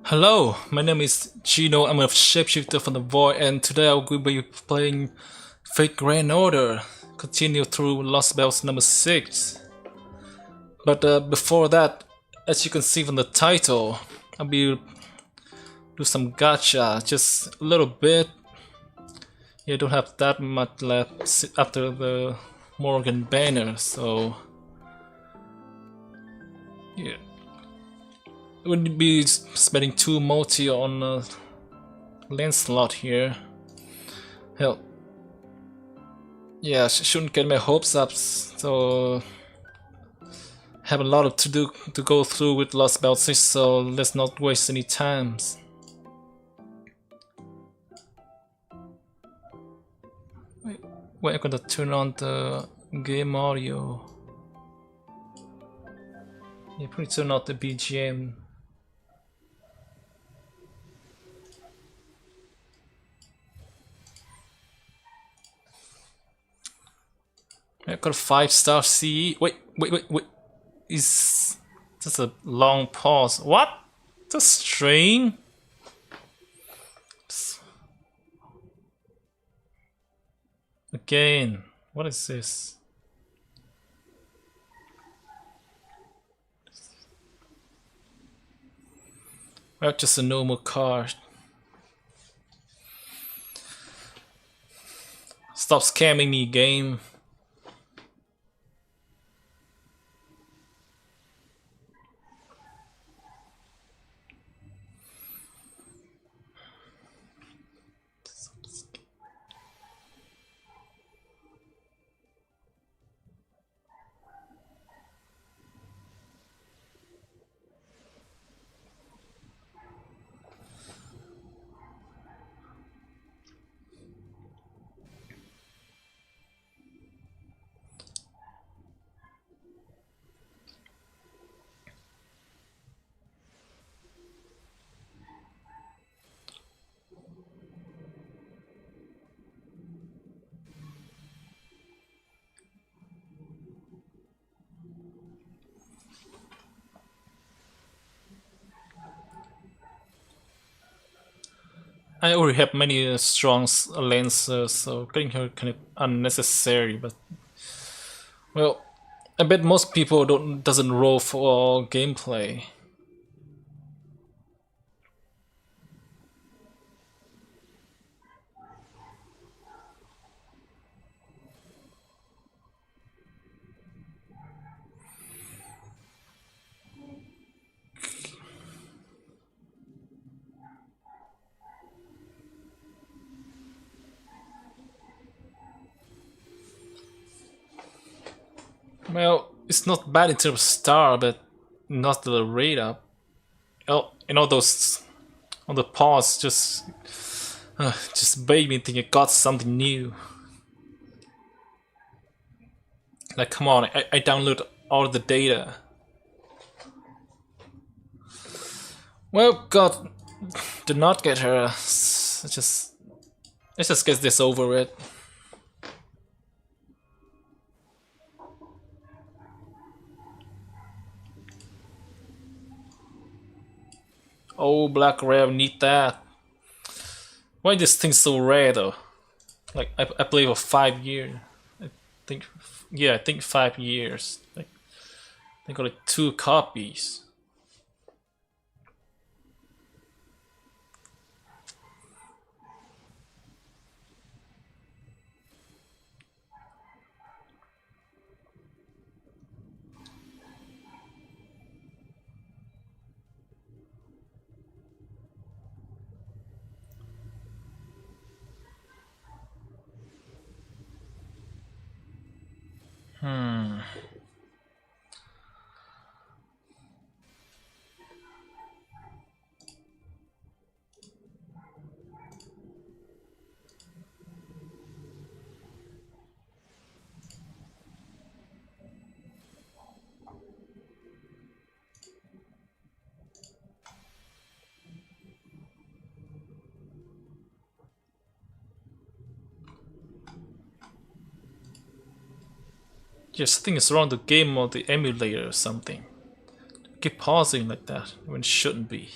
Hello, my name is Gino. I'm a shapeshifter from the void, and today I will be playing Fate Grand Order. Continue through Lostbelt number 6. But before that, as you can see from the title, I'll be do some gacha, just a little bit. Yeah, don't have that much left after the Morgan banner, so yeah. I would be spending 2 multi on Lancelot here. Hell, yeah, shouldn't get my hopes up. So have a lot of to do to go through with Lostbelt 6, so let's not waste any times. Wait, I'm gonna turn on the game audio. Yeah, probably turn on the BGM. I got a 5-star CE. Wait. Is just a long pause. What? The string? Again. What is this? Well, just a normal card. Stop scamming me, game. I already have many strong lancers, so getting her kind of unnecessary. But well, I bet most people doesn't roll for gameplay. Well, it's not bad in terms of star, but not the rate up. Oh, and all those on the pause just made me think I got something new. Like, come on, I download all the data. Well, God, did not get her. Let's just get this over with. Oh, black rare, need that. Why is this thing so rare though? Like, I played for 5 years. I think, yeah, I think 5 years. Like, I got like 2 copies. Hmm. Yeah, something is wrong with the game or the emulator or something. Keep pausing like that when it shouldn't be.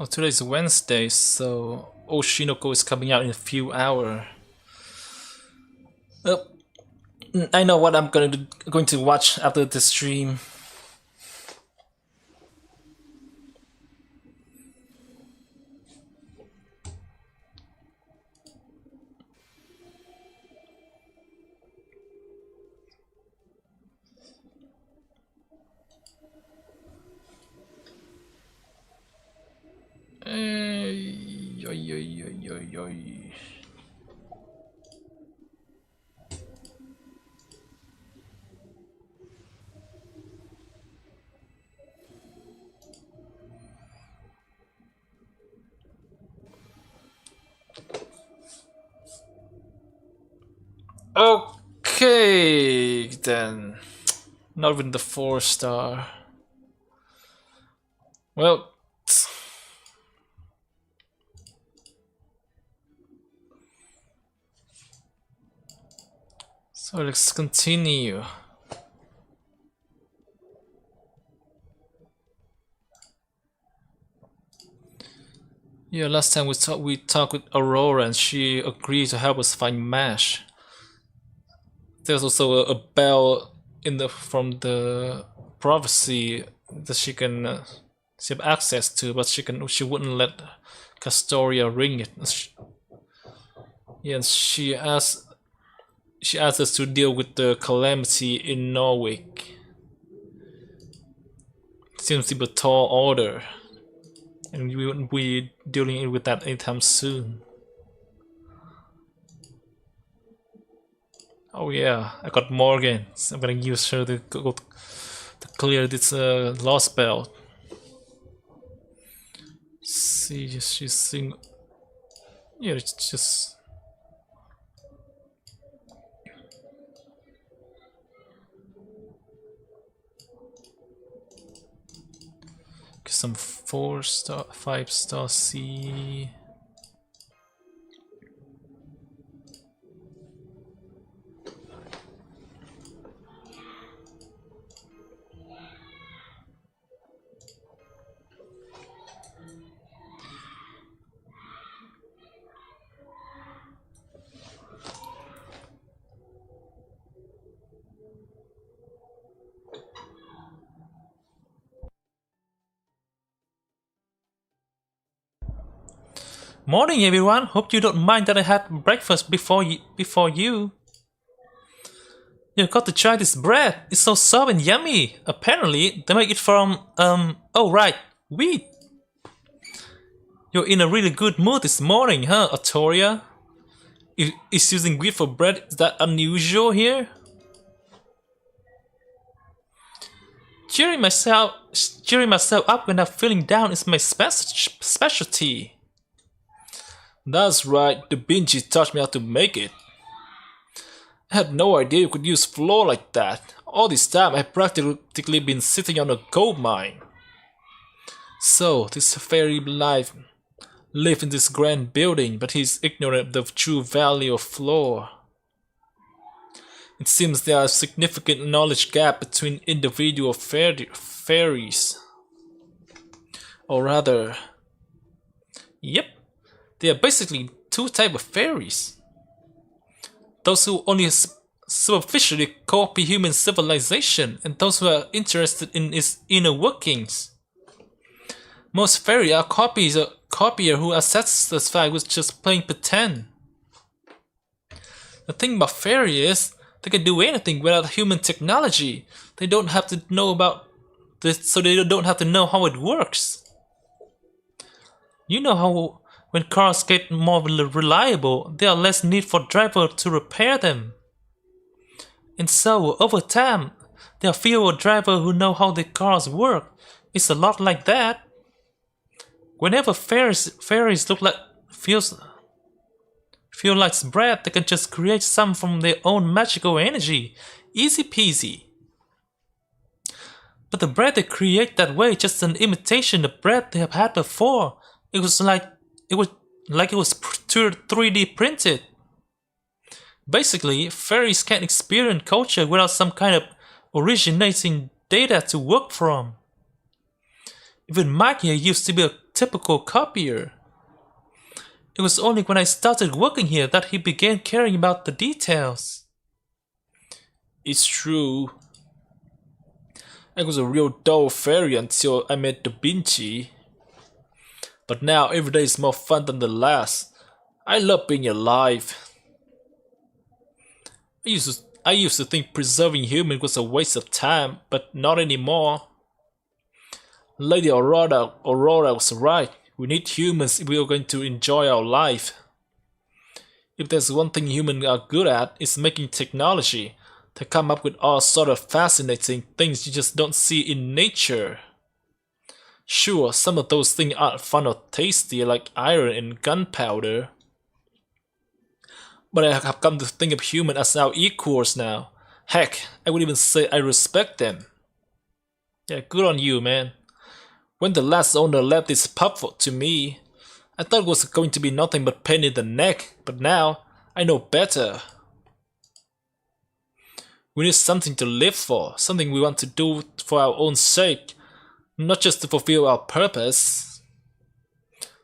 Oh, today's Wednesday, so Oshinoko is coming out in a few hours. Oh, I know what I'm going to watch after the stream. Yoy, yoy, yoy, yoy, yoy. Okay, then. Not even the 4-star. Well, so let's continue. Yeah, last time we talked with Aurora and she agreed to help us find Mash. There's also a bell in the from the prophecy that she have access to, but she wouldn't let Castoria ring it. Yeah, and she asked us to deal with the calamity in Norwich. Seems to be a tall order, and we wouldn't be dealing with that anytime soon. Oh yeah, I got Morgan. So I'm gonna use her to clear this Lostbelt. See, she's sing. Yeah, it's just. Some 4-star, 5-star C. Morning, everyone. Hope you don't mind that I had breakfast before you. You got to try this bread. It's so soft and yummy. Apparently, they make it from oh right, wheat. You're in a really good mood this morning, huh, Artoria? Is using wheat for bread that unusual here? Cheering myself up when I'm feeling down is my specialty. That's right, the Binji taught me how to make it. I had no idea you could use flour like that. All this time I've practically been sitting on a gold mine. So, this fairy live in this grand building, but he's ignorant of the true value of flour. It seems there are a significant knowledge gap between individual fairies. Or rather, yep, there are basically two types of fairies. Those who only superficially copy human civilization, and those who are interested in its inner workings. Most fairies are copier who are satisfied with just playing pretend. The thing about fairy is, they can do anything without human technology. They don't have to know about this, so they don't have to know how it works. You know how when cars get more reliable, there are less need for drivers to repair them. And so, over time, there are fewer drivers who know how the cars work. It's a lot like that. Whenever fairies look like feel like bread, they can just create some from their own magical energy. Easy peasy. But the bread they create that way is just an imitation of bread they have had before. It was like it was 3D printed. Basically, fairies can't experience culture without some kind of originating data to work from. Even Mike here used to be a typical copier. It was only when I started working here that he began caring about the details. It's true. I was a real dull fairy until I met Da Vinci. But now every day is more fun than the last. I love being alive. I used to think preserving humans was a waste of time, but not anymore. Lady Aurora was right. We need humans if we are going to enjoy our life. If there's one thing humans are good at, it's making technology. They come up with all sort of fascinating things you just don't see in nature. Sure, some of those things aren't fun or tasty like iron and gunpowder. But I have come to think of humans as our equals now. Heck, I would even say I respect them. Yeah, good on you, man. When the last owner left this pup to me, I thought it was going to be nothing but pain in the neck, but now I know better. We need something to live for, something we want to do for our own sake, not just to fulfill our purpose.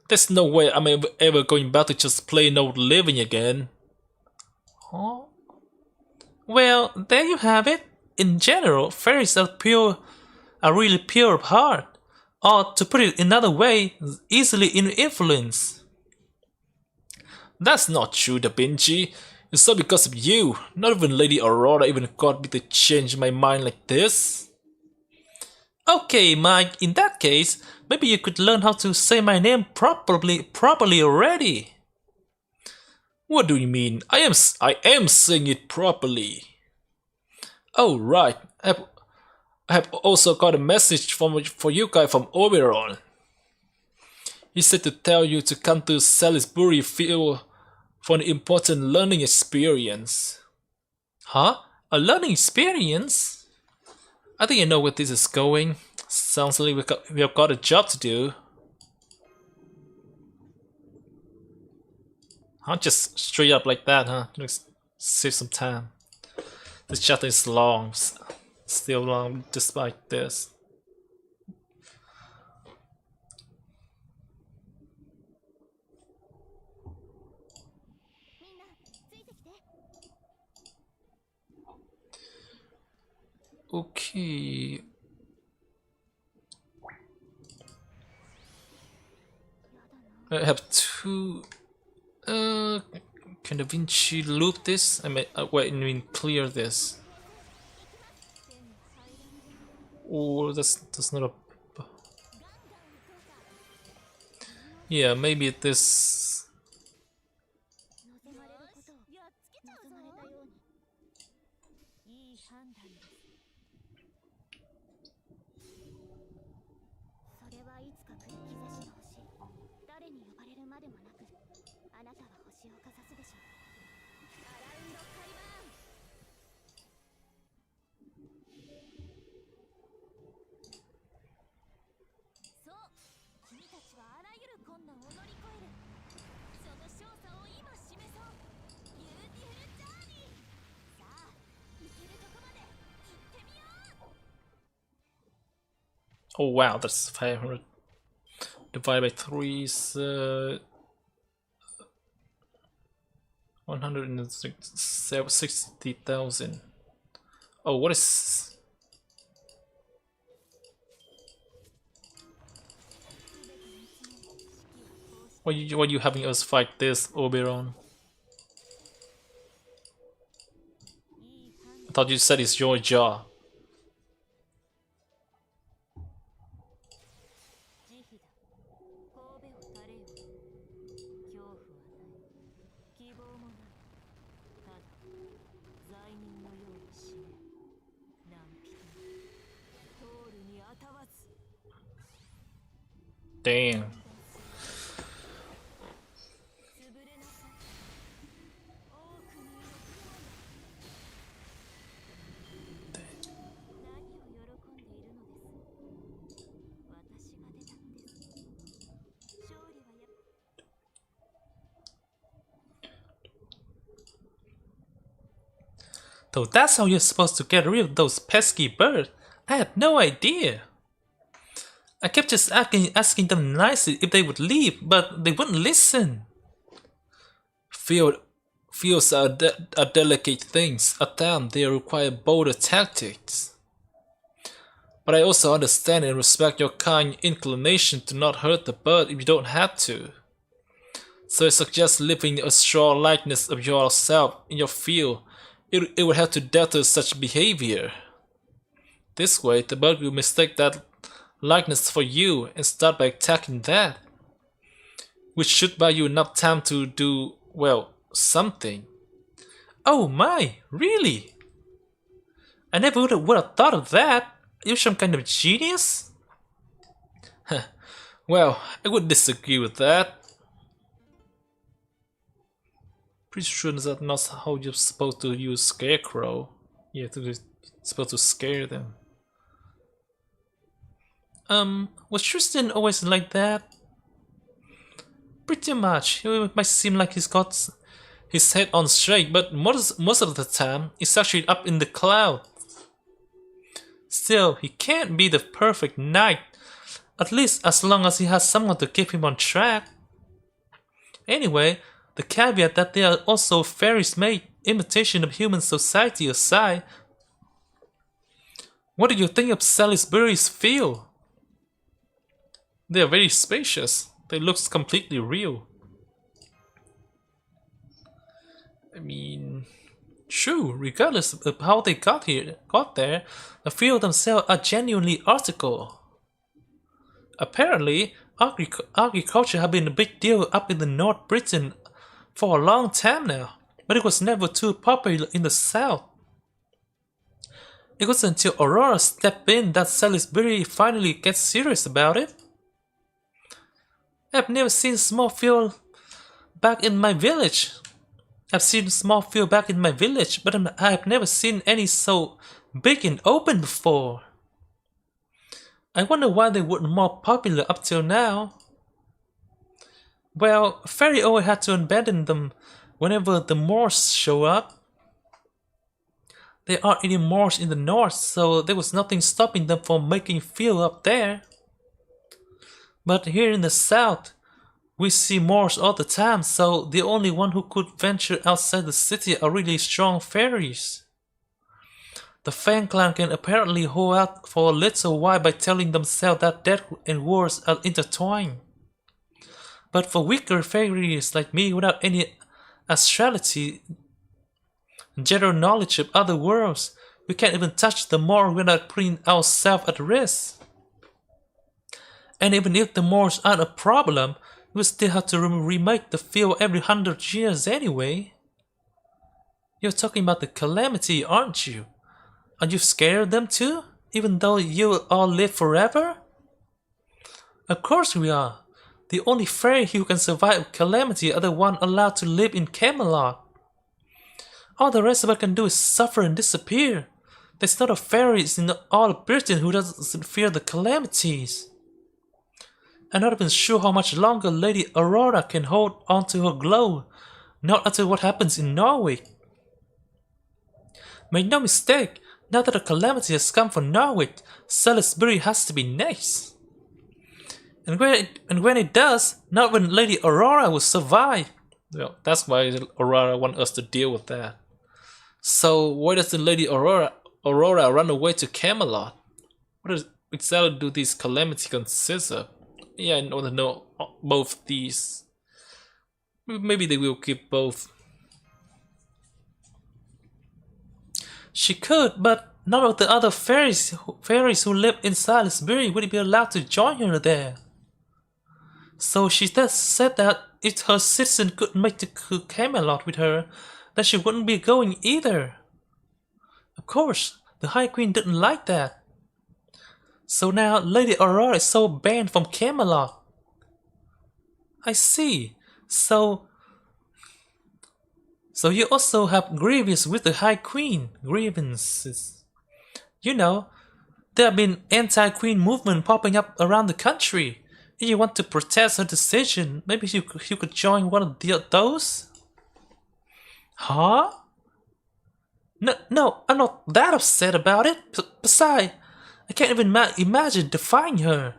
There's no way I'm ever going back to just plain old living again. Huh? Well, there you have it. In general, fairies are really pure of heart. Or, to put it another way, easily influenced. That's not true, Da Vinci. It's all because of you. Not even Lady Aurora even got me to change my mind like this. Okay, Mike, in that case, maybe you could learn how to say my name properly already. What do you mean? I am saying it properly. Oh, right. I have also got a message for you guys from Oberon. He said to tell you to come to Salisbury Field for an important learning experience. Huh? A learning experience? I think I know where this is going. Sounds like we have got a job to do. Huh? Just straight up like that, huh? Just save some time. This chapter is long. Still long despite this. Okay. I have two. Can Da Vinci loop this? I mean, clear this. Oh, that's not a. Yeah, maybe this. Oh wow, that's 500 divided by 3 is 160,000. Oh, what is? Why are you having us fight this, Oberon? I thought you said it's your job. Damn. So that's how you're supposed to get rid of those pesky birds. I had no idea. I kept just asking them nicely if they would leave, but they wouldn't listen. Field, Fields are delicate things. At times they require bolder tactics. But I also understand and respect your kind inclination to not hurt the bird if you don't have to. So I suggest leaving a strong likeness of yourself in your field. It would have to deter such behavior. This way, the bird will mistake that likeness for you and start by attacking that, which should buy you enough time to do, well, something. Oh my, really? I never would have thought of that. You're some kind of genius? Well, I would disagree with that. Pretty sure that's not how you're supposed to use Scarecrow. You're supposed to scare them. Was Tristan always like that? Pretty much. It might seem like he's got his head on straight, but most of the time, he's actually up in the cloud. Still, he can't be the perfect knight, at least as long as he has someone to keep him on track. Anyway, the caveat that they are also fairies made imitation of human society aside, what do you think of Salisbury's field? They are very spacious. They look completely real. I mean, true, regardless of how they got there, the field themselves are genuinely article. Apparently, agriculture has been a big deal up in the North Britain for a long time now, but it was never too popular in the South. It wasn't until Aurora stepped in that Salisbury finally gets serious about it. I've never seen small field back in my village. I've seen small field back in my village, but I've never seen any so big and open before. I wonder why they weren't more popular up till now. Well, Fairy always had to abandon them whenever the Moors show up. There aren't any Moors in the north, so there was nothing stopping them from making field up there. But here in the south, we see Moors all the time, so the only one who could venture outside the city are really strong fairies. The Fang clan can apparently hold out for a little while by telling themselves that death and wars are intertwined. But for weaker fairies like me without any astrality, general knowledge of other worlds, we can't even touch the Moor without putting ourselves at risk. And even if the Moors aren't a problem, we still have to remake the field every 100 years anyway. You're talking about the calamity, aren't you? Are you scared of them too, even though you'll all live forever? Of course we are. The only fairy who can survive calamity are the one allowed to live in Camelot. All the rest of us can do is suffer and disappear. There's not a fairy in all of Britain who doesn't fear the calamities. I'm not even sure how much longer Lady Aurora can hold on to her glow, not after what happens in Norway. Make no mistake, now that a calamity has come for Norway, Salisbury has to be next. And when it does, not when Lady Aurora will survive. Well, that's why Aurora wants us to deal with that. So why does the Lady Aurora run away to Camelot? What exactly do these calamities consist of? Yeah, I want to know both these. Maybe they will keep both. She could, but none of the other fairies who live in Salisbury would be allowed to join her there. So she just said that if her citizen couldn't make the Camelot with her, then she wouldn't be going either. Of course, the High Queen didn't like that. So now Lady Aurora is so banned from Camelot. I see. So you also have grievances with the High Queen. Grievances. You know, there have been anti-queen movement popping up around the country. If you want to protest her decision, maybe you could join one of those? Huh? No, I'm not that upset about it. Besides, I can't even imagine defying her.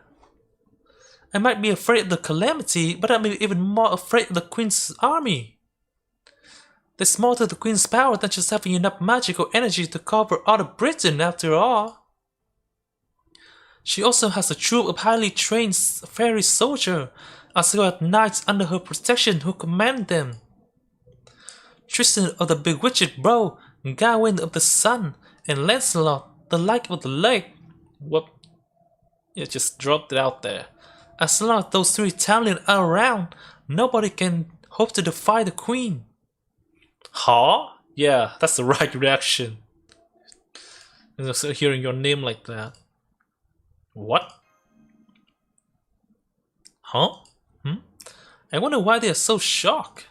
I might be afraid of the calamity, but I'm even more afraid of the Queen's army. There's more to the Queen's power than just having enough magical energy to cover all of Britain after all. She also has a troop of highly trained fairy soldiers, as well as knights under her protection who command them. Tristan of the Bewitched Bow, Gawain of the Sun, and Lancelot, the Light of the Lake. Whoop. You just dropped it out there. As long as those three talents are around, nobody can hope to defy the Queen. Huh? Yeah, that's the right reaction. Hearing your name like that. What? Huh? I wonder why they are so shocked.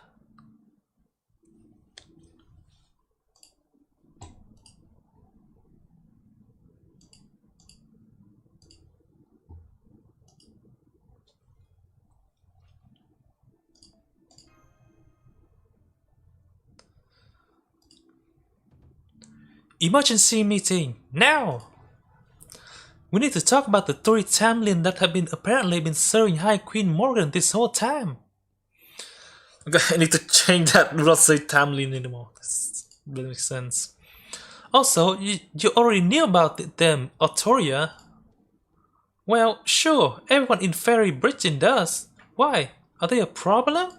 Emergency meeting, now! We need to talk about the three timelines that have apparently been serving High Queen Morgan this whole time. Okay, I need to change that, do not say timeline anymore. That makes sense. Also, you already knew about them, Autoria. Well, sure, everyone in Fairy Britain does. Why? Are they a problem?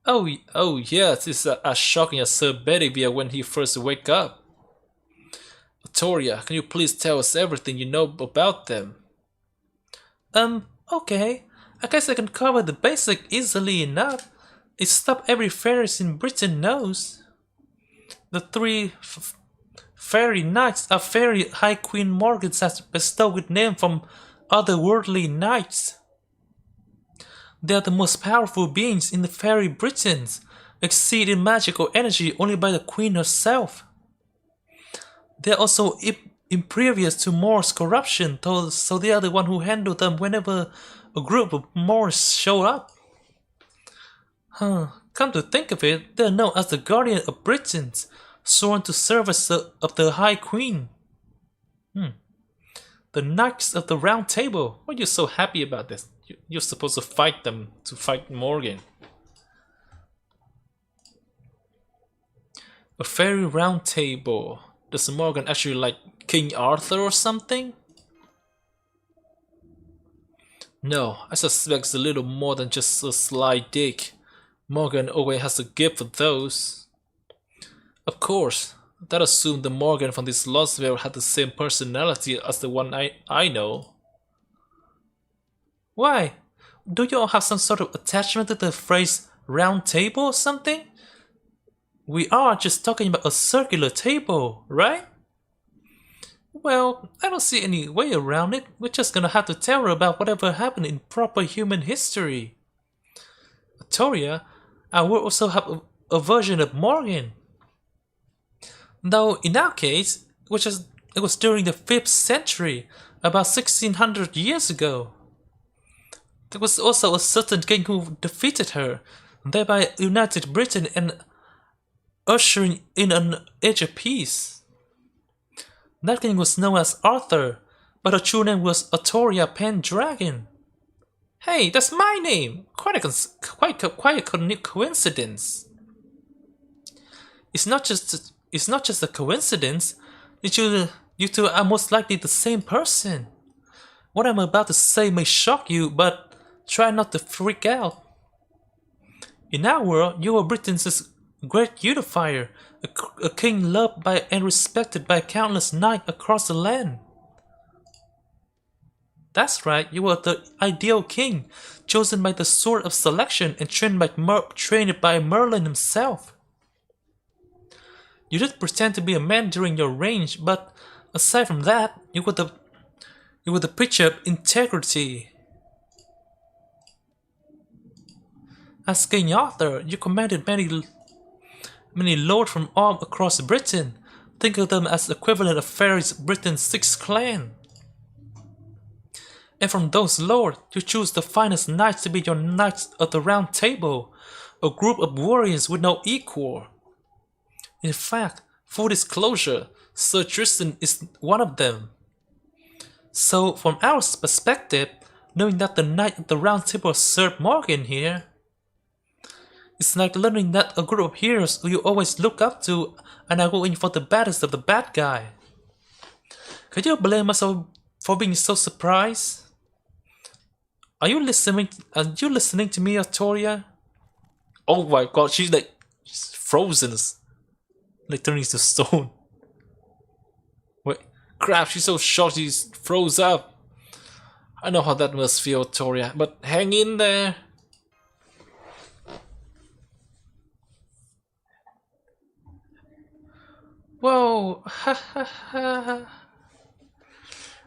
Oh yes, it's as shocking as Sir Bedivere when he first wake up. Autoria, can you please tell us everything you know about them? Okay. I guess I can cover the basic easily enough. It's stuff every fairy in Britain knows. The three fairy knights are fairy High Queen Morgan has bestowed with name from otherworldly knights. They are the most powerful beings in the fairy Britons, exceeding magical energy only by the Queen herself. They are also impervious to Moors' corruption, so they are the one who handle them whenever a group of Moors show up. Come to think of it, they are known as the Guardian of Britons, sworn to service of the High Queen. The Knights of the Round Table. Why are you so happy about this? You're supposed to fight them, to fight Morgan. A fairy round table. Does Morgan actually like King Arthur or something? No, I suspect it's a little more than just a sly dick. Morgan always has a gift for those. Of course, that assumed the Morgan from this Lostbelt had the same personality as the one I know. Why? Do you all have some sort of attachment to the phrase round table or something? We are just talking about a circular table, right? Well, I don't see any way around it. We're just gonna have to tell her about whatever happened in proper human history. Victoria, I will also have a version of Morgan. Though in our case, it was during the 5th century, about 1600 years ago. There was also a certain king who defeated her, thereby united Britain and ushering in an age of peace. That king was known as Arthur, but her true name was Autoria Pendragon. Hey, that's my name! Quite a coincidence. It's not just a coincidence. You two are most likely the same person. What I'm about to say may shock you, but try not to freak out. In our world, you are Britain's great unifier, a king loved by and respected by countless knights across the land. That's right, you are the ideal king, chosen by the sword of selection and trained by Merlin himself. You did pretend to be a man during your reign, but aside from that, you were the picture of integrity. As King Arthur, you commanded many lords from all across Britain. Think of them as the equivalent of fairies Britain's 6th clan. And from those lords, you choose the finest knights to be your Knights of the Round Table, a group of warriors with no equal. In fact, full disclosure, Sir Tristan is one of them. So, from our perspective, knowing that the Knight of the Round Table served Morgan here. It's like learning that a group of heroes who you always look up to are now going for the baddest of the bad guy. Can you blame us for being so surprised? Are you listening to me, Artoria? Oh my god, she's frozen, like turning to stone. Wait, crap, she's so shocked she's froze up. I know how that must feel, Toria, but hang in there. Whoa, ha ha ha.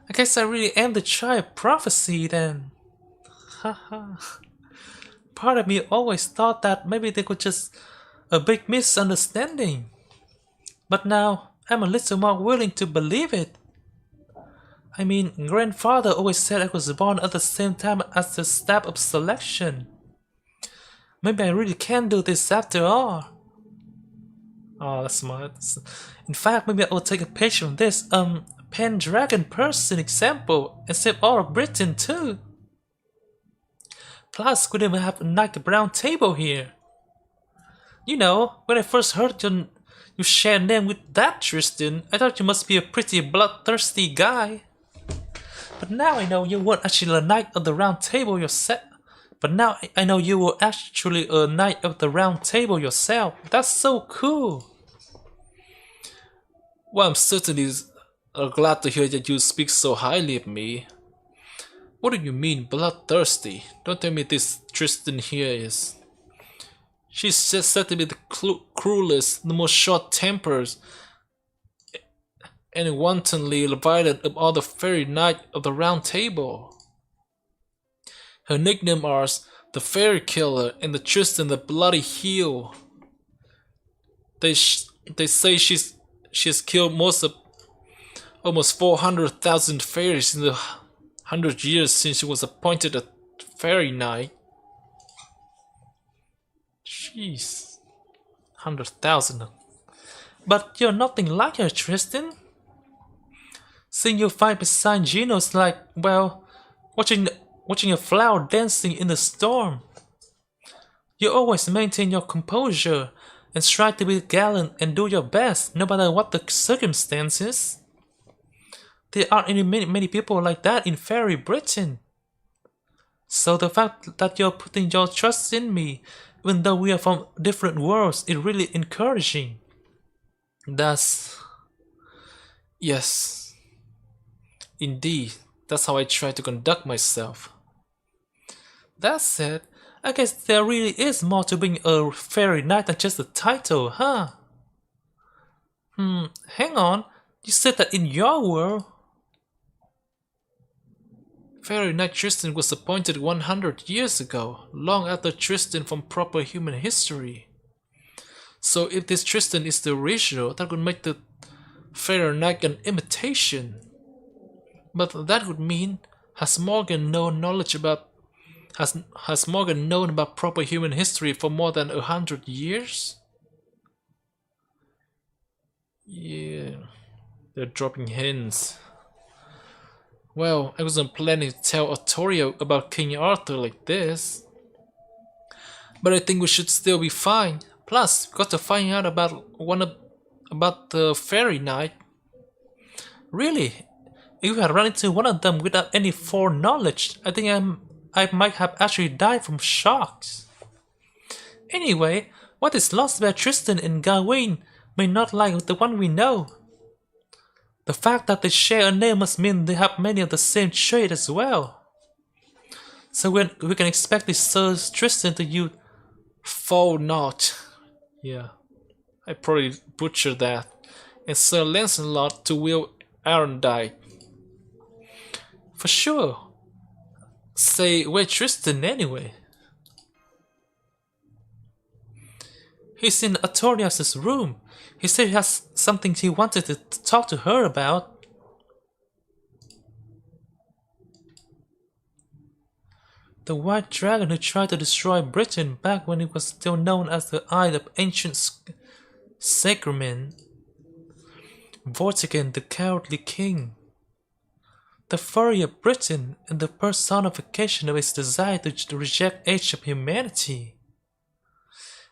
I guess I really am the child of prophecy then. Ha ha. Part of me always thought that maybe they were just a big misunderstanding. But now I'm a little more willing to believe it. I mean, grandfather always said I was born at the same time as the step of selection. Maybe I really can do this after all. Oh, that's smart. In fact, maybe I will take a page from this Pendragon person example and save all of Britain too. Plus, we didn't even have a Knight of the Round Table here. You know, when I first heard you share a name with that Tristan, I thought you must be a pretty bloodthirsty guy. But now I know you weren't actually a Knight of the Round Table yourself. That's so cool. Well, I'm certainly glad to hear that you speak so highly of me. What do you mean, bloodthirsty? Don't tell me this Tristan here is. She's just said to be the cruelest, the most short-tempered, and wantonly violent of all the fairy knights of the Round Table. Her nickname are the Fairy Killer and the Tristan the Bloody Heel. They say she's killed almost 400,000 fairies in the 100 years since she was appointed a fairy knight. Jeez, 100,000. But you're nothing like her, Tristan. Seeing you fight beside Geno's like, well, watching a flower dancing in the storm. You always maintain your composure and strive to be gallant and do your best, no matter what the circumstances. There aren't many people like that in fairy Britain. So the fact that you're putting your trust in me, even though we are from different worlds, is really encouraging. Yes. Indeed, that's how I try to conduct myself. That said, I guess there really is more to being a fairy knight than just a title, huh? Hang on. You said that in your world. Fairy Knight Tristan was appointed 100 years ago, long after Tristan from proper human history. So if this Tristan is the original, that would make the Fairy Knight an imitation. But that would mean, has Morgan known about proper human history for more than 100 years? Yeah, they're dropping hints. Well, I wasn't planning to tell Artoria about King Arthur like this. But I think we should still be fine. Plus, we got to find out about the fairy knight. Really? If you had run into one of them without any foreknowledge, I think I might have actually died from shocks. Anyway, what is Lostbelt Tristan and Gawain may not like the one we know? The fact that they share a name must mean they have many of the same traits as well. So we can expect this Sir Tristan to use Fall not. Yeah, I probably butchered that. And Sir Lancelot to wield Arundite. For sure. Say, where's Tristan anyway? He's in Artorias' room. He said he has something he wanted to talk to her about. The white dragon who tried to destroy Britain back when it was still known as the Eye of Ancient Sacrament. Vortigern, the Cowardly King. the fury of Britain and the personification of its desire to reject age of humanity.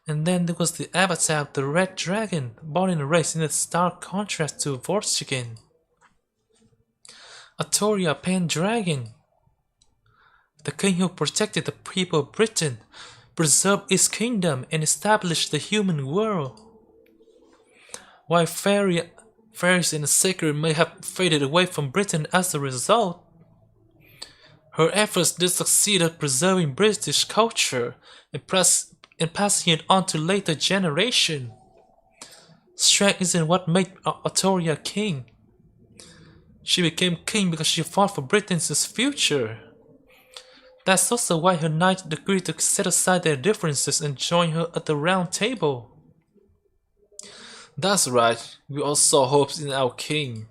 And then there was the avatar of the Red Dragon, born and raised in a stark contrast to Vortigern. Artoria Pendragon, the king who protected the people of Britain, preserved his kingdom, and established the human world. While fairies and the sacred may have faded away from Britain as a result, her efforts did succeed at preserving British culture and passing it on to later generations. Strength isn't what made Artoria king. She became king because she fought for Britain's future. That's also why her knights agreed to set aside their differences and join her at the round table. That's right, we all saw hopes in our king.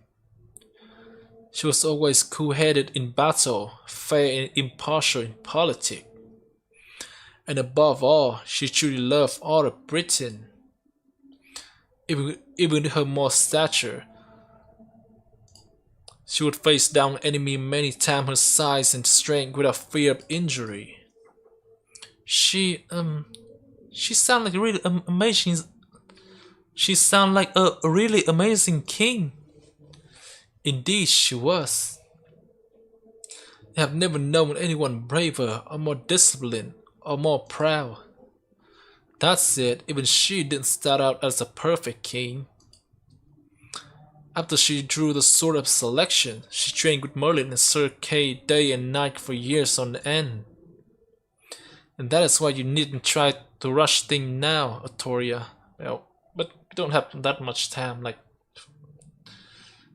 She was always cool-headed in battle, fair and impartial in politics. And above all, she truly loved all of Britain. Even with her more stature, she would face down enemy many times her size and strength without fear of injury. She sounded like really amazing. She sounded like a really amazing king. Indeed, she was. I have never known anyone braver or more disciplined or more proud. That said, even she didn't start out as a perfect king. After she drew the sword of selection, she trained with Merlin and Sir Kay day and night for years on end. And that is why you needn't try to rush things now, Artoria. Well, but we don't have that much time, like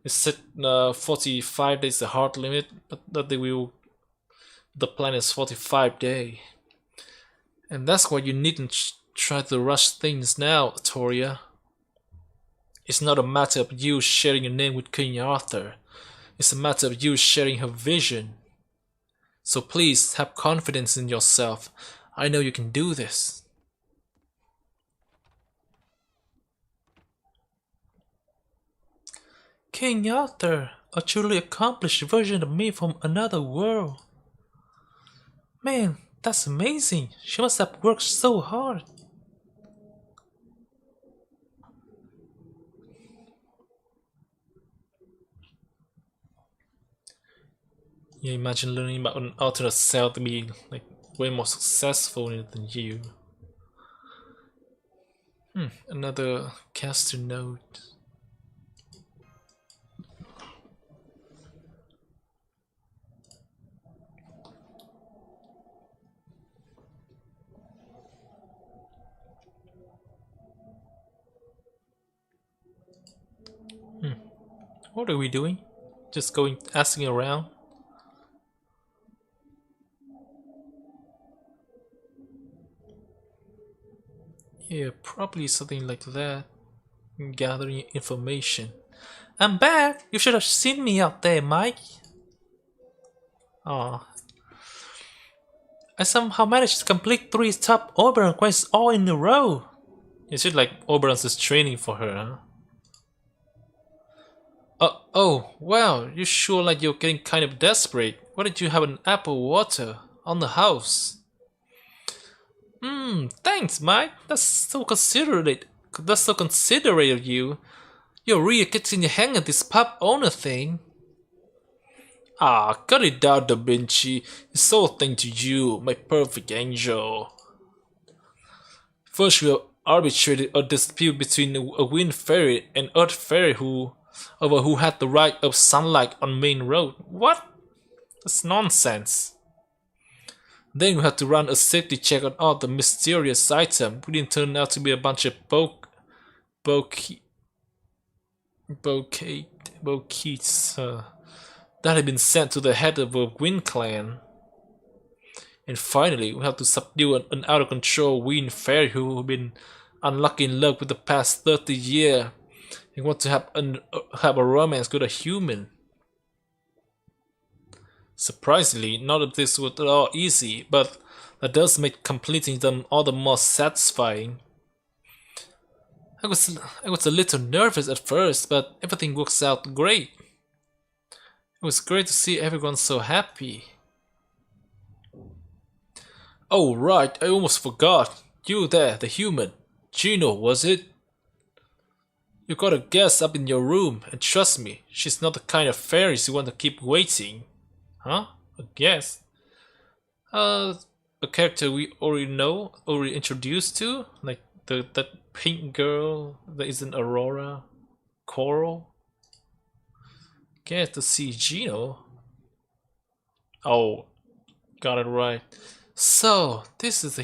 it's set 45 days the hard limit, but the plan is 45 days. And that's why you needn't try to rush things now, Artoria. It's not a matter of you sharing your name with King Arthur. It's a matter of you sharing her vision. So please have confidence in yourself. I know you can do this. King Arthur, a truly accomplished version of me from another world. Man, that's amazing. She must have worked so hard. Yeah, imagine learning about an alternate self to be like way more successful than you. Another caster node. What are we doing? Just asking around? Yeah, probably something like that. Gathering information. I'm back! You should have seen me out there, Mike. Aw. I somehow managed to complete 3 top Oberon quests all in a row. Is it like Oberon's is training for her, huh? Oh, wow, you sure like you're getting kind of desperate. Why did you have an apple water on the house? Thanks, Mike. That's so considerate. That's so considerate of you. You're really getting your hang of this pub owner thing. Ah, cut it out, Da Vinci. It's so thing to you, my perfect angel. First, we arbitrated a dispute between a wind fairy and earth fairy over who had the right of sunlight on main road. What? That's nonsense. Then we had to run a safety check on all the mysterious items, which turned out to be a bunch of bouquets that had been sent to the head of a wind clan. And finally, we had to subdue an out-of-control wind fairy who had been unlucky in luck with the past 30 years and want to have a romance with a human. Surprisingly, none of this was at all easy, but that does make completing them all the more satisfying. I was a little nervous at first, but everything works out great. It was great to see everyone so happy. Oh right, I almost forgot. You there, the human. Gino, was it? You got a guest up in your room, and trust me, she's not the kind of fairies you want to keep waiting. Huh? A guest? A character we already know, already introduced to? Like that pink girl that isn't Aurora? Coral? Get to see Gino? Oh, got it right. So, this is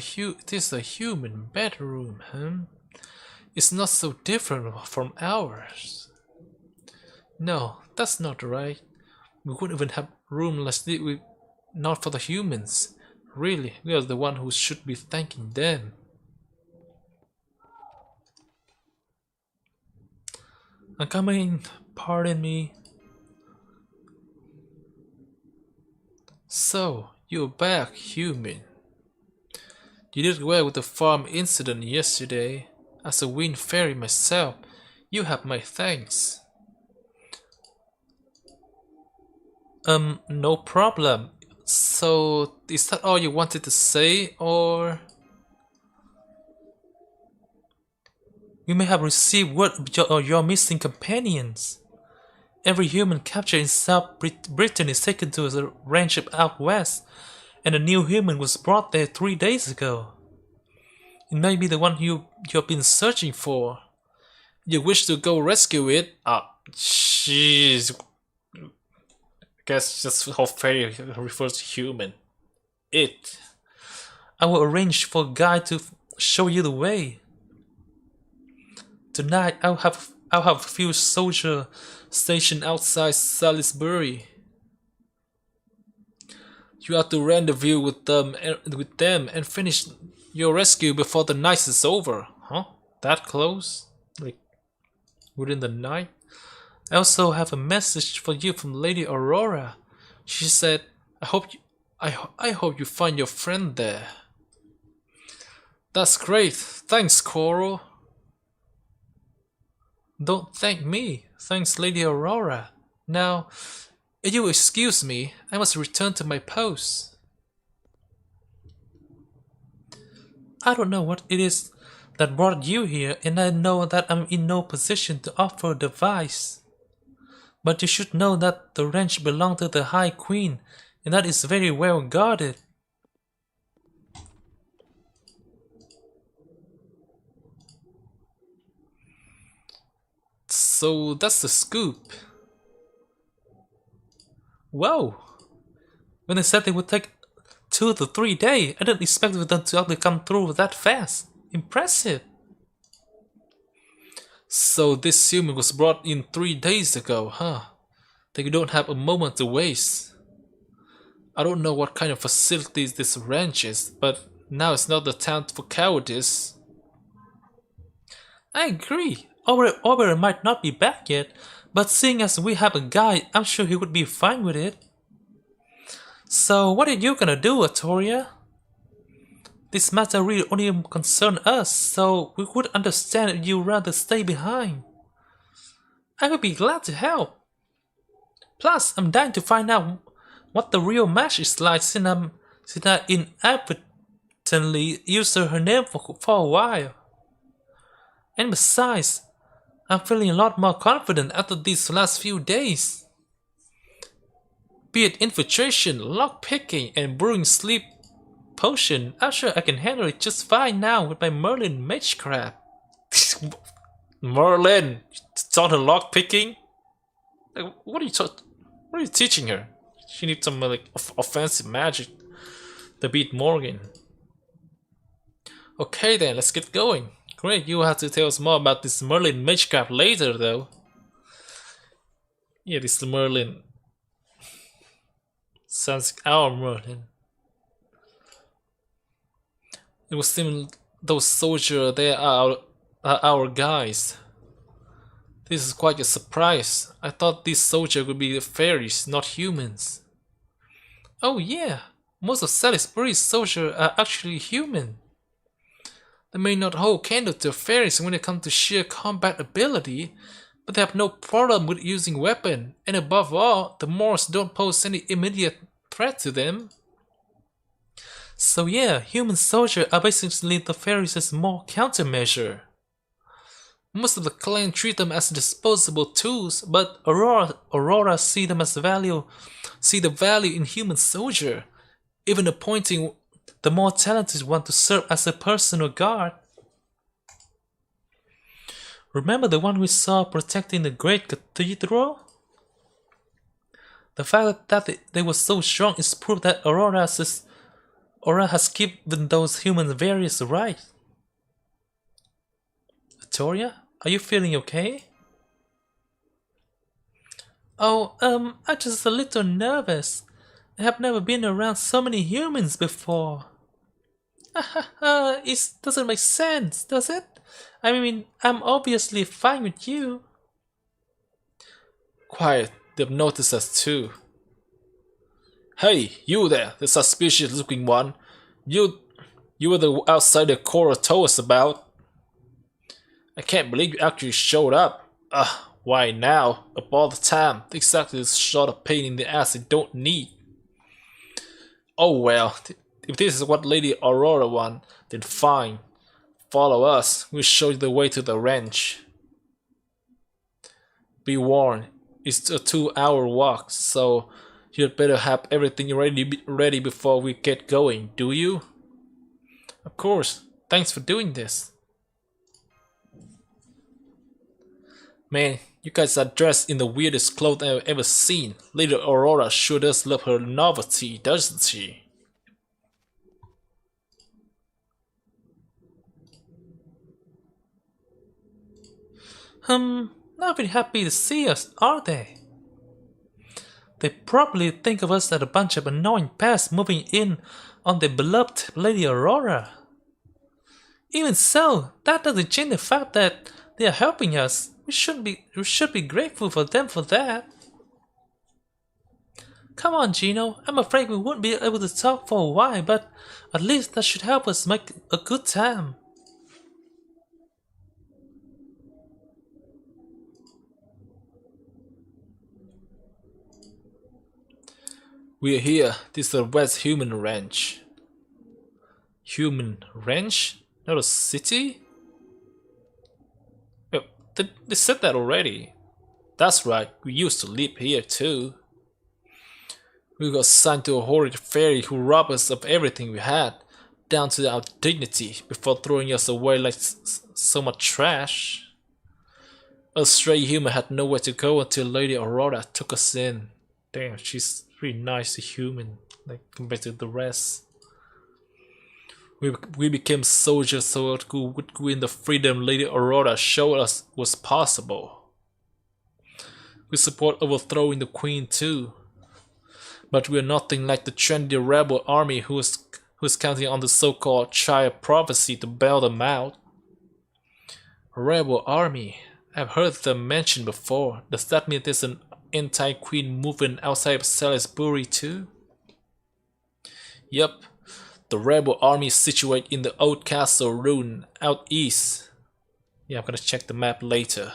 a human bedroom, huh? It's not so different from ours. No, that's not right. We wouldn't even have room like this if not for the humans. Really, we are the one who should be thanking them. I'm coming, pardon me. So, you're back, human. You did well with the farm incident yesterday. As a wind fairy myself, you have my thanks. No problem. So, is that all you wanted to say, or... You may have received word of your missing companions. Every human captured in South Britain is taken to a ranch out west, and a new human was brought there 3 days ago. It may be the one you've been searching for. You wish to go rescue it? Ah, jeez. I guess just how fairy refers to human. It. I will arrange for a guide to show you the way. Tonight I'll have a few soldiers stationed outside Salisbury. You have to rendezvous with them and finish your rescue before the night is over. Huh? That close? Like within the night? I also have a message for you from Lady Aurora. She said, I hope you find your friend there. That's great. Thanks, Coral. Don't thank me. Thanks, Lady Aurora. Now, if you excuse me, I must return to my post. I don't know what it is that brought you here, and I know that I'm in no position to offer advice. But you should know that the ranch belonged to the High Queen, and that is very well guarded. So that's the scoop. Whoa! When they said they would take 2 to 3 days, I didn't expect them to actually come through that fast. Impressive. So this human was brought in 3 days ago, huh? They don't have a moment to waste. I don't know what kind of facilities this ranch is, but now it's not the time for cowardice. I agree. Oberyn might not be back yet, but seeing as we have a guide, I'm sure he would be fine with it. So what are you gonna do, Atoria? This matter really only concerns us, so we would understand if you'd rather stay behind. I would be glad to help. Plus, I'm dying to find out what the real match is like since I inadvertently used her name for a while. And besides, I'm feeling a lot more confident after these last few days. Be it infiltration, lockpicking, and brewing sleep potion, I'm sure I can handle it just fine now with my Merlin magecraft. Merlin, taught her lockpicking? What are you teaching her? She needs some offensive magic to beat Morgan. Okay then, let's get going. Great, you will have to tell us more about this Merlin magecraft later though. Yeah, this Merlin sounds like our Merlin. It was seem those soldiers there are our guys. This is quite a surprise. I thought these soldiers would be fairies, not humans. Oh yeah, most of Salisbury's soldiers are actually human. They may not hold candle to fairies when it comes to sheer combat ability, but they have no problem with using weapon, and above all, the Moors don't pose any immediate threat to them. So yeah, human soldiers are basically the fairies' more countermeasure. Most of the clan treat them as disposable tools, but Aurora see them as see the value in human soldier, even appointing the more talented one to serve as a personal guard. Remember the one we saw protecting the great cathedral? The fact that they were so strong is proof that Aurora has given those humans various rights. Victoria, are you feeling okay? Oh, I'm just a little nervous. I have never been around so many humans before. It doesn't make sense, does it? I mean, I'm obviously fine with you. Quiet, they've noticed us too. Hey, you there, the suspicious looking one. You were the outsider Cora told us about. I can't believe you actually showed up. Why now? Of all the time, exactly the sort of pain in the ass I don't need. Oh well, if this is what Lady Aurora wants, then fine. Follow us, we'll show you the way to the ranch. Be warned, it's a 2-hour walk, so you'd better have everything ready before we get going, do you? Of course, thanks for doing this. Man, you guys are dressed in the weirdest clothes I've ever seen. Lady Aurora sure does love her novelty, doesn't she? Not very happy to see us, are they? They probably think of us as a bunch of annoying pests moving in on their beloved Lady Aurora. Even so, that doesn't change the fact that they are helping us. We should be grateful for them for that. Come on, Gino. I'm afraid we won't be able to talk for a while, but at least that should help us make a good time. We're here. This is the West Human Ranch. Human Ranch? Not a city? Oh, they said that already. That's right, we used to live here too. We got assigned to a horrid fairy who robbed us of everything we had, down to our dignity, before throwing us away like so much trash. A stray human had nowhere to go until Lady Aurora took us in. Damn, she's pretty nice human, like compared to the rest. We became soldiers so that we would win the freedom Lady Aurora showed us was possible. We support overthrowing the queen too. But we are nothing like the trendy rebel army who's counting on the so-called child prophecy to bail them out. A rebel army? I've heard them mentioned before. Does that mean there's an anti-queen movement outside of Salisbury too? Yup. The rebel army is situated in the old castle ruin out east. Yeah, I'm gonna check the map later.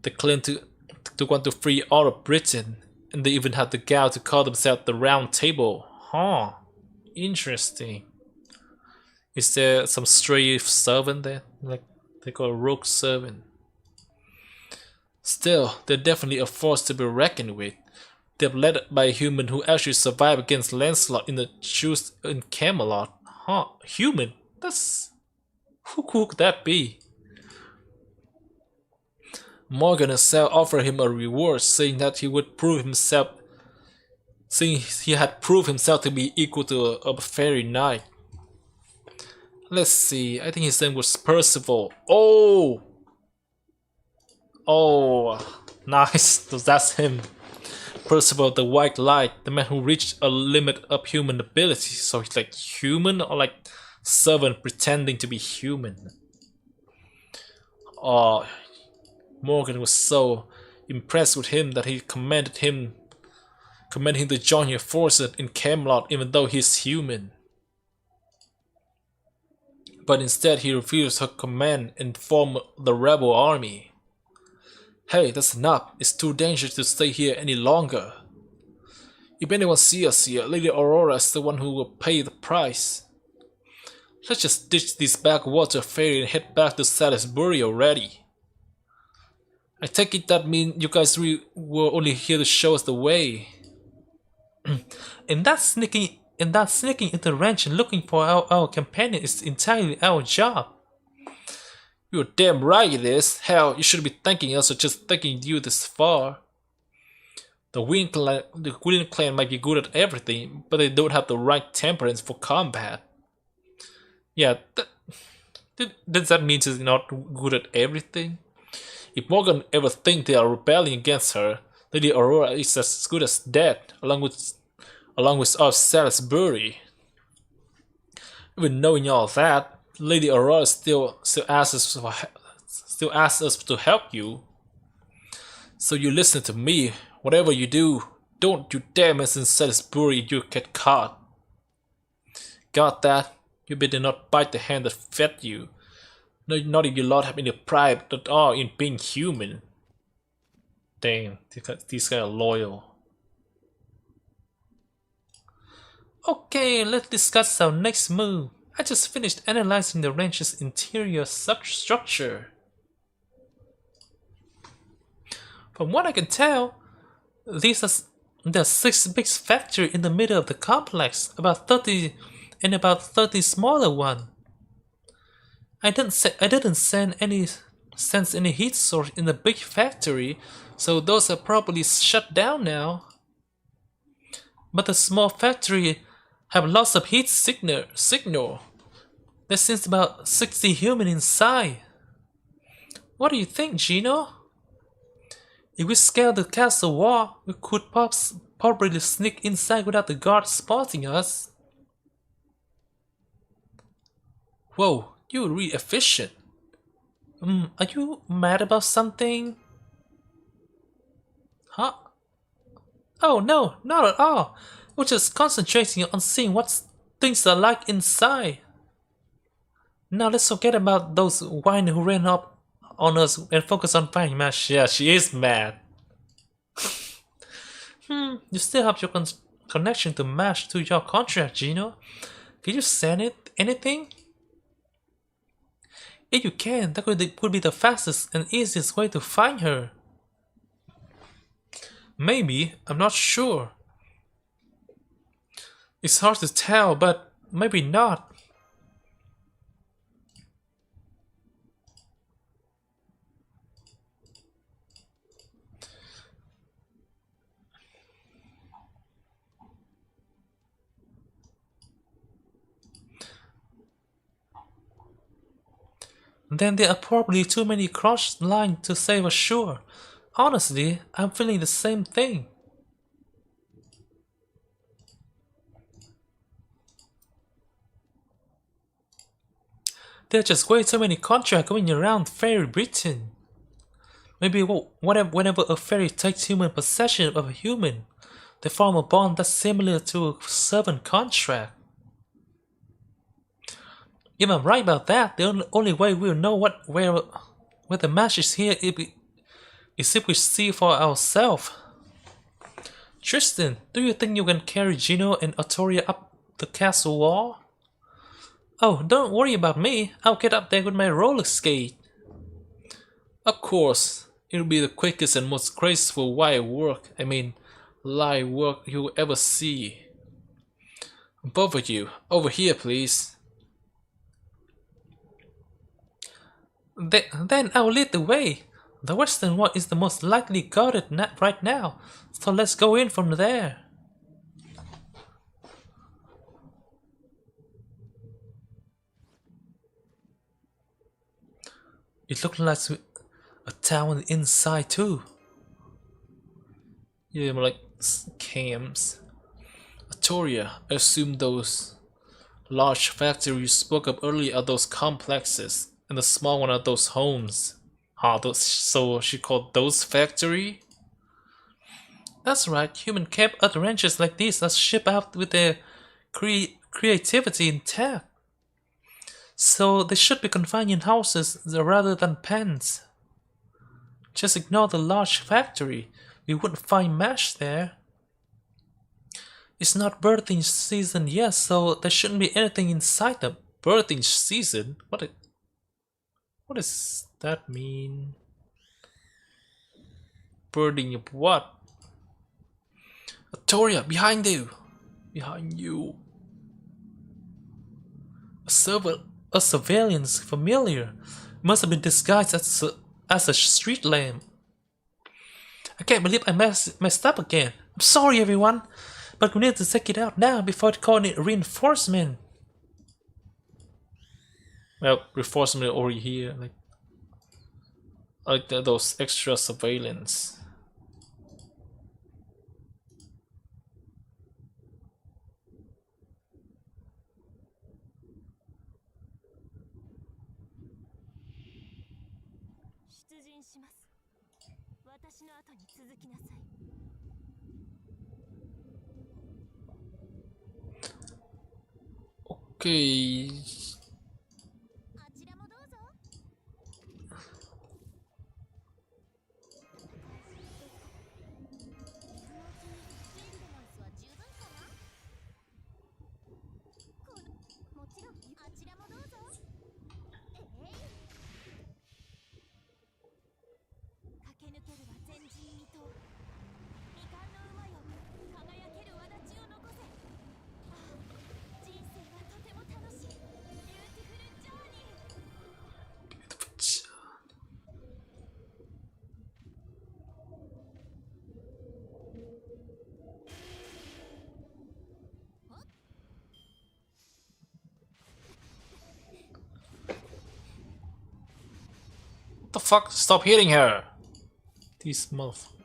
They claim to want to free all of Britain, and they even have the gall to call themselves the Round Table. Huh. Interesting. Is there some stray servant there? Like they call a rogue servant. Still, they're definitely a force to be reckoned with. They're led by a human who actually survived against Lancelot in the Jews in Camelot. Huh? Human? That's... Who could that be? Morgan herself offered him a reward, saying that he would prove himself... saying he had proved himself to be equal to a fairy knight. Let's see, I think his name was Percival. Oh! Oh, nice. That's him. Percival the White Light, the man who reached a limit of human ability. So he's like human or like servant pretending to be human. Oh, Morgan was so impressed with him that he commanded him to join your forces in Camelot even though he's human. But instead he refused her command and formed the rebel army. Hey, that's enough. It's too dangerous to stay here any longer. If anyone sees us here, Lady Aurora is the one who will pay the price. Let's just ditch this backwater ferry and head back to Salisbury already. I take it that means you guys were only here to show us the way. And that sneaking into the ranch and looking for our companion is entirely our job. You're damn right it is. Hell, you shouldn't be thanking us for just taking you this far. The Green Clan might be good at everything, but they don't have the right temperance for combat. Yeah, does that mean they're not good at everything? If Morgan ever thinks they are rebelling against her, Lady Aurora is as good as dead, along with our Salisbury. Even knowing all that, Lady Aurora still asks us to help you. So you listen to me. Whatever you do, don't you dare mention Salisbury. You get caught. Got that? You better not bite the hand that fed you. No, not if you lot have any pride at all in being human. Damn, these guys are loyal. Okay, let's discuss our next move. I just finished analyzing the ranch's interior structure. From what I can tell, there's 6 big factories in the middle of the complex, about 30 smaller ones. I didn't sense any heat source in the big factory, so those are probably shut down now. But the small factory have lots of heat signal. There seems about 60 human inside. What do you think, Gino? If we scale the castle wall, we could probably sneak inside without the guards spotting us. Whoa, you're really efficient. Are you mad about something? Huh? Oh no, not at all. We're just concentrating on seeing what things are like inside. Now let's forget about those wine who ran up on us and focus on finding Mash. Yeah, she is mad. You still have your connection to Mash to your contract, Gino. Can you send it anything? If you can, that could be the fastest and easiest way to find her. Maybe, I'm not sure. It's hard to tell, but maybe not. Then there are probably too many crossed lines to say for sure. Honestly, I'm feeling the same thing. There are just way too many contracts going around Fairy Britain. Maybe whenever a fairy takes human possession of a human, they form a bond that's similar to a servant contract. If I'm right about that, the only way we'll know where the match is here is if we see for ourselves. Tristan, do you think you can carry Gino and Artoria up the castle wall? Oh, don't worry about me. I'll get up there with my roller skate. Of course, it'll be the quickest and most graceful light work you'll ever see. Both of you, over here please. Then I'll lead the way. The western wall is the most likely guarded right now, so let's go in from there. It looks like a town on the inside too. Yeah, more like camps. Artoria, I assume those large factories you spoke of earlier are those complexes, and the small one are those homes. So she called those factory? That's right, human kept at ranches like these are shipped out with their creativity intact. So they should be confined in houses rather than pens. Just ignore the large factory. We wouldn't find MASH there. It's not birthing season yet, so there shouldn't be anything inside the birthing season. What does that mean? Birthing of what? Victoria, behind you! Behind you. A surveillance familiar. Must have been disguised as a street lamp. I can't believe I messed up again. I'm sorry, everyone, but we need to check it out now before it calling it reinforcement. Well, reinforcement over here, like those extra surveillance. Okay. What the fuck? Stop hitting her! This motherfucker.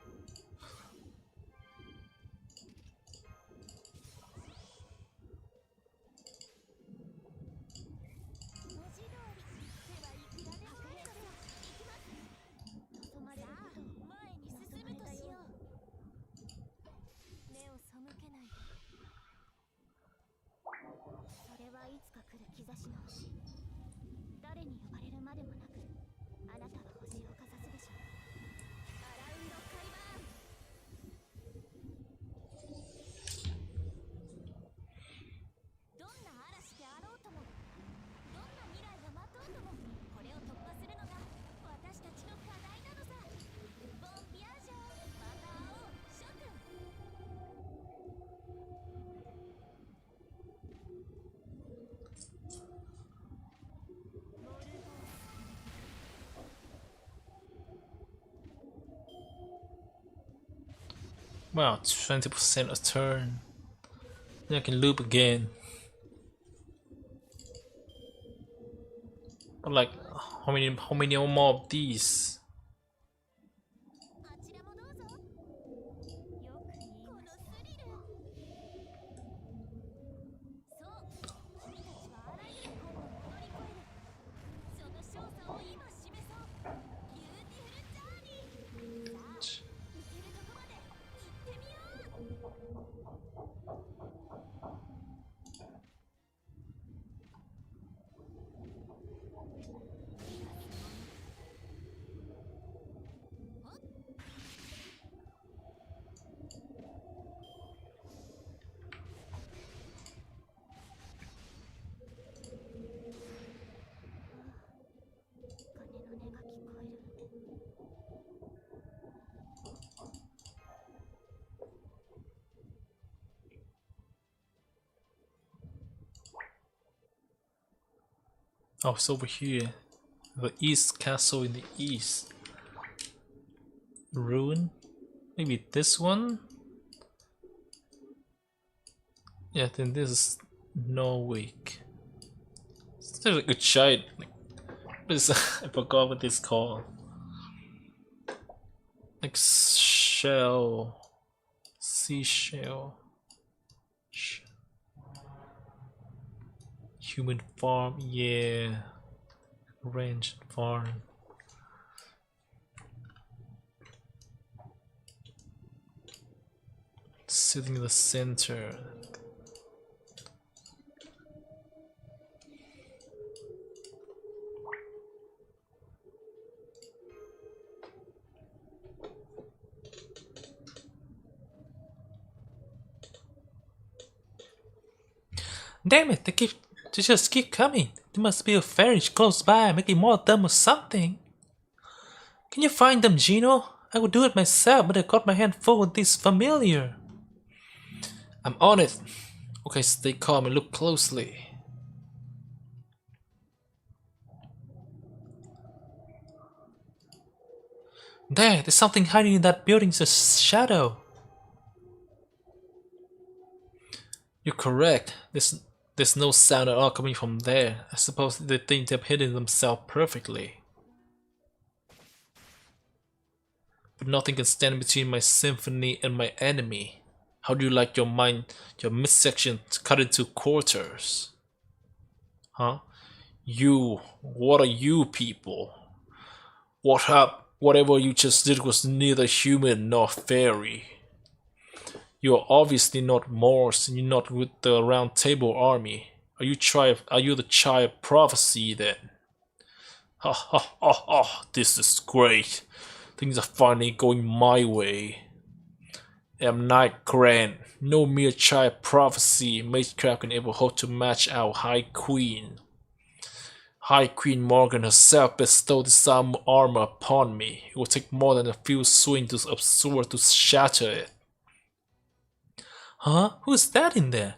Wow, 20% a turn. Then I can loop again. But like, how many more of these? Oh, it's over here. The east castle in the east. Ruin? Maybe this one? Yeah, then this is Norwich. There's a good shite. This I forgot what this called. Like shell. Seashell. Human farm, yeah. Ranch farm. Sitting in the center. Damn it, they just keep coming. There must be a fairy close by making more of them or something. Can you find them, Gino? I would do it myself, but I got my hand full with this familiar. I'm on it. Okay, stay calm and look closely. There's something hiding in that building's shadow. You're correct. There's no sound at all coming from there. I suppose they think they've hidden themselves perfectly. But nothing can stand between my symphony and my enemy. How do you like your midsection cut into quarters? Huh? What are you people? What up? Whatever you just did was neither human nor fairy. You are obviously not Morse, and you're not with the Round Table Army. Are you the child of prophecy then? Ha ha ha ha! This is great. Things are finally going my way. I'm Knight Grant. No mere child of prophecy Magecraft can ever hope to match our High Queen. High Queen Morgan herself bestowed this armor upon me. It will take more than a few swings to absorb to shatter it. Huh? Who's that in there?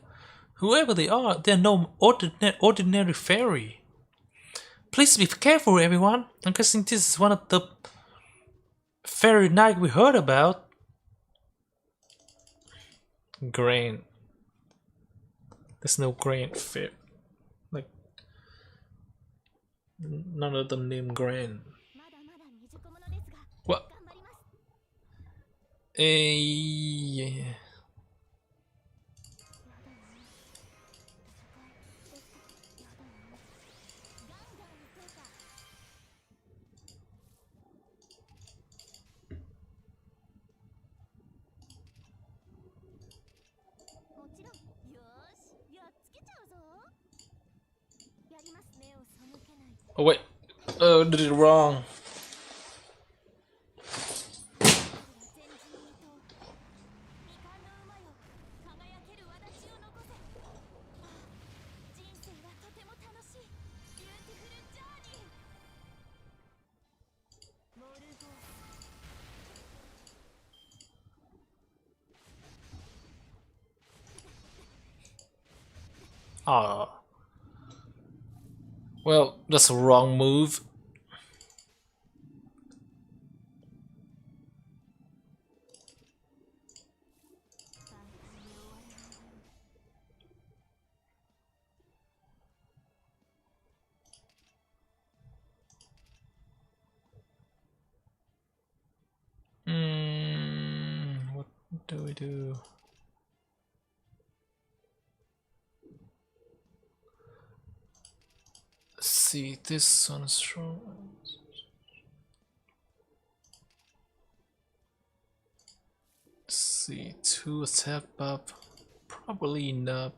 Whoever they are, they're no ordinary fairy. Please be careful, everyone. I'm guessing this is one of the fairy knight we heard about. Grant. There's no Grant fair. Like, none of them named Grant. What? Yeah. Oh wait, oh, did it wrong. Ah, well, that's a wrong move. What do we do? Let's see, this one is strong. Let's see, 2 attack buff. Probably enough.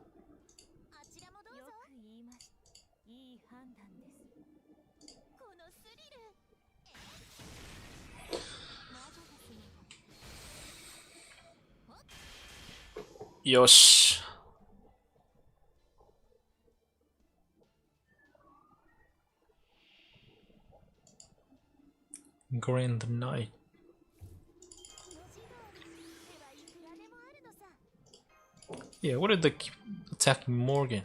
Yosh. Grand Knight. Yeah, what did they keep attacking Morgan?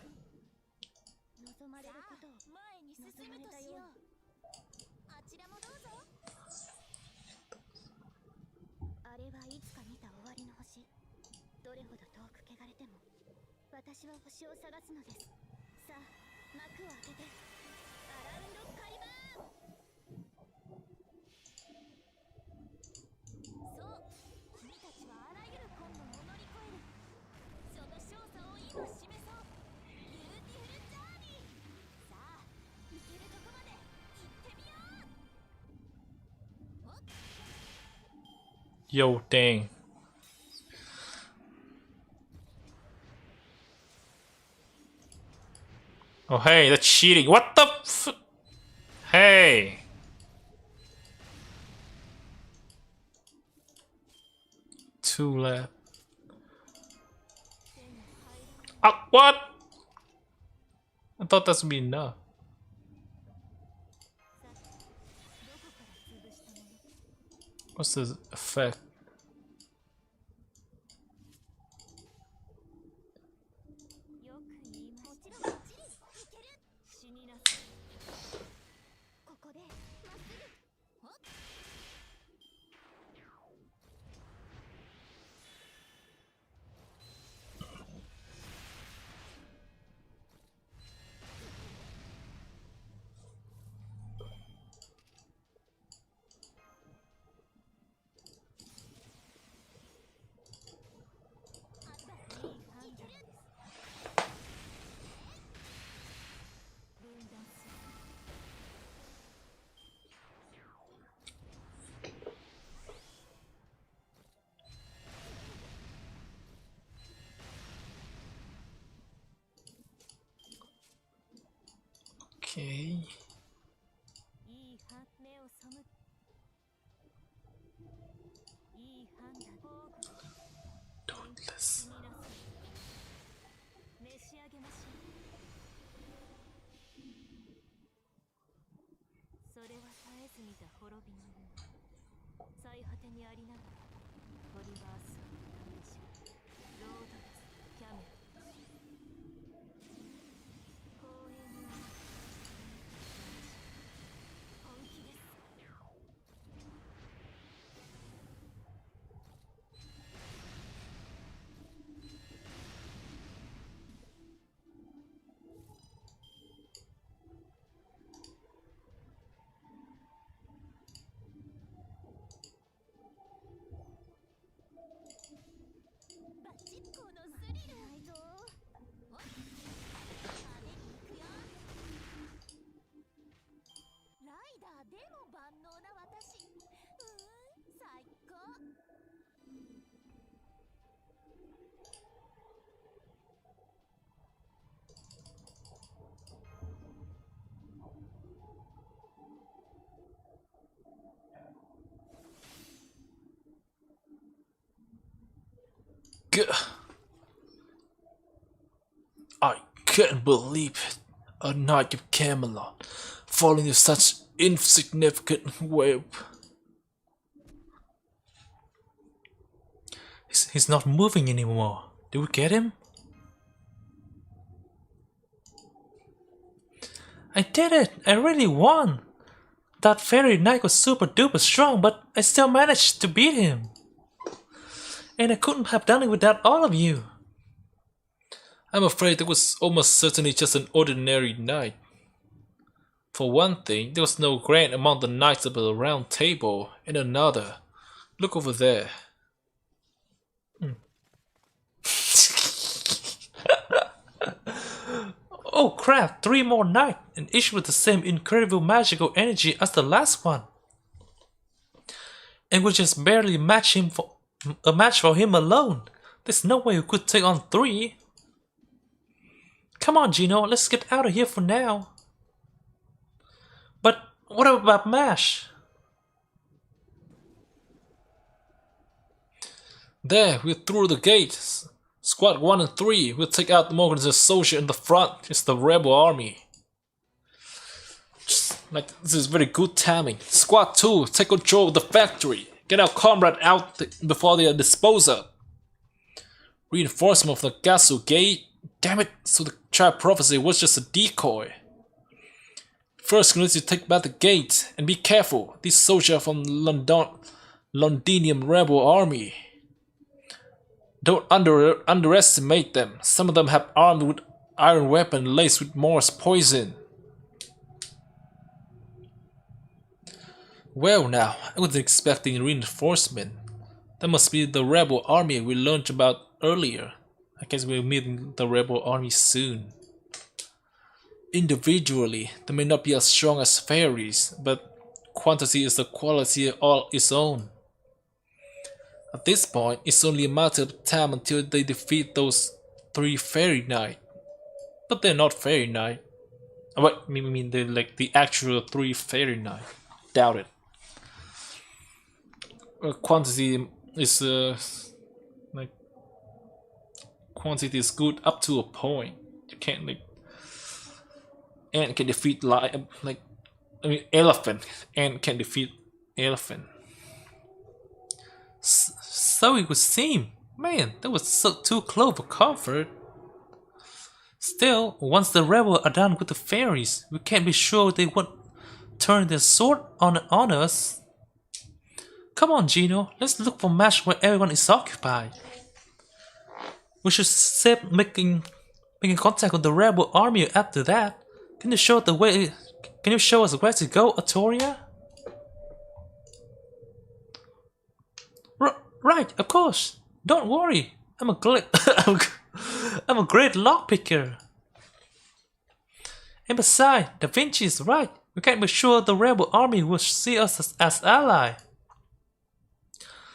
Yo, dang. Oh, hey, that's cheating. What the f- Hey! 2 left. Ah, what? I thought that would be enough. What's the effect? Okay. Dauntless. I can't believe it. A knight of Camelot falling into such insignificant web. He's not moving anymore. Did we get him? I did it! I really won! That fairy knight was super duper strong, but I still managed to beat him. And I couldn't have done it without all of you. I'm afraid it was almost certainly just an ordinary knight. For one thing, there was no grant among the knights of the round table, and another. Look over there. Oh crap, 3 more knights, and each with the same incredible magical energy as the last one. And we just barely match him for a match for him alone. There's no way we could take on 3. Come on, Gino, let's get out of here for now. But what about Mash? There, we're through the gates. Squad 1 and 3 will take out Morgan's soldier in the front. It's the rebel army. Just like this is very good timing. Squad 2, take control of the factory. Get our comrade out before they are disposed of. Reinforcement of the castle gate. Damn it, so the child prophecy was just a decoy. First, we need to take back the gate, and be careful. These soldiers are from Londinium rebel army. Don't underestimate them. Some of them have armed with iron weapon laced with Morse poison. Well now, I wasn't expecting reinforcement. That must be the rebel army we learned about earlier. I guess we'll meet the rebel army soon. Individually, they may not be as strong as fairies, but quantity is the quality all its own. At this point, it's only a matter of time until they defeat those 3 fairy knights. But they're not fairy knight. What? I mean they're like the actual 3 fairy knight. Doubt it. Quantity is like quantity is good up to a point. You can't like ant can defeat elephant. Ant can defeat elephant. So it would seem. Man, that was too close for comfort. Still, once the rebels are done with the fairies, we can't be sure they won't turn their sword on us. Come on, Gino, let's look for match where everyone is occupied. We should save making contact with the rebel army after that. Can you show us where to go, Artoria? Right, of course. Don't worry. I'm a great lockpicker. And besides, Da Vinci is right. We can't be sure the rebel army will see us as ally.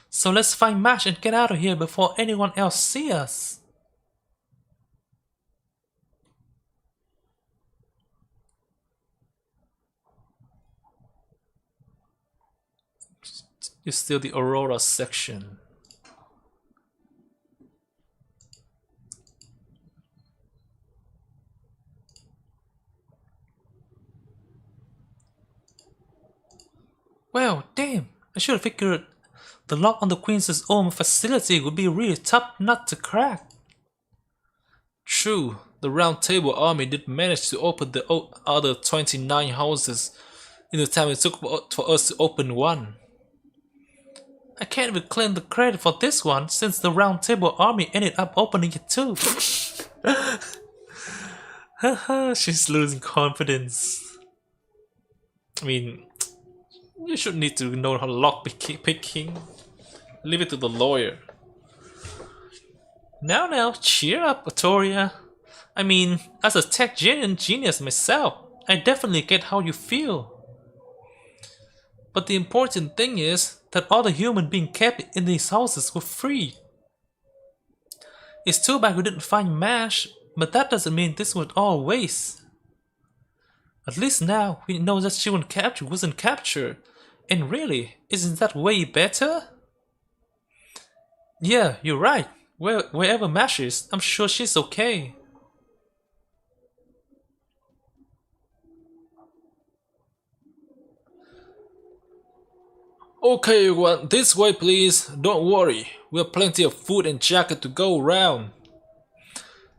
So let's find Mash and get out of here before anyone else sees us. It's still the Aurora section. Well, damn, I should have figured the lock on the Queen's own facility would be really tough nut to crack. True, the Round Table army did manage to open the other 29 houses in the time it took for us to open one. I can't even claim the credit for this one since the Round Table army ended up opening it too. Haha, she's losing confidence. I mean, you should need to know how to lock picking. Leave it to the lawyer. Now, cheer up, Artoria. I mean, as a tech genius myself, I definitely get how you feel. But the important thing is that all the humans being kept in these houses were free. It's too bad we didn't find Mash, but that doesn't mean this was all waste. At least now we know that she wasn't captured. And really, isn't that way better? Yeah, you're right. Wherever Mash is, I'm sure she's okay. Okay, everyone, this way please. Don't worry, we have plenty of food and jacket to go around.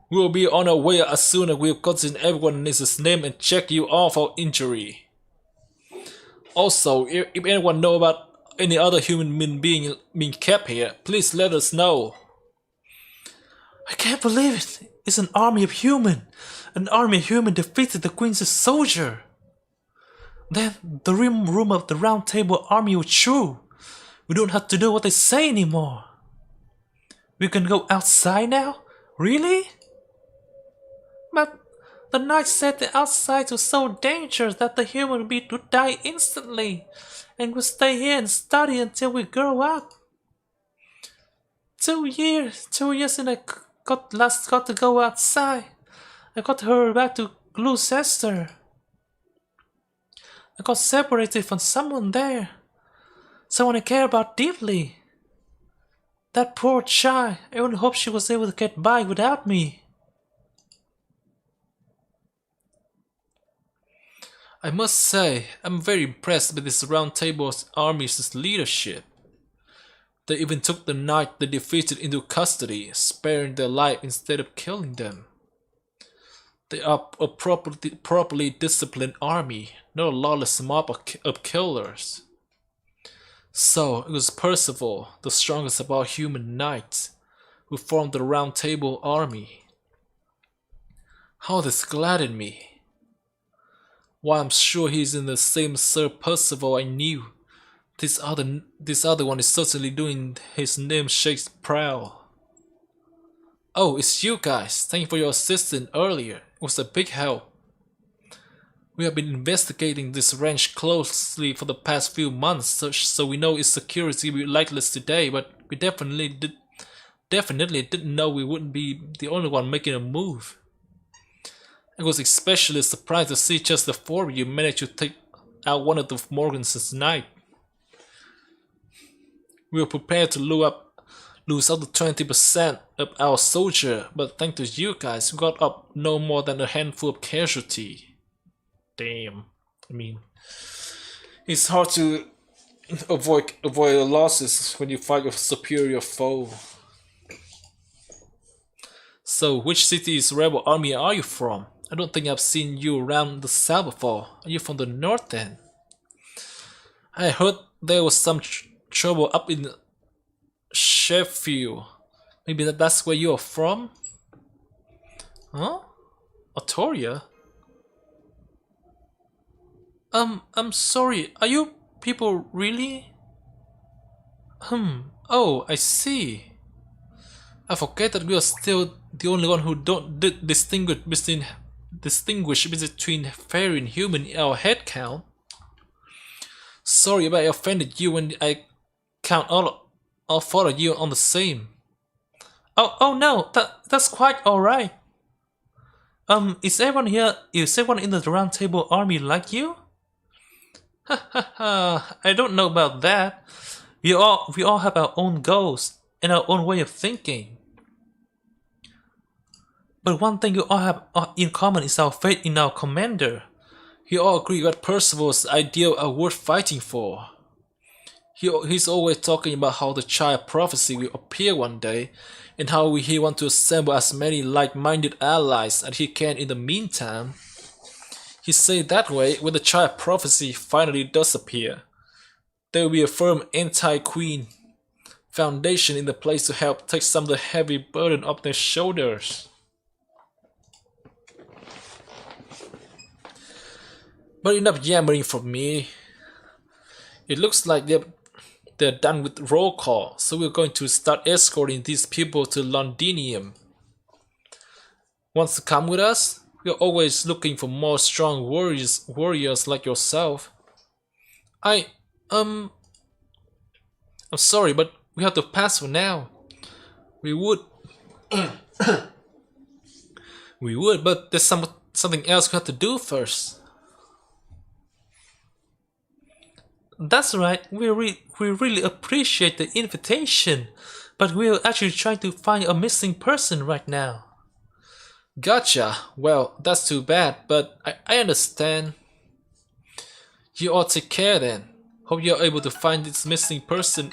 We will be on our way as soon as we've gotten everyone's name and check you all for injury. Also, if anyone knows about any other human being being kept here, please let us know. I can't believe it! It's an army of humans! An army of humans defeated the Queen's soldier! Then the room of the Round Table army was true. We don't have to do what they say anymore. We can go outside now? Really? But the knight said the outside was so dangerous that the human being would die instantly and would stay here and study until we grow up. 2 years and I got to go outside. I got to hurry back to Gloucester. I got separated from someone there. Someone I care about deeply. That poor child, I only hope she was able to get by without me. I must say, I'm very impressed with this Round Table army's leadership. They even took the knight they defeated into custody, sparing their life instead of killing them. They are a properly disciplined army, not a lawless mob of killers. So, it was Percival, the strongest of our human knights, who formed the Round Table army. How this gladdened me. Why, I'm sure he's in the same Sir Percival I knew. This other one is certainly doing his namesake's proud. Oh, it's you guys. Thank you for your assistance earlier. It was a big help. We have been investigating this ranch closely for the past few months, so we know its security will be lightless today, but we definitely didn't know we wouldn't be the only one making a move. I was especially surprised to see just the four of you manage to take out one of the Morgansons tonight. We were prepared to lose up to 20% of our soldier, but thanks to you guys, we got up no more than a handful of casualty. Damn. I mean, it's hard to avoid losses when you fight a superior foe. So, which city's rebel army are you from? I don't think I've seen you around the south before. Are you from the north then? I heard there was some trouble up in Sheffield. Maybe that's where you're from? Huh? Autoria? I'm sorry. Are you people really? Oh, I see. I forget that we are still the only one who don't distinguish between fairy and human in our head count. Sorry if I offended you when I count all four of you on the same. Oh no, that's quite alright. Is everyone in the round table army like you? Ha ha ha, I don't know about that. We all have our own goals and our own way of thinking. But one thing you all have in common is our faith in our commander. You all agree that Percival's ideals are worth fighting for. He's always talking about how the child prophecy will appear one day, and how he wants to assemble as many like-minded allies as he can in the meantime. He said that way, when the child prophecy finally does appear, there will be a firm anti-queen foundation in the place to help take some of the heavy burden off their shoulders. But enough yammering from me. It looks like they're done with roll call, so we're going to start escorting these people to Londinium. Want to come with us? We're always looking for more strong warriors like yourself. I'm sorry, but we have to pass for now. We would, but there's something else we have to do first. That's right, we really appreciate the invitation, but we're actually trying to find a missing person right now. Gotcha. Well, that's too bad, but I understand. You all take care then. Hope you're able to find this missing person.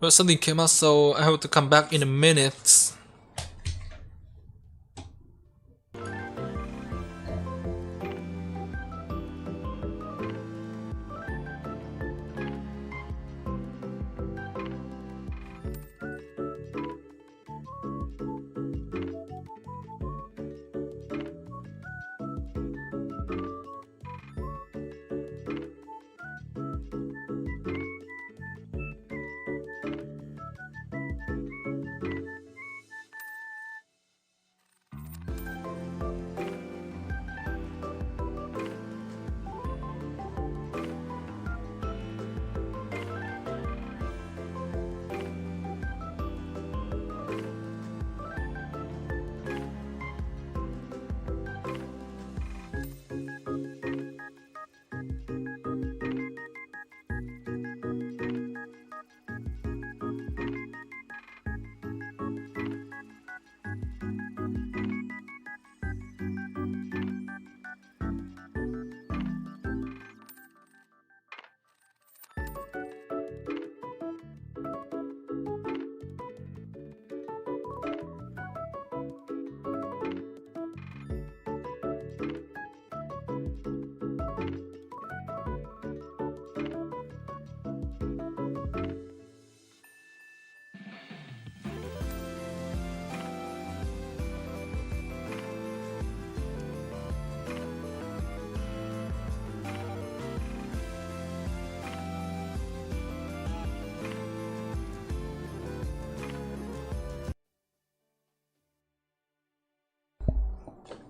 Well, something came up, so I have to come back in a minute.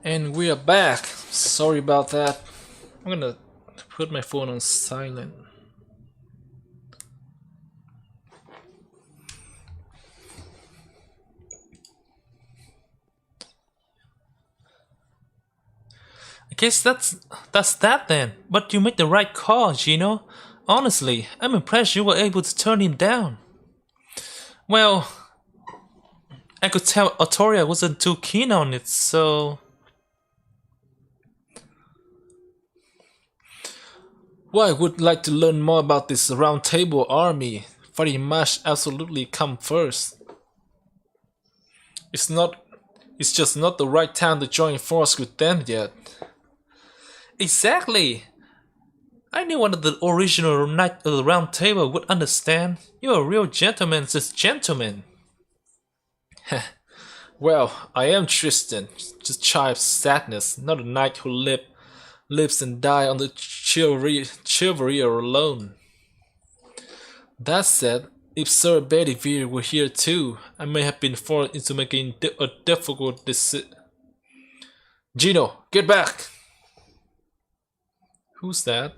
And we are back. Sorry about that. I'm gonna put my phone on silent. I guess that's that then. But you made the right call, Gino. Honestly, I'm impressed you were able to turn him down. Well, I could tell Artoria wasn't too keen on it, so... Well, I would like to learn more about this round table army. Fighting must absolutely come first. It's just not the right time to join force with them yet. Exactly! I knew one of the original Knight of the Round Table would understand. You're a real gentleman's gentleman. Well, I am Tristan, just child sadness, not a knight who lives and dies on the chivalry alone. That said, if Sir Bedivere were here too, I may have been forced into making a difficult decision. Gino, get back! Who's that?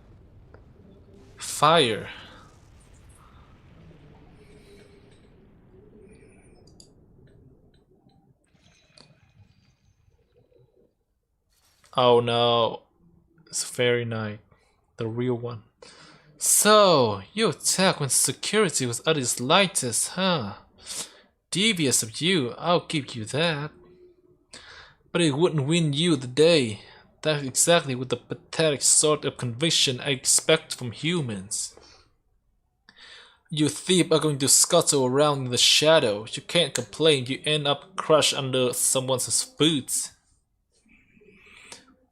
Fire. Oh no, it's Fairy Knight, the real one. So, you attack when security was at its lightest, huh? Devious of you, I'll give you that. But it wouldn't win you the day. That's exactly what the pathetic sort of conviction I expect from humans. You thieves are going to scuttle around in the shadows. You can't complain you end up crushed under someone's boots.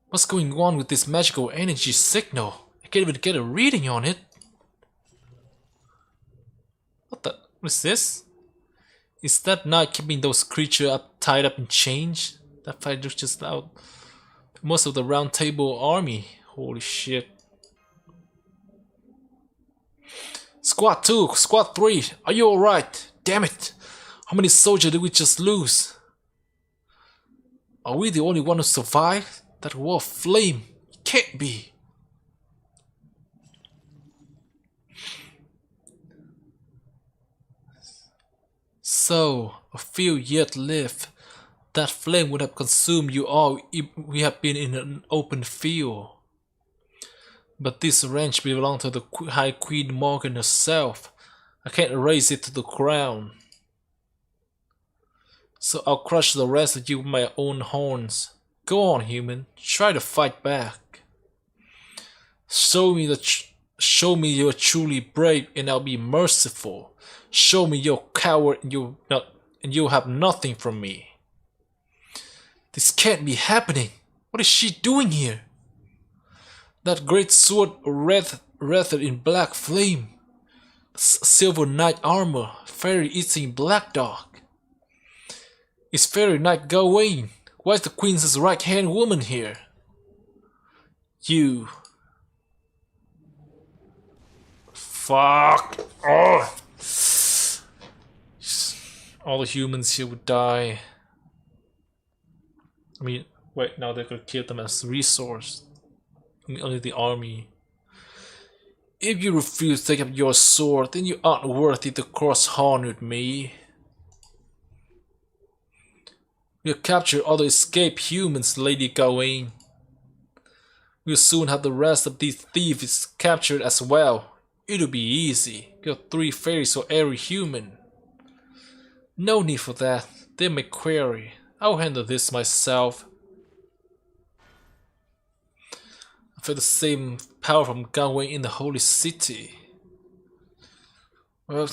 What's going on with this magical energy signal? I can't even get a reading on it. What is this? Is that knight keeping those creatures tied up in chains? That fight looks just out. Most of the round table army. Holy shit. Squad 2, Squad 3, are you alright? Damn it! How many soldiers did we just lose? Are we the only one who survived? That wall of flame? It can't be. So, a few yet live. That flame would have consumed you all if we had been in an open field. But this ranch belonged to the High Queen Morgan herself. I can't erase it to the ground. So I'll crush the rest of you with my own horns. Go on, human. Try to fight back. Show me you're truly brave, and I'll be merciful. Show me you're coward, and you'll have nothing from me. This can't be happening. What is she doing here? That great sword wreathed in black flame. Silver knight armor. Fairy eating black dog. Is Fairy Knight Gawain? Why is the queen's right-hand woman here? You. Fuck. Oh. All the humans here would die. I mean, wait, now they could kill them as resource. I mean, only the army. If you refuse to take up your sword, then you aren't worthy to cross horn with me. We'll capture all the escaped humans, Lady Gawain. We'll soon have the rest of these thieves captured as well. It'll be easy. You're 3 fairies for every human. No need for that. They may query. I'll handle this myself. I feel the same power from Gawain in the holy city. Well,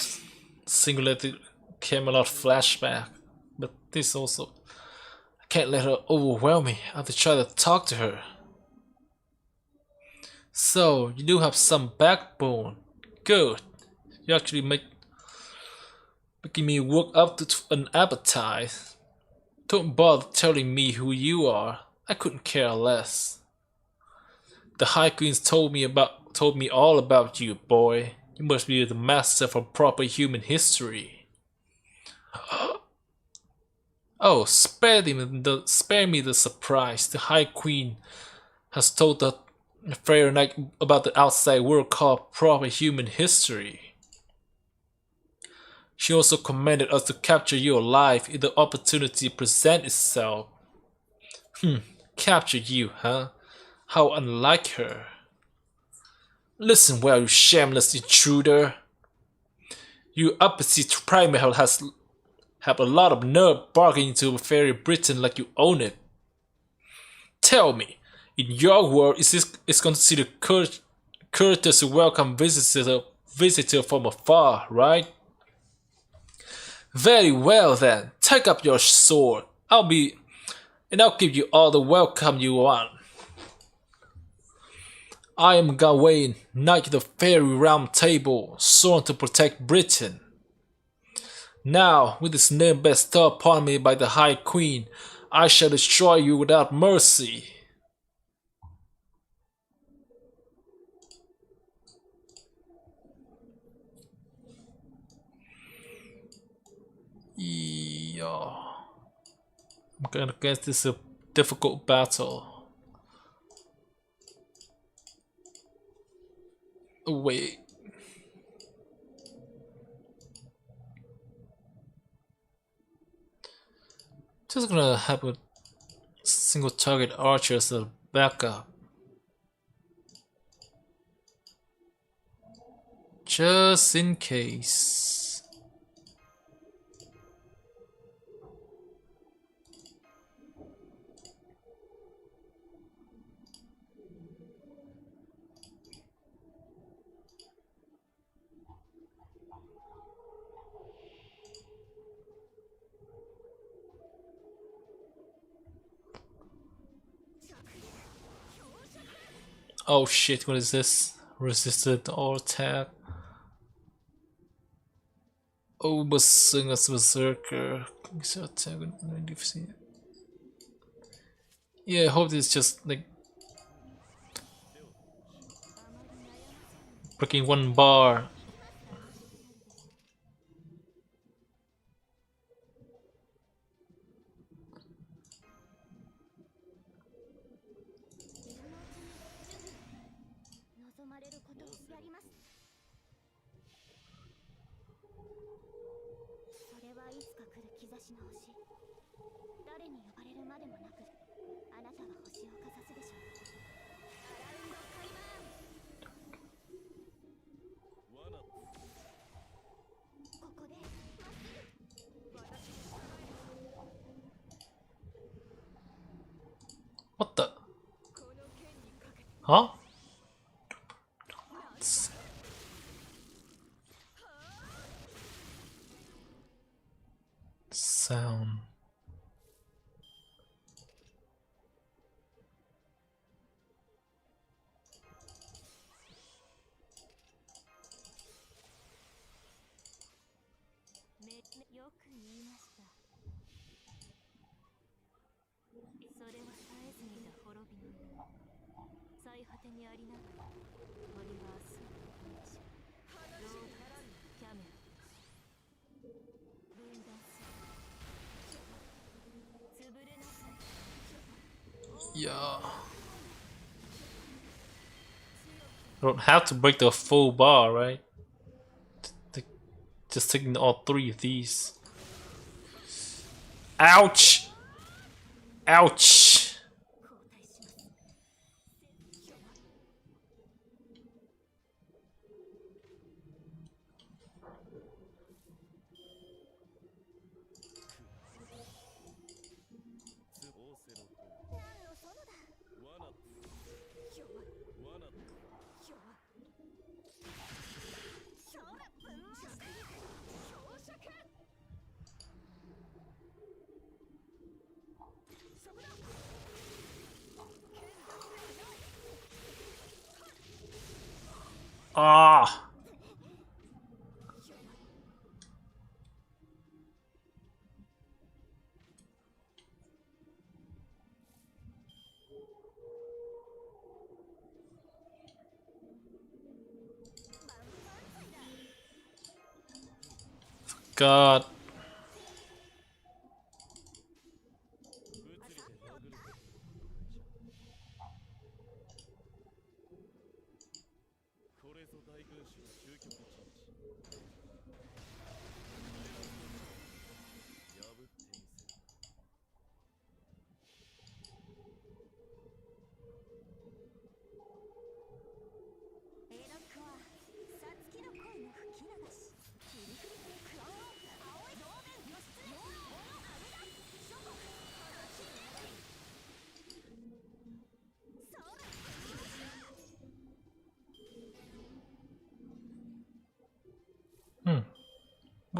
simulated Camelot flashback. But this also... I can't let her overwhelm me. I have to try to talk to her. So, you do have some backbone. Good. You actually making me work up to an appetite. Don't bother telling me who you are. I couldn't care less. The High Queens told me all about you, boy. You must be the master for proper human history. Oh, spare me the surprise. The High Queen has told the Fairy Knight about the outside world called proper human history. She also commanded us to capture you alive if the opportunity presents itself. Capture you, huh? How unlike her. Listen well, you shameless intruder. You opposite primate have a lot of nerve barging into fairy Britain like you own it. Tell me, in your world, is considered courteous to welcome visitor from afar, right? Very well then, take up your sword. I'll give you all the welcome you want. I am Gawain, Knight of the Fairy Round Table, sworn to protect Britain. Now, with this name bestowed upon me by the High Queen, I shall destroy you without mercy. Yeah. I'm gonna guess this is a difficult battle. Oh, wait. Just gonna have a single target archer as a backup. Just in case. Oh shit, what is this? Resisted all attack. Oh, Basungas Berserker. Yeah, I hope this is just like breaking one bar. What the? Huh? Sound. Yeah. I don't have to break the full bar, right? Just taking all three of these. Ouch! Ouch! Ah! God.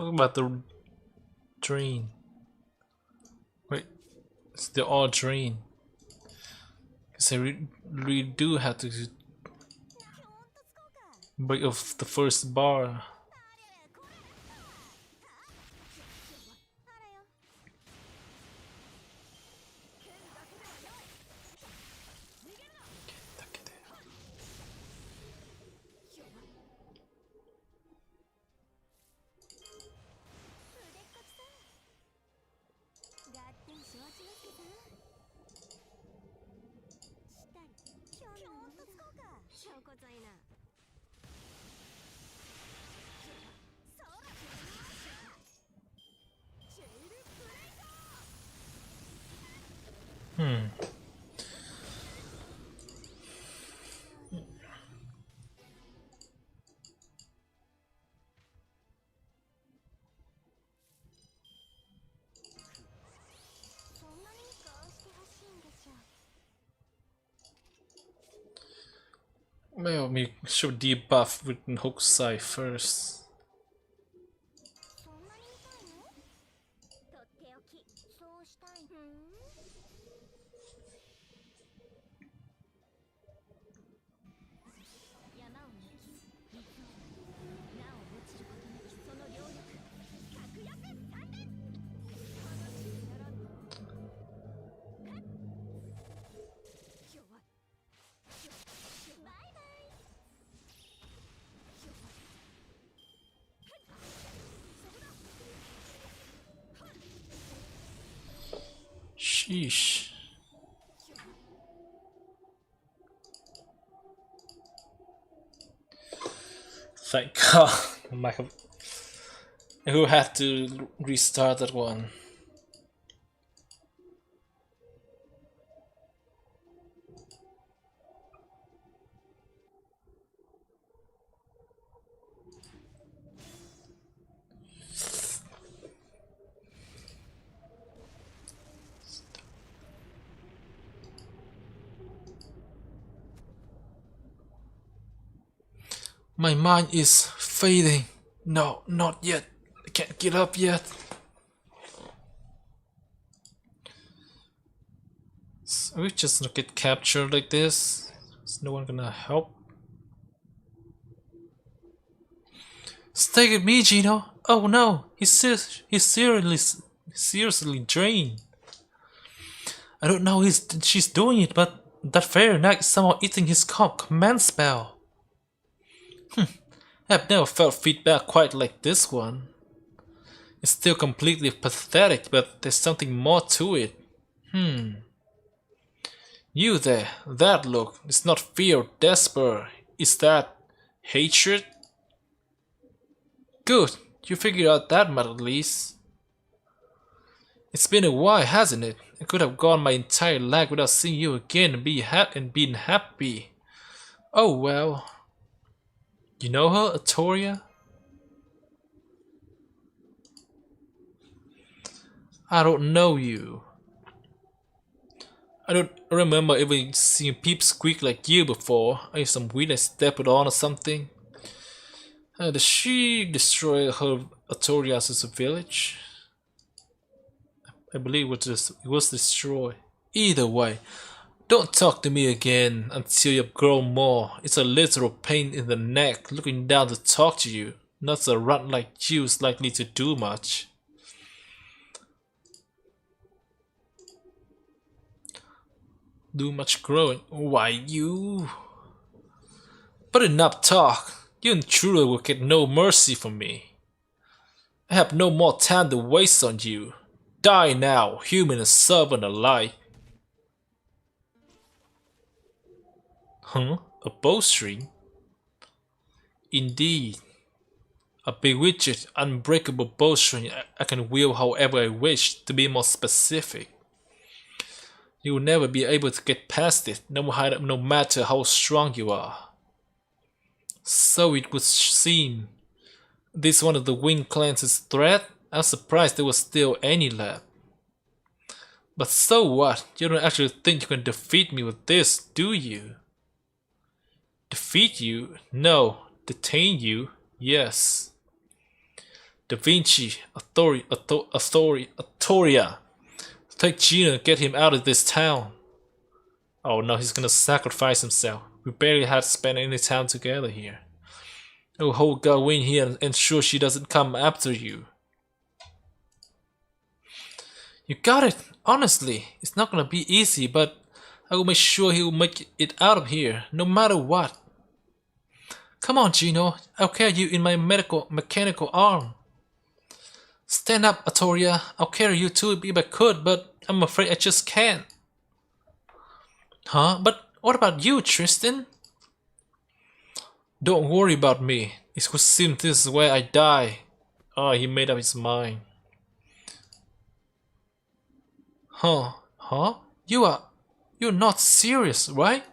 What about the drain? Wait, it's the all drain. Because I really do have to break off the first bar. Well, we should debuff with Hokusai first. Sheesh. Thank God. Who had to restart that one? My mind is fading. No, not yet. I can't get up yet. So we just get captured like this. Is no one gonna help? Stay with me, Gino. Oh no, he's seriously drained. I don't know how she's doing it, but that fairy knight is somehow eating his command spell. I've never felt feedback quite like this one. It's still completely pathetic, but there's something more to it. You there, that look, it's not fear or despair, is that hatred? Good, you figured out that much at least. It's been a while, hasn't it? I could have gone my entire life without seeing you again and being happy. Oh well. You know her, Atoria? I don't know you. I don't remember even seeing peep squeak like you before. Are you some weed I stepped on or something? Did she destroy her Atoria's village? I believe it was destroyed. Either way, don't talk to me again until you've grown more. It's a literal pain in the neck looking down to talk to you. Not a rat like you is likely to do much. Do much growing? Why you? But enough talk. You intruder will get no mercy from me. I have no more time to waste on you. Die now, human and servant alike. Huh? A bowstring? Indeed. A bewitched, unbreakable bowstring I can wield however I wish, to be more specific. You will never be able to get past it, no matter how strong you are. So it would seem. This one of the Wing Clan's threat? I'm surprised there was still any left. But so what? You don't actually think you can defeat me with this, do you? Defeat you? No. Detain you? Yes. Da Vinci, Astoria. Take Gino and get him out of this town. Oh no, he's gonna sacrifice himself. We barely had spent any time together here. I will hold Gawain here and ensure she doesn't come after you. You got it. Honestly, it's not gonna be easy, but I will make sure he will make it out of here, no matter what. Come on, Gino. I'll carry you in my mechanical arm. Stand up, Atoria. I'll carry you too if I could, but I'm afraid I just can't. Huh? But what about you, Tristan? Don't worry about me. It would seem this is where I die. Oh, he made up his mind. Huh? You're not serious, right?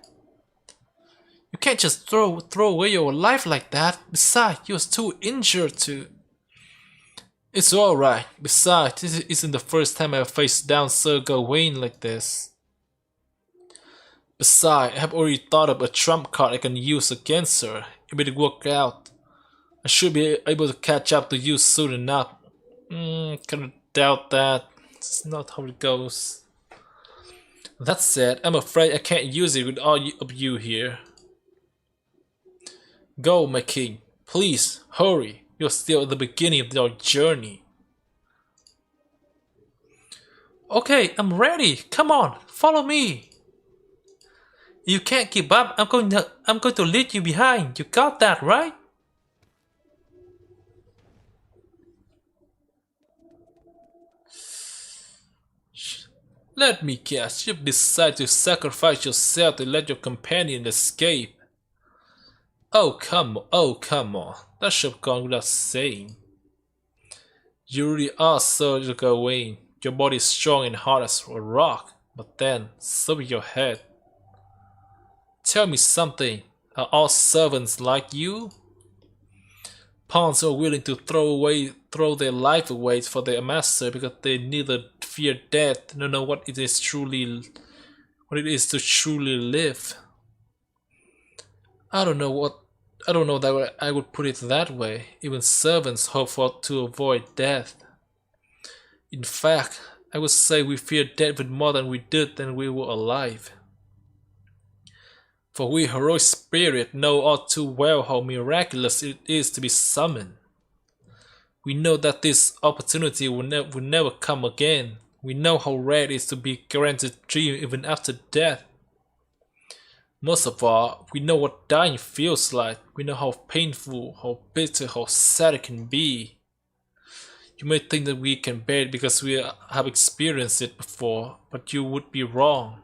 You can't just throw away your life like that. Besides, you're too injured to... It's alright. Besides, this isn't the first time I've faced down Sir Gawain like this. Besides, I have already thought of a trump card I can use against her. If it works out, I should be able to catch up to you soon enough. Kinda doubt that. It's not how it goes. That said, I'm afraid I can't use it with all of you here. Go, my king. Please, hurry. You're still at the beginning of your journey. Okay, I'm ready. Come on, follow me. You can't keep up. I'm going to leave you behind. You got that, right? Let me guess. You've decided to sacrifice yourself to let your companion escape. Oh come on. That should have gone without saying. You really are Sir Gawain. Your body is strong and hard as a rock. But then, so is your head. Tell me something. Are all servants like you? Pawns are willing to throw their life away for their master because they neither fear death nor know what it is to truly live. I don't know that I would put it that way. Even servants hope to avoid death. In fact, I would say we fear death with more than we did when we were alive. For we heroic spirit know all too well how miraculous it is to be summoned. We know that this opportunity will never come again. We know how rare it is to be granted dream even after death. Most of all, we know what dying feels like. We know how painful, how bitter, how sad it can be. You may think that we can bear it because we have experienced it before, but you would be wrong.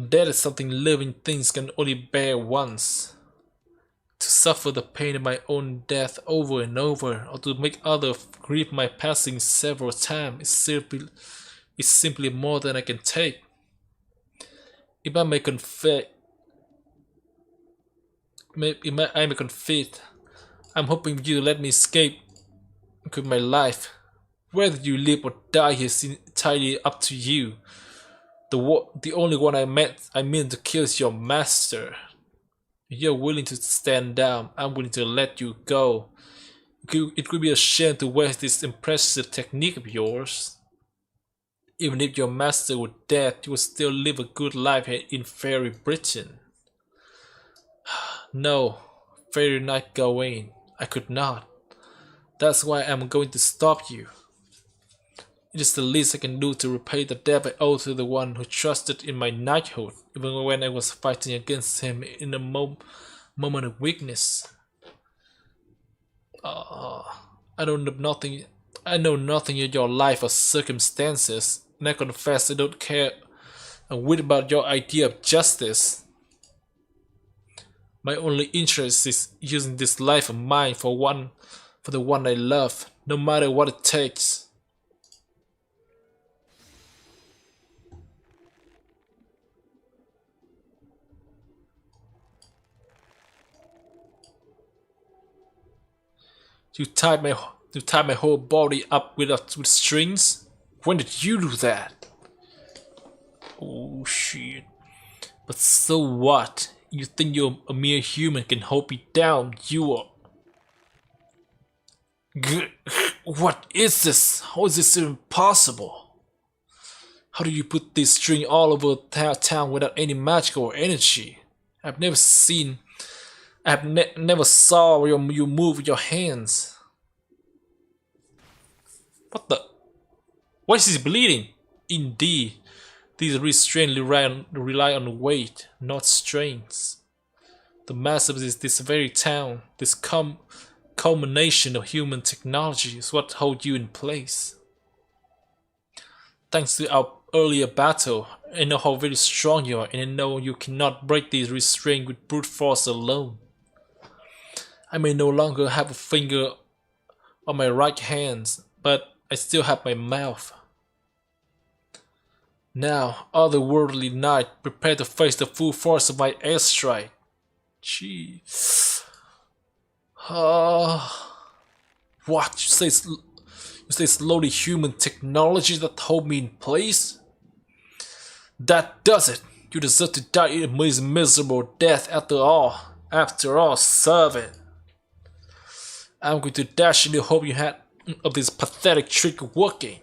Death is something living things can only bear once. To suffer the pain of my own death over and over, or to make others grieve my passing several times, is simply more than I can take. If I may confess, I'm hoping you let me escape with my life. Whether you live or die is entirely up to you. The only one I mean to kill is your master. If you're willing to stand down, I'm willing to let you go. It could be a shame to waste this impressive technique of yours. Even if your master were dead, you would still live a good life in Fairy Britain. No, Fairy Knight Gawain, I could not. That's why I'm going to stop you. It is the least I can do to repay the debt I owe to the one who trusted in my knighthood, even when I was fighting against him in a moment of weakness. I know nothing of your life or circumstances, and I confess I don't care a whit about your idea of justice. My only interest is using this life of mine for the one I love, no matter what it takes. You tied my whole body up with strings? When did you do that? Oh shit. But so what? You think you're a mere human can hold me down? You are... What is this? How is this even possible? How do you put this string all over town without any magic or energy? I've never seen. Never saw you move your hands. What the? Why is he bleeding? Indeed, these restraints rely on weight, not strength. The mass of this very town, this culmination of human technology is what holds you in place. Thanks to our earlier battle, I know how very strong you are, and I know you cannot break these restraints with brute force alone. I may no longer have a finger on my right hand, but I still have my mouth. Now, otherworldly knight, prepare to face the full force of my airstrike. Gee. What? You say slowly human technology that hold me in place? That does it. You deserve to die a miserable death after all. After all, serve it. I'm going to dash in the hope you had of this pathetic trick working.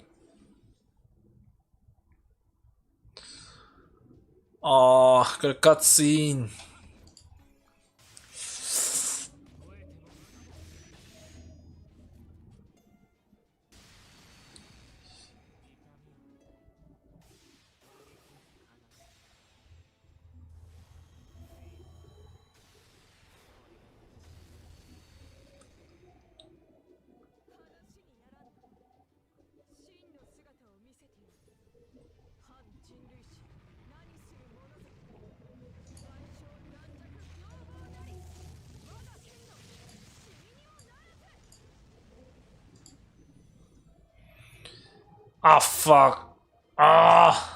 Oh, got a cutscene. Ah, fuck. Ah.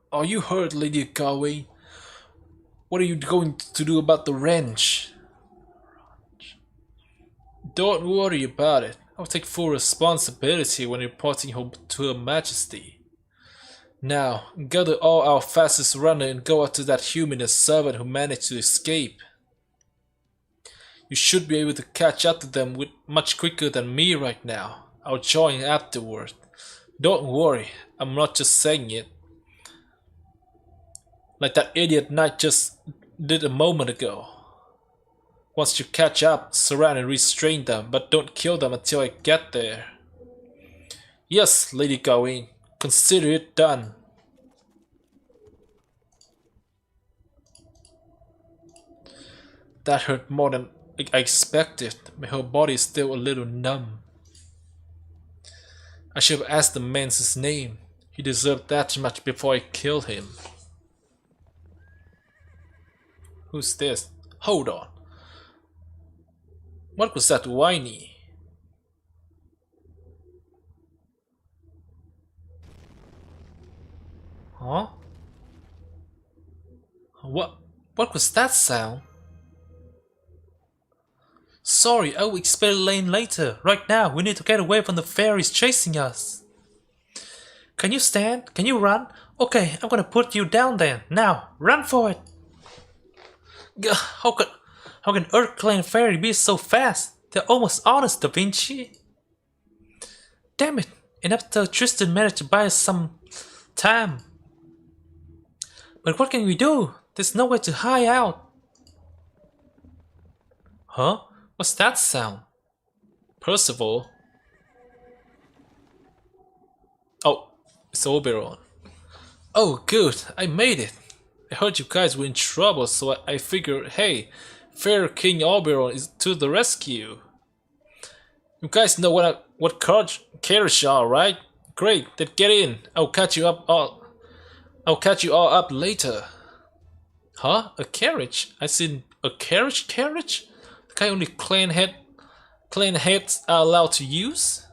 Are you hurt, Lady Gawain? What are you going to do about the wrench? Don't worry about it. I'll take full responsibility when reporting home to Her Majesty. Now, gather all our fastest runner and go after that human servant who managed to escape. You should be able to catch up to them much quicker than me right now. I'll join afterward. Don't worry, I'm not just saying it. Like that idiot knight just did a moment ago. Once you catch up, surround and restrain them, but don't kill them until I get there. Yes, Lady Gawain, consider it done. That hurt more than I expected. My whole body is still a little numb. I should have asked the man his name. He deserved that much before I killed him. Who's this? Hold on. What was that whiny? Huh? What was that sound? Sorry, I will explain later. Right now, we need to get away from the fairies chasing us. Can you stand? Can you run? Okay, I'm gonna put you down then. Now, run for it. How can Earth-Clan Fairy be so fast? They're almost on us, Da Vinci. Damn it! And after Tristan managed to buy us some time. But what can we do? There's nowhere to hide out. Huh? What's that sound? Percival? Oh, it's Oberon. Oh, good, I made it. I heard you guys were in trouble, so I figured, hey, Fair King Oberon is to the rescue. You guys know what carriage are, right? Great, then get in. I'll catch you all up later. Huh? A carriage? I seen a carriage? The kind only clan heads are allowed to use?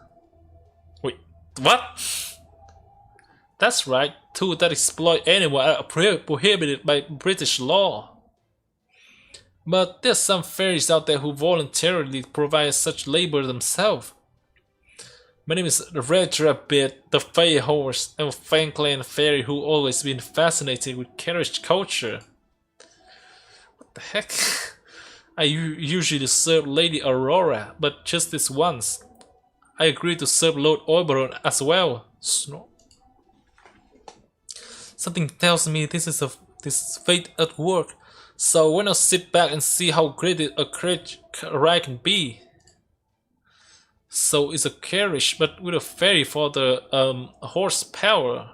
Wait, what? That's right. Tools that exploit anyone are prohibited by British law. But there's some fairies out there who voluntarily provide such labor themselves. My name is Red Rabbit, the Fey Horse. I'm a Fanclan fairy who always been fascinated with carriage culture. What the heck? I usually serve Lady Aurora, but just this once. I agreed to serve Lord Oberon as well. Something tells me this fate at work. So why not sit back and see how great a carriage ride can be? So it's a carriage, but with a fairy for the horsepower.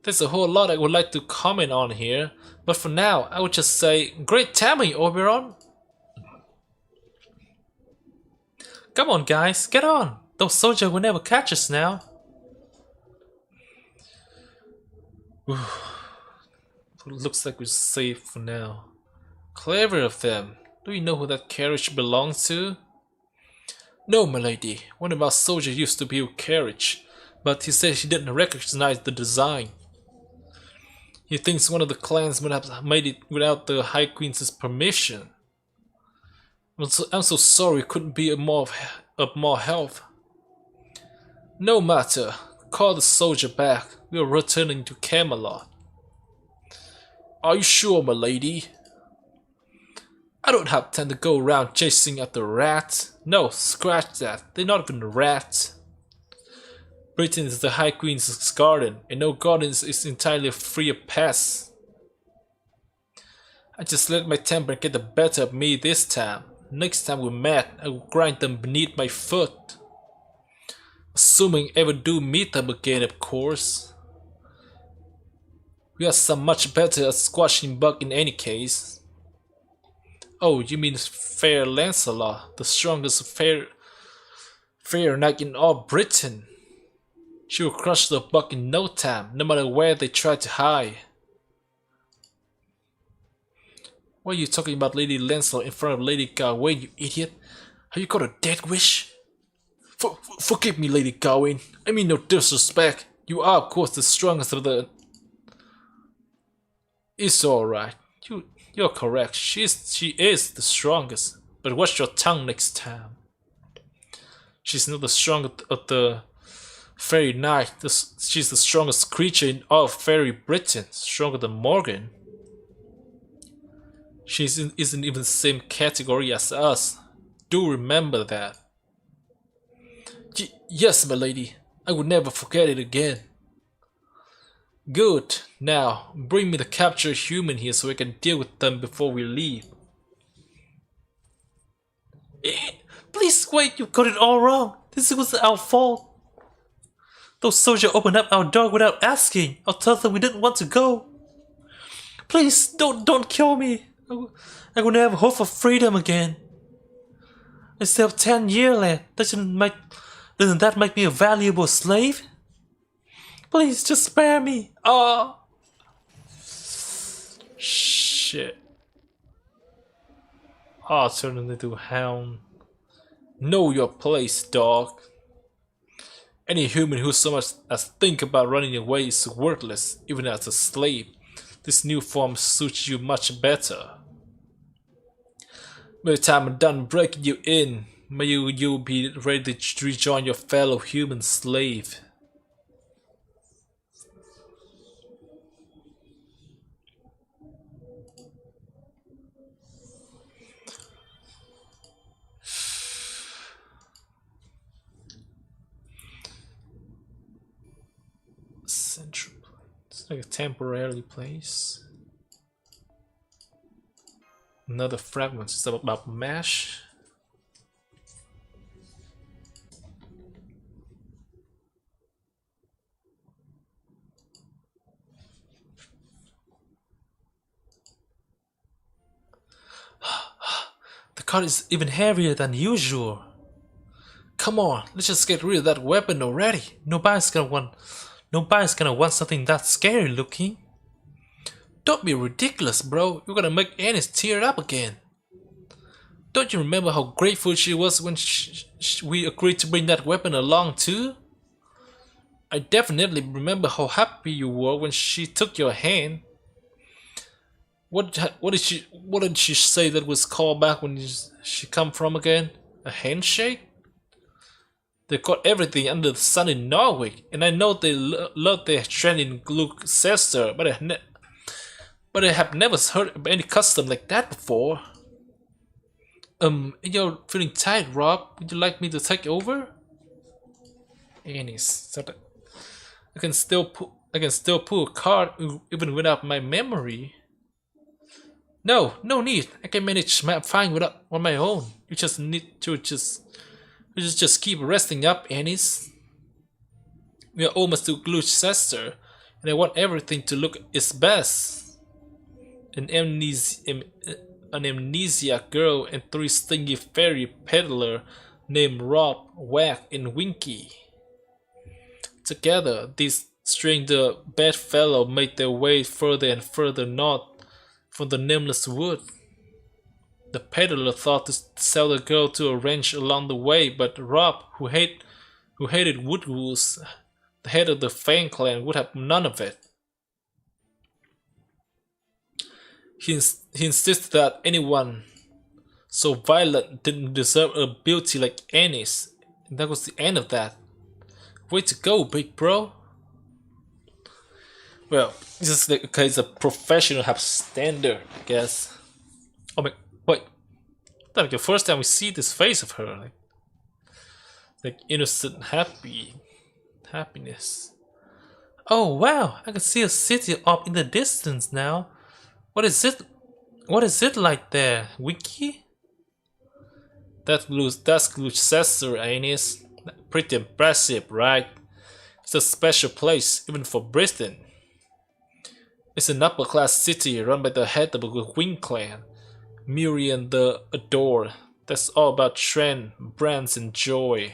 There's a whole lot I would like to comment on here, but for now, I would just say, great timing, Oberon! Come on, guys, get on! Those soldiers will never catch us now. Looks like we're safe for now. Clever of them. Do you know who that carriage belongs to? No, milady. One of our soldiers used to be a carriage, but he said he didn't recognize the design. He thinks one of the clans would have made it without the High Queen's permission. I'm so sorry, couldn't be of more help. No matter. Call the soldier back. We are returning to Camelot. Are you sure, milady? I don't have time to go around chasing after rats. No, scratch that. They're not even rats. Britain is the High Queen's garden, and no garden is entirely free of pests. I just let my temper get the better of me this time. Next time we met, I will grind them beneath my foot. Assuming I ever do meet them again, of course. We are so much better at squashing bug in any case. Oh, you mean Fair Lancelot, the strongest fair knight in all Britain. She will crush the bug in no time, no matter where they try to hide. Why are you talking about Lady Lancelot in front of Lady Gawain, you idiot? Have you got a death wish? Forgive me, Lady Gawain. I mean no disrespect. You are, of course, the strongest of the... It's alright. You're correct. She is the strongest. But watch your tongue next time. She's not the strongest of the fairy knight. She's the strongest creature in all fairy Britain. Stronger than Morgan. She isn't even the same category as us. Do remember that. Yes, my lady. I would never forget it again. Good. Now, bring me the captured human here so I can deal with them before we leave. Please wait, you got it all wrong. This was our fault. Those soldiers opened up our door without asking. I'll tell them we didn't want to go. Please, don't kill me. I will never hope for freedom again. I still have 10 years left. Doesn't that make me a valuable slave? Please, just spare me. Oh. Shit. Ah, turn into a hound. Know your place, dog. Any human who so much as think about running away is worthless, even as a slave. This new form suits you much better. By the time I'm done breaking you in, may you be ready to rejoin your fellow human slave. Central. It's like a temporary place. Another fragment is about mesh. The card is even heavier than usual. Come on, let's just get rid of that weapon already. Nobody's gonna want something that scary looking. Don't be ridiculous, bro. You're gonna make Annis tear up again. Don't you remember how grateful she was when we agreed to bring that weapon along too? I definitely remember how happy you were when she took your hand. What did she say that was called back when she come from again? A handshake? They got everything under the sun in Norway, and I know they love their trend in Gloucester, but I have never heard of any custom like that before. You're feeling tired, Rob. Would you like me to take over? Annie, so that I can still pull a card even without my memory. No, no need. I can manage fine without on my own. You just need to just keep resting up, Annis. We are almost to Gloucester, and I want everything to look its best. An amnesia girl and 3 stingy fairy peddler named Rob, Whack, and Winky. Together, these strange bedfellows made their way further and further north from the nameless wood. The peddler thought to sell the girl to a ranch along the way, but Rob, who hated wood rules, the head of the Fang clan, would have none of it. He insisted that anyone so violent didn't deserve a beauty like Annie's, and that was the end of that. Way to go, big bro. Well, this is the case of professional have standard, I guess. Oh my, wait. That's like the first time we see this face of her, like innocent, happiness. Oh wow, I can see a city up in the distance now. What is it? What is it like there, Winky? That's Gloucester, ain't it? Pretty impressive, right? It's a special place, even for Britain. It's an upper-class city run by the head of the Wing clan, Miriam the Adore. That's all about trend, brands, and joy.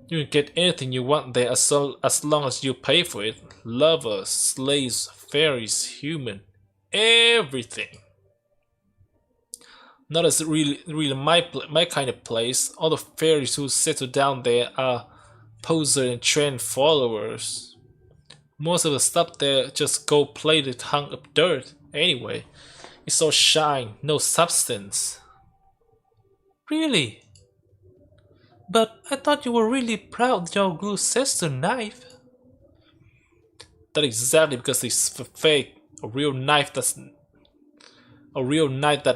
You can get anything you want there as long as you pay for it. Lovers, slaves, fairies, human, everything. Not as really my kind of place. All the fairies who settle down there are poser and trend followers. Most of the stuff there just gold-plated hung up dirt. Anyway, it's all shine, no substance. Really? But I thought you were really proud of your Gloucester knife. That's exactly because it's fake. A real knife that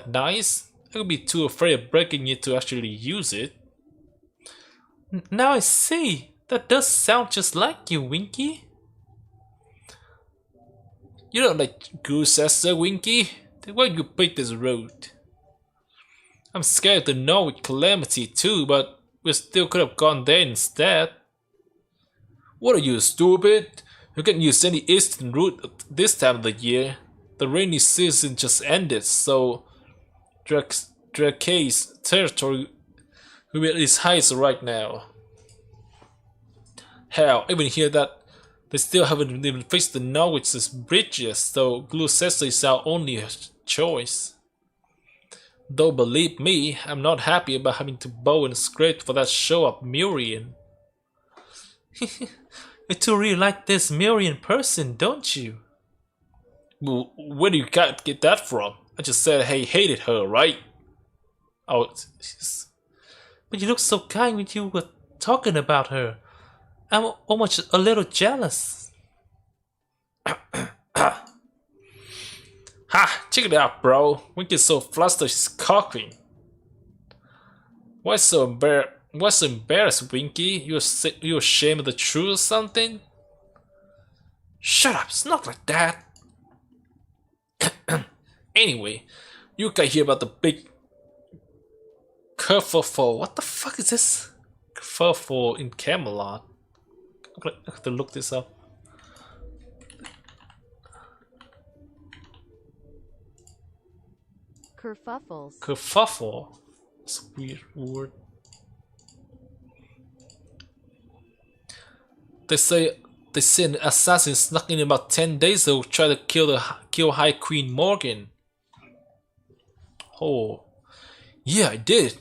nice? I would be too afraid of breaking it to actually use it. Now I see. That does sound just like you, Winky. You don't like Gloucester, Winky? Then why you pick this road? I'm scared to know with Calamity too, but we still could have gone there instead. What are you, stupid? You can't use any eastern route at this time of the year. The rainy season just ended, so Drake's territory will be at its highest right now. Hell, I even hear that they still haven't even fixed the Norwich's bridges, so Gloucester is our only choice. Though believe me, I'm not happy about having to bow and scrape for that show of Miriam. You two really like this Miriam person, don't you? Well, where do you get that from? I just said I hated her, right? Oh, but you look so kind when you were talking about her. I'm almost a little jealous. Ha! Check it out, bro. Winky's so flustered she's coughing. Why so embarrassed, Winky? You ashamed of the truth or something? Shut up! It's not like that. Anyway, you guys hear about the big kerfuffle? What the fuck is this? Kerfuffle in Camelot. I have to look this up. Kerfuffles. Kerfuffle. It's a weird word. They say an assassin snuck in about 10 days ago, tried to kill High Queen Morgan. Oh, yeah, I did.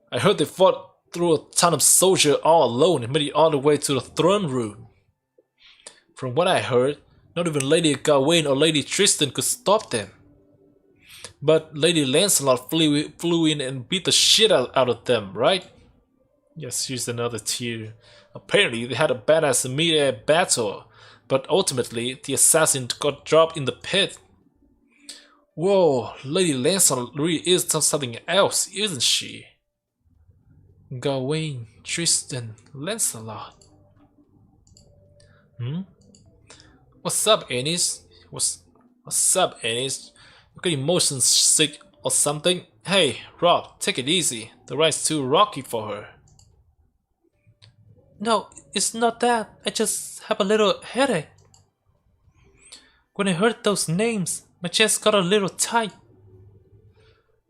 I heard they fought through a ton of soldiers all alone and made it all the way to the throne room. From what I heard, not even Lady Gawain or Lady Tristan could stop them. But Lady Lancelot flew in and beat the shit out of them, right? Yes, here's another tear. Apparently, they had a badass mid-air battle, but ultimately, the assassin got dropped in the pit. Whoa, Lady Lancelot really is something else, isn't she? Gawain, Tristan, Lancelot. What's up, Ennis? What's up, Ennis? You got motion sick or something? Hey, Rob, take it easy. The ride's too rocky for her. No, it's not that. I just have a little headache. When I heard those names, my chest got a little tight.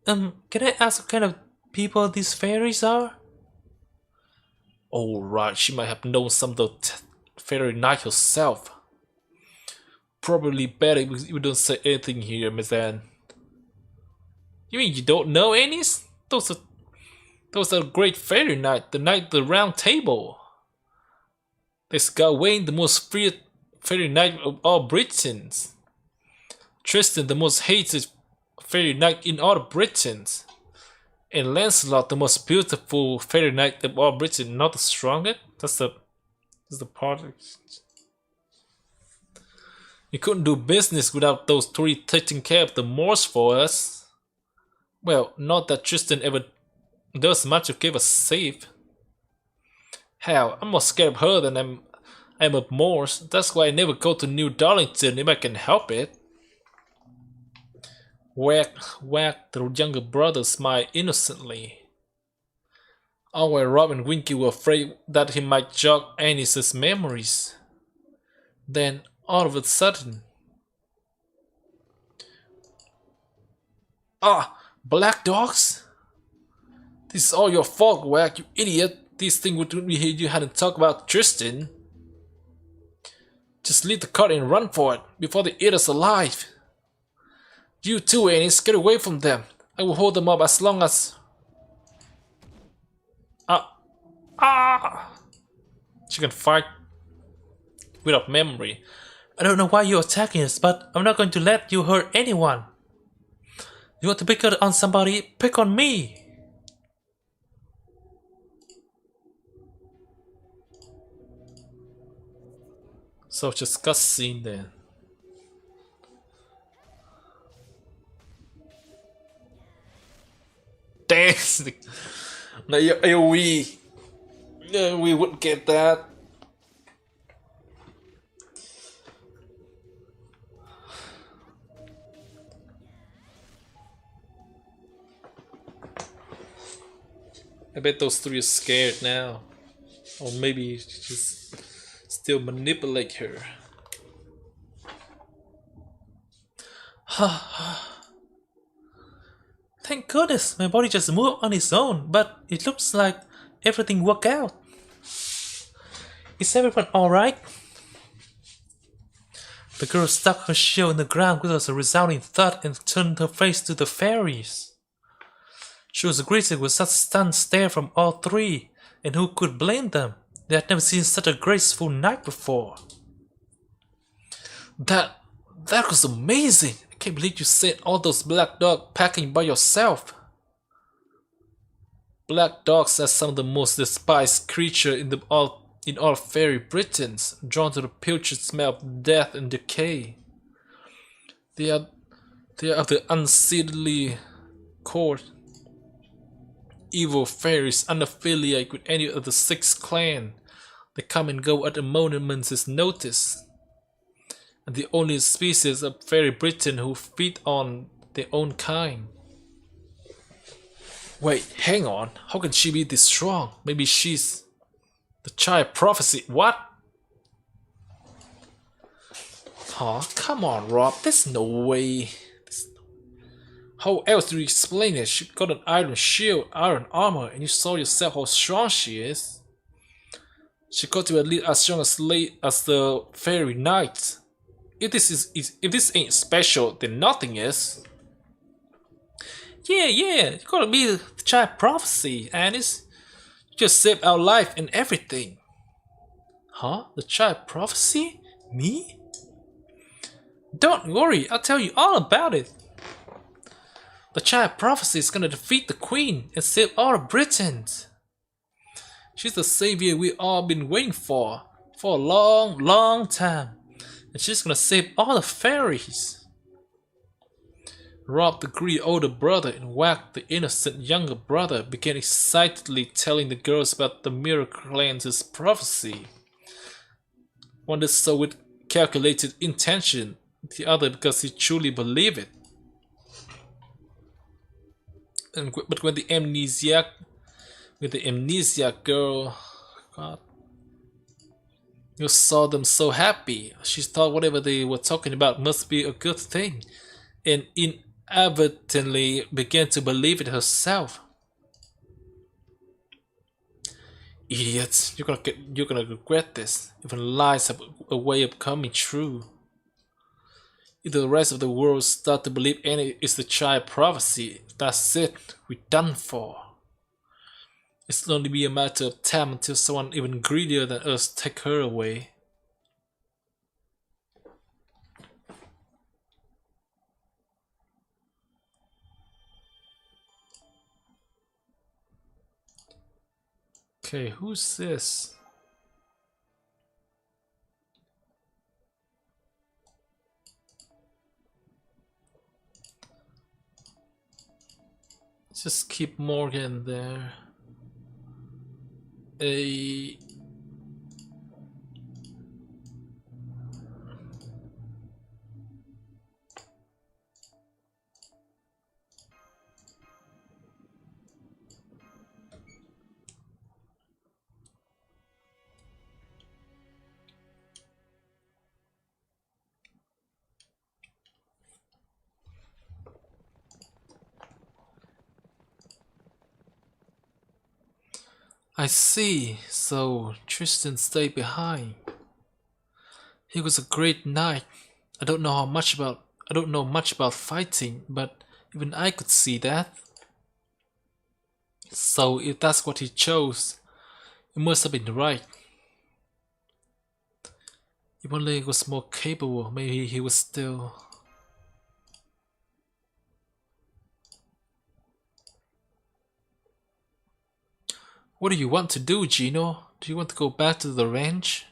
Can I ask what kind of people these fairies are? Oh, right, she might have known some of the fairy knight herself. Probably better if you don't say anything here, Miss Anne. You mean you don't know, Ennis? Those are great fairy knight, the knight of the round table. There's Gawain, the most feared fairy knight of all Britons. Tristan, the most hated fairy knight in all Britons. And Lancelot, the most beautiful fairy knight of all Britain, not the strongest. That's the part. We couldn't do business without those three taking care of the moors for us. Well, not that Tristan ever does much to keep us safe. Hell, I'm more scared of her than I'm of moors. That's why I never go to New Darlington if I can help it. Whack, the younger brother smiled innocently. Oh, well, Rob and Winky were afraid that he might jog Annie's memories. Then, all of a sudden... Ah! Black dogs? This is all your fault, Whack, you idiot! This thing would be here you hadn't talked about Tristan. Just leave the cart and run for it, before they eat us alive! You too, Ennis, get away from them! I will hold them up as long as... She can fight without memory. I don't know why you're attacking us, but I'm not going to let you hurt anyone. You want to pick on somebody? Pick on me! So just cutscene then. Damn! No, we wouldn't get that. I bet those three are scared now. Or maybe just still manipulate her. Thank goodness my body just moved on its own, but it looks like everything worked out. Is everyone alright? The girl stuck her shield in the ground with a resounding thud and turned her face to the fairies. She was greeted with such stunned stare from all three, and who could blame them? They had never seen such a graceful knight before. That was amazing! I can't believe you sent all those black dogs packing by yourself. Black dogs are some of the most despised creatures in all fairy Britons, drawn to the putrid smell of death and decay. They are of the unseemly court. Evil fairies unaffiliated with any of the 6 clans. They come and go at a moment's notice. And the only species of fairy Britain who feed on their own kind. Wait, hang on. How can she be this strong? Maybe she's the child prophecy. What? Huh? Come on, Rob. There's no way. How else do you explain it? She got an iron shield, iron armor, and you saw yourself how strong she is. She got to at least as strong as the fairy knights. If this ain't special, then nothing is. Yeah, you gotta be the child prophecy, Annis. You just saved our life and everything. Huh? The child prophecy? Me? Don't worry, I'll tell you all about it. The child prophecy is gonna defeat the queen and save all of Britain. She's the savior we all been waiting for a long, long time. And she's gonna save all the fairies. Rob, the greedy older brother, and Whack, the innocent younger brother, began excitedly telling the girls about the Miracle Lance's prophecy. One did so with calculated intention, the other because he truly believed it. But when the amnesiac girl, God, you saw them so happy, she thought whatever they were talking about must be a good thing, and inadvertently began to believe it herself. Idiots, you're gonna regret this. Even lies have a way of coming true. If the rest of the world start to believe any is the child prophecy, that's it, we're done for. It'll only be a matter of time until someone even greedier than us take her away. Okay, who's this? Just keep Morgan there. I see. So Tristan stayed behind. He was a great knight. I don't know much about fighting, but even I could see that. So if that's what he chose, it must have been right. If only he was more capable, maybe he was still... What do you want to do, Gino? Do you want to go back to the ranch?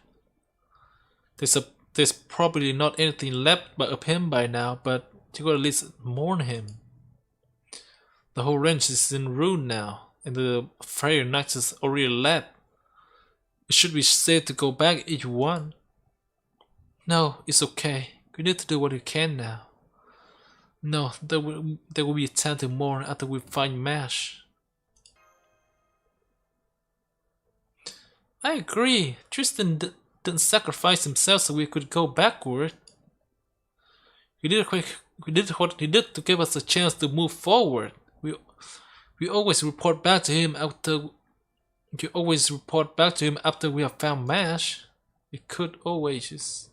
There's probably not anything left of him by now, but you gotta at least mourn him. The whole ranch is in ruin now, and the Fire Knights is already left. It should be safe to go back if you want. No, it's okay. You need to do what you can now. No, there will be a time to mourn after we find Mash. I agree. Tristan didn't sacrifice himself so we could go backward. He did what he did to give us a chance to move forward. We always report back to him after. You always report back to him after we have found Mash. We could always.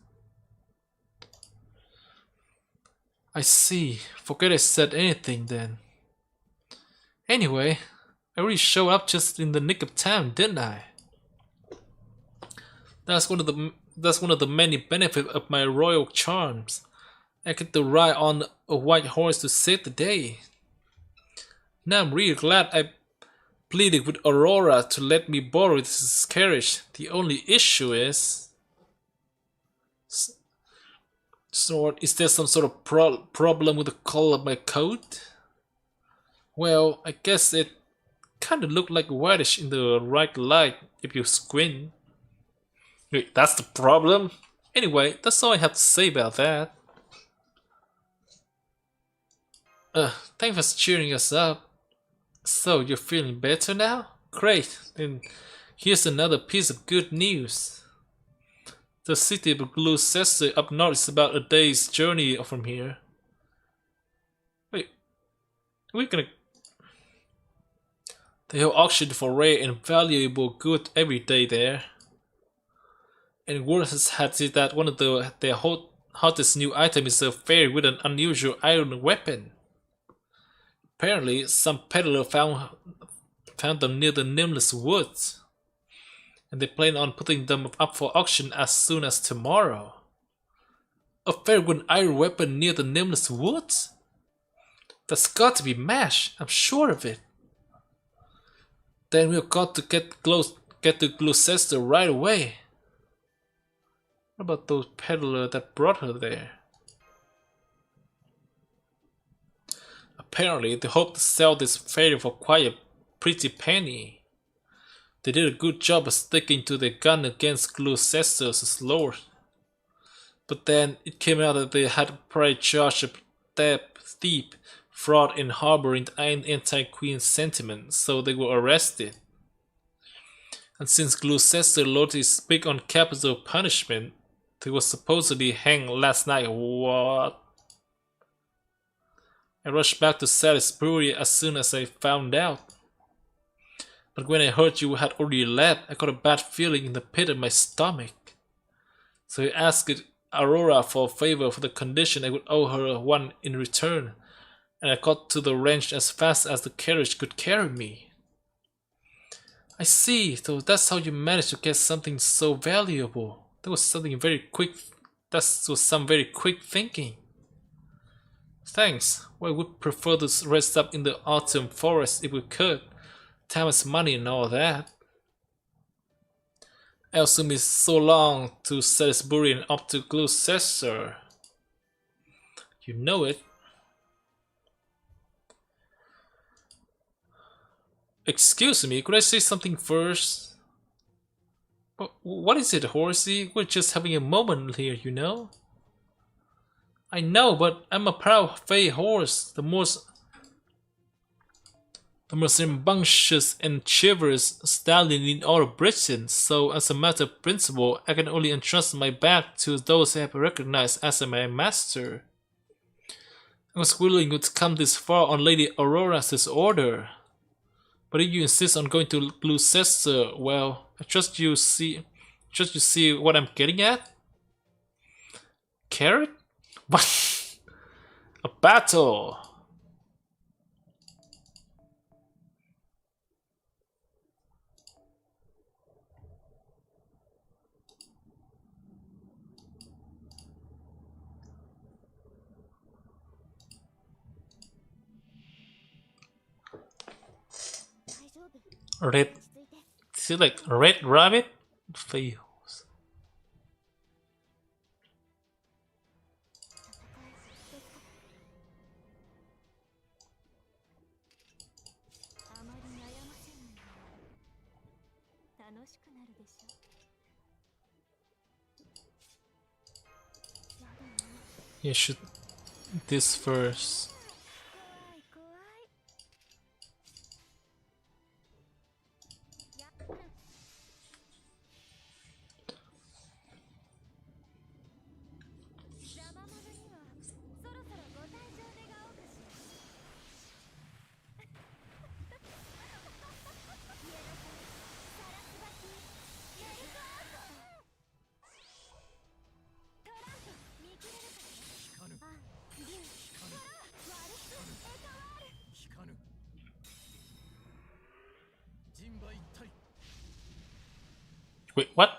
I see. Forget I said anything then. Anyway, I really showed up just in the nick of time, didn't I? That's one of the many benefits of my royal charms. I get to ride on a white horse to save the day. Now I'm really glad I pleaded with Aurora to let me borrow this carriage. The only issue is... So, is there some sort of problem with the color of my coat? Well, I guess it kinda looked like whitish in the right light if you squint. Wait, that's the problem? Anyway, that's all I have to say about that. Thanks for cheering us up. So, you're feeling better now? Great, then here's another piece of good news. The city of Gloucester up north is about a day's journey from here. Wait, we're gonna... They hold auction for rare and valuable goods every day there. And word has had it that one of their hottest new items is a fairy with an unusual iron weapon. Apparently, some peddler found them near the Nameless Woods, and they plan on putting them up for auction as soon as tomorrow. A fairy with an iron weapon near the Nameless Woods? That's got to be MASH, I'm sure of it. Then we've got to get to Gloucester right away. What about those peddler that brought her there? Apparently, they hope to sell this fairy for quite a pretty penny. They did a good job of sticking to their gun against Gloucester's lord. But then it came out that they had probably charged of thief, fraud, and harboring anti-queen sentiment, so they were arrested. And since Gloucester Lord is big on capital punishment, they were supposedly hanged last night. What? I rushed back to Salisbury as soon as I found out. But when I heard you had already left, I got a bad feeling in the pit of my stomach. So I asked Aurora for a favor for the condition I would owe her one in return, and I got to the ranch as fast as the carriage could carry me. I see, so that's how you managed to get something so valuable. That was some very quick thinking. Thanks. Well, I would prefer to rest up in the autumn forest if we could. Time is money and all that. I assume it's so long to Salisbury and up to Gloucester. You know it. Excuse me, could I say something first? What is it, Horsey? We're just having a moment here, you know? I know, but I'm a proud Fey horse, the most rambunctious and chivalrous stallion in all of Britain, so as a matter of principle, I can only entrust my back to those I have recognized as my master. I was willing to come this far on Lady Aurora's order. But if you insist on going to Gloucester, well, I trust you see what I'm getting at? Carrot? What? A battle! Red, is it like Red Rabbit? Fails. You should this first. Wait, what?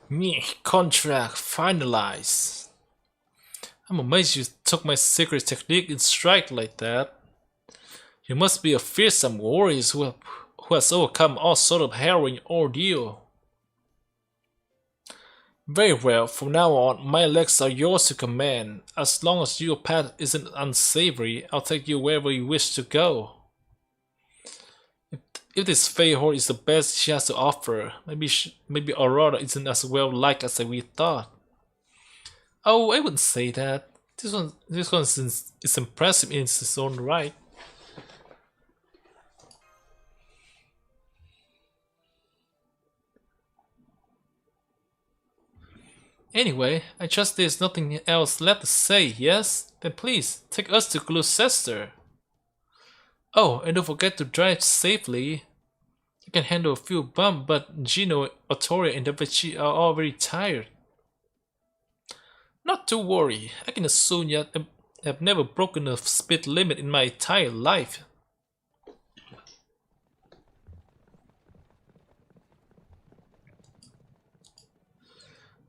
Me, contract finalized. I'm amazed you took my secret technique in strike like that. You must be a fearsome warrior who has overcome all sort of harrowing ordeal. Very well, from now on, my legs are yours to command. As long as your path isn't unsavory, I'll take you wherever you wish to go. If this Fey Horde is the best she has to offer, maybe Aurora isn't as well liked as we thought. Oh, I wouldn't say that. This one is impressive in its own right. Anyway, I trust there's nothing else left to say, yes? Then please, take us to Gloucester. Oh, and don't forget to drive safely. You can handle a few bumps, but Gino, Ottoria, and Davichi are all very tired. Not to worry, I can assume you have never broken a speed limit in my entire life.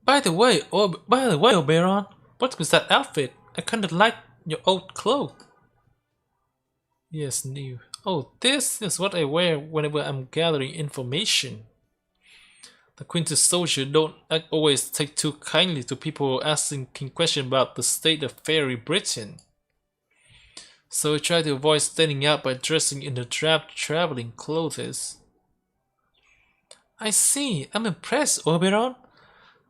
By the way, Oberon, what was that outfit? I kinda like your old cloak. Yes, new. Oh, this is what I wear whenever I'm gathering information. The Quintus soldier don't always take too kindly to people asking questions about the state of fairy Britain. So I try to avoid standing out by dressing in the drab traveling clothes. I see. I'm impressed, Oberon.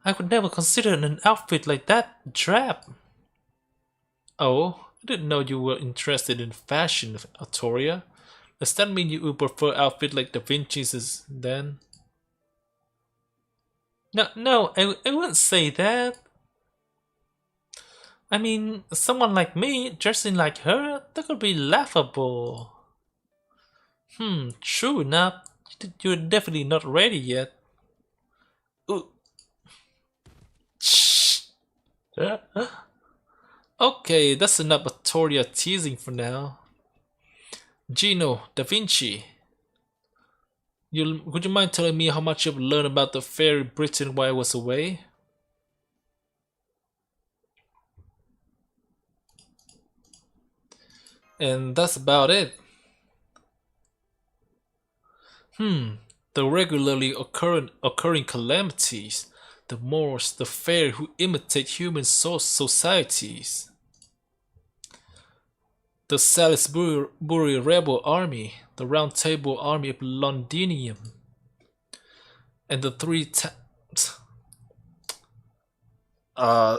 I would never consider an outfit like that drab. Oh, I didn't know you were interested in fashion, Artoria. Does that mean you would prefer outfit like Da Vinci's then? No, I wouldn't say that. I mean, someone like me dressing like her, that could be laughable. True enough. You're definitely not ready yet. Ooh. Shh. Okay, that's enough Artoria teasing for now. Gino, Da Vinci. Would you mind telling me how much you've learned about the fairy Britain while I was away? And that's about it. The regularly occurring calamities, the Moors, the fair who imitate human societies, the Salisbury rebel army, the Round Table army of Londinium, and the uh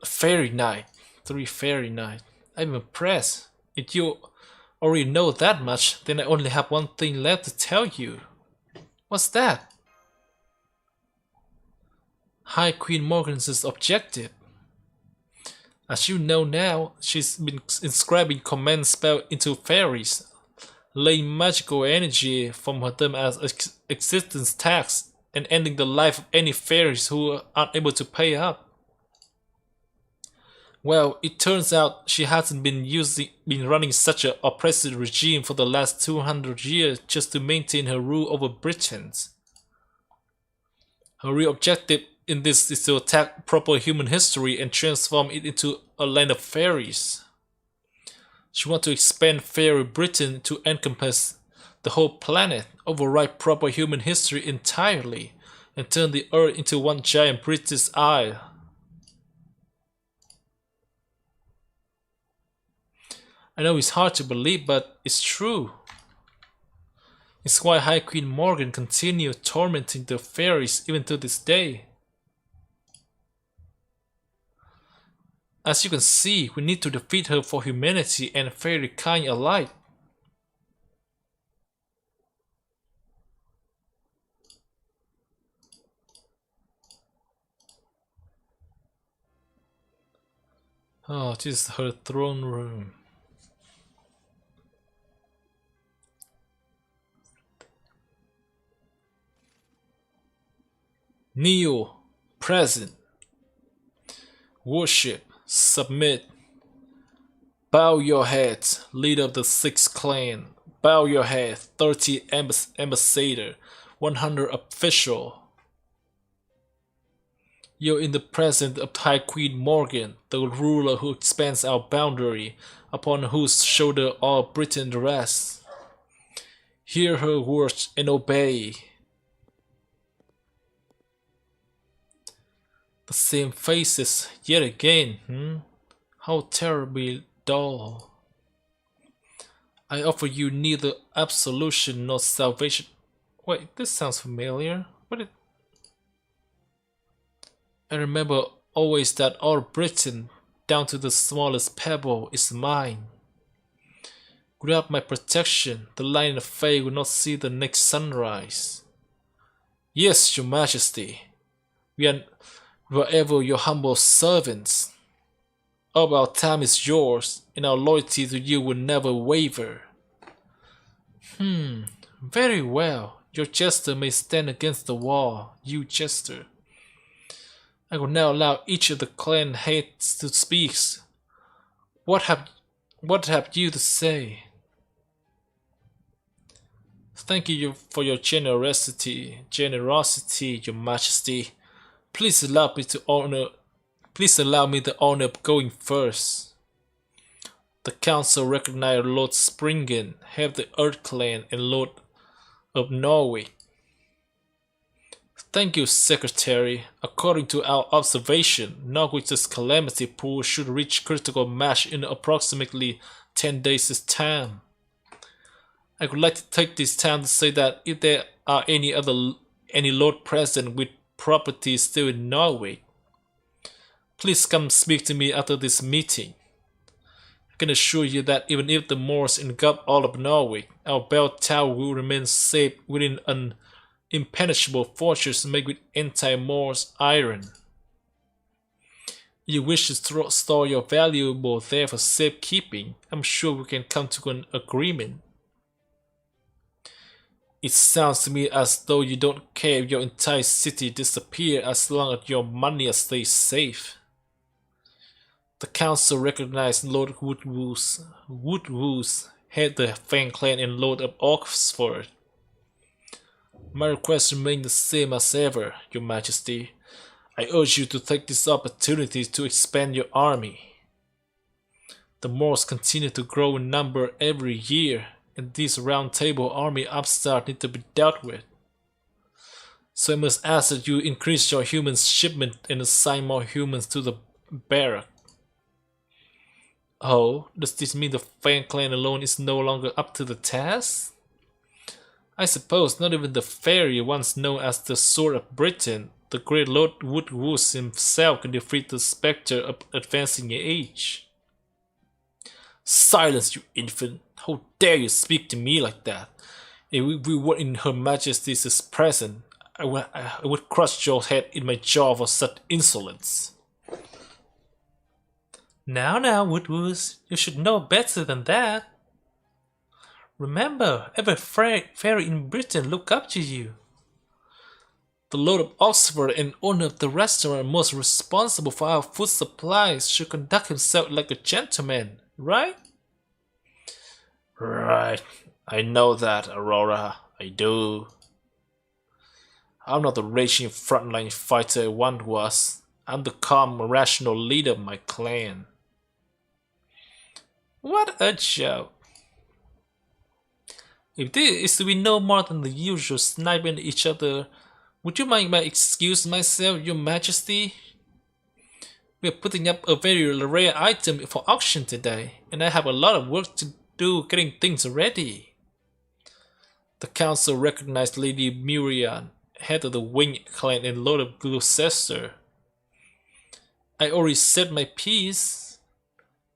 fairy night, three fairy night. I'm impressed. If you already know that much, then I only have one thing left to tell you. What's that? High Queen Morgan's objective. As you know now, she's been inscribing command spell into fairies, laying magical energy from them as existence tax, and ending the life of any fairies who aren't able to pay up. Well, it turns out she hasn't been running such an oppressive regime for the last 200 years just to maintain her rule over Britons. Her real objective in this is to attack proper human history and transform it into a land of fairies. She wants to expand fairy Britain to encompass the whole planet, override proper human history entirely, and turn the earth into one giant British Isle. I know it's hard to believe, but it's true. It's why High Queen Morgan continues tormenting the fairies even to this day. As you can see, we need to defeat her for humanity and fairy kind alike. Oh, this is her throne room. Kneel, present. Worship, submit. Bow your heads, leader of the 6th clan. Bow your head, 30 ambassador, 100 official. You're in the presence of High Queen Morgan, the ruler who expands our boundary, upon whose shoulder all Britain rests. Hear her words and obey. The same faces yet again, How terribly dull. I offer you neither absolution nor salvation. Wait, this sounds familiar. I remember always that all Britain, down to the smallest pebble, is mine. Without my protection, the line of fate will not see the next sunrise. Yes, your majesty, we are ever your humble servants. All our time is yours, and our loyalty to you will never waver. Very well. Your jester may stand against the wall, you jester. I will now allow each of the clan heads to speak. What have you to say? Thank you for your generosity, your majesty. Please allow me the honor of going first. The council recognize Lord Springen, head of the Earth Clan and Lord of Norway. Thank you, Secretary. According to our observation, Norway's calamity pool should reach critical mass in approximately 10 days' time. I would like to take this time to say that if there are any lord present with property still in Norway, please come speak to me after this meeting. I can assure you that even if the Moors engulf all of Norway, our bell tower will remain safe within an impenetrable fortress made with anti-Moors iron. You wish to store your valuable there for safekeeping, I'm sure we can come to an agreement. It sounds to me as though you don't care if your entire city disappears as long as your money stays safe. The council recognized Lord Woodwoos, head of the Fang clan and Lord of Oxford. My request remains the same as ever, your majesty. I urge you to take this opportunity to expand your army. The Moors continue to grow in number every year, and this round table army upstart need to be dealt with. So I must ask that you increase your human shipment and assign more humans to the barrack. Oh, does this mean the Fang clan alone is no longer up to the task? I suppose not even the fairy once known as the Sword of Britain, the great Lord Woodwoos himself can defeat the spectre of advancing age. Silence, you infant! How dare you speak to me like that? If we were in Her Majesty's presence, I would crush your head in my jaw for such insolence. Now, Woodwoos, you should know better than that. Remember, every fairy in Britain look up to you. The Lord of Oxford and owner of the restaurant most responsible for our food supplies should conduct himself like a gentleman, right? Right. I know that, Aurora. I do. I'm not the raging frontline fighter I once was. I'm the calm, rational leader of my clan. What a joke. If this is to be no more than the usual sniping at each other, would you mind if I excuse myself, your majesty? We are putting up a very rare item for auction today, and I have a lot of work to do getting things ready. The council recognized Lady Miriam, head of the Wing clan and Lord of Gloucester. I already said my piece.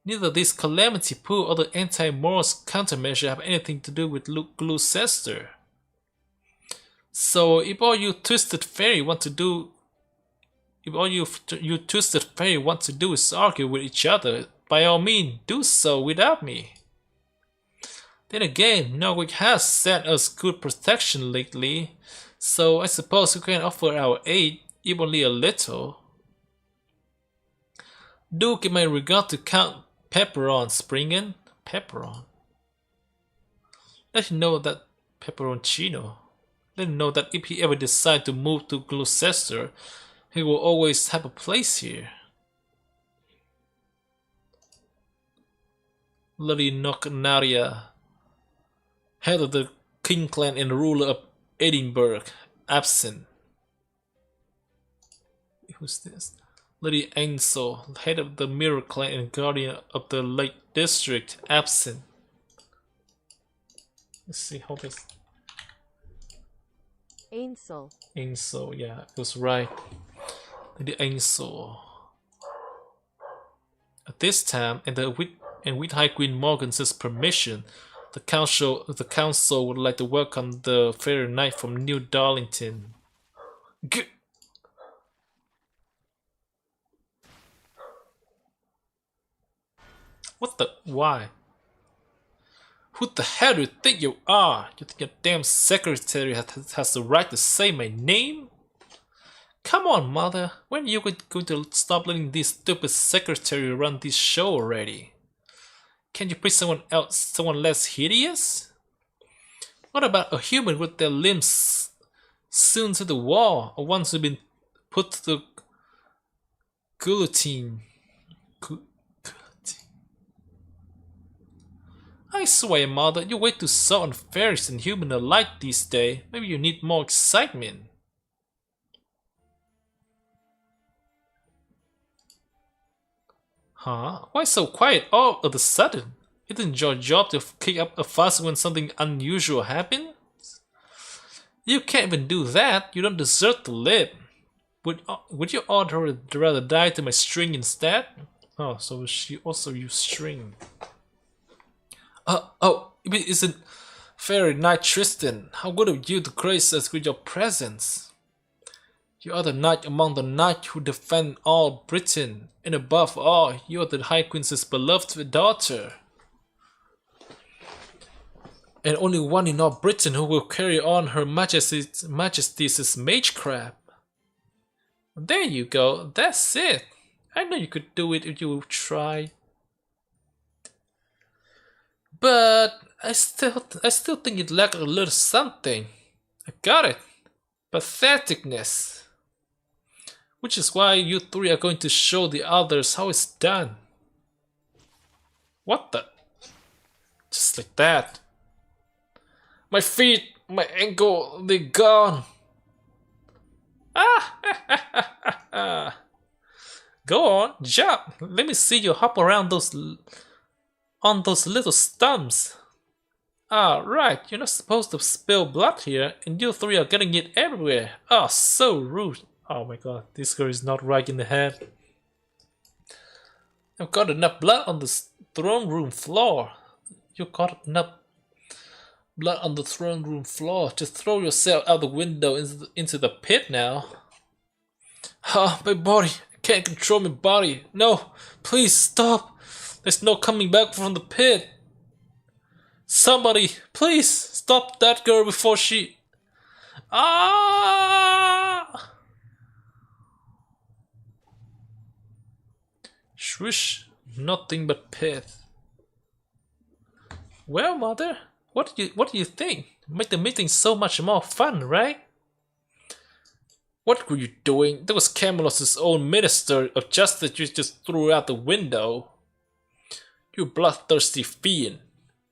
Neither this calamity pool or the anti-Moors countermeasure have anything to do with Gloucester. So if all you twisted fairy want to do is argue with each other, by all means do so without me. Then again, Norway has sent us good protection lately, so I suppose we can offer our aid, if only a little. Do give my regard to Count Pepperon, Springen. Pepperon. Let him know that Pepperoncino. Let him know that if he ever decides to move to Gloucester, He will always have a place here. Lady Nocnaria, head of the King clan and ruler of Edinburgh, absent. Who's this? Lady Ainsel, head of the Mirror clan and guardian of the Lake District, absent. Let's see how this. Ainsel. Ainsel, yeah, it was right. Lady Ainsel. At this time, and with High Queen Morgan's permission, the council would like to welcome the Fairy Knight from New Darlington. What the? Why? Who the hell do you think you are? You think your damn secretary has the right to say my name? Come on, mother. When are you going to stop letting this stupid secretary run this show already? Can't you pick someone else, someone less hideous? What about a human with their limbs sewn to the wall, or ones who've been put to the guillotine? I swear, mother, you're way too soft on fairies and human alike these days. Maybe you need more excitement. Huh? Why so quiet all of a sudden? Isn't your job to kick up a fuss when something unusual happens? You can't even do that. You don't deserve to live. Would you order to rather die to my string instead? Oh, so she also used string. Oh, it isn't Fairy Knight Tristan. How good of you to grace us with your presence. You are the knight among the knights who defend all Britain, and above all, you are the High Queen's beloved daughter. And only one in all Britain who will carry on Her Majesty's magecraft. There you go, that's it. I know you could do it if you tried. But I still think it lacked a little something. I got it. Patheticness. Which is why you three are going to show the others how it's done. What the? Just like that. My feet, my ankle, they're gone. Ah! Go on, jump. Let me see you hop around on those little stumps. Ah, right, you're not supposed to spill blood here, and you three are getting it everywhere. Oh, so rude. Oh my god, this girl is not right in the head. I've got enough blood on the throne room floor. You got enough blood on the throne room floor. Just throw yourself out the window into the pit now. Ah, my body. I can't control my body. No, please stop. There's no coming back from the pit. Somebody, please stop that girl before she... Ah! Swish, nothing but pit. Well, mother, what do you think? Make the meeting so much more fun, right? What were you doing? That was Camelot's own minister of justice you just threw out the window. You bloodthirsty fiend.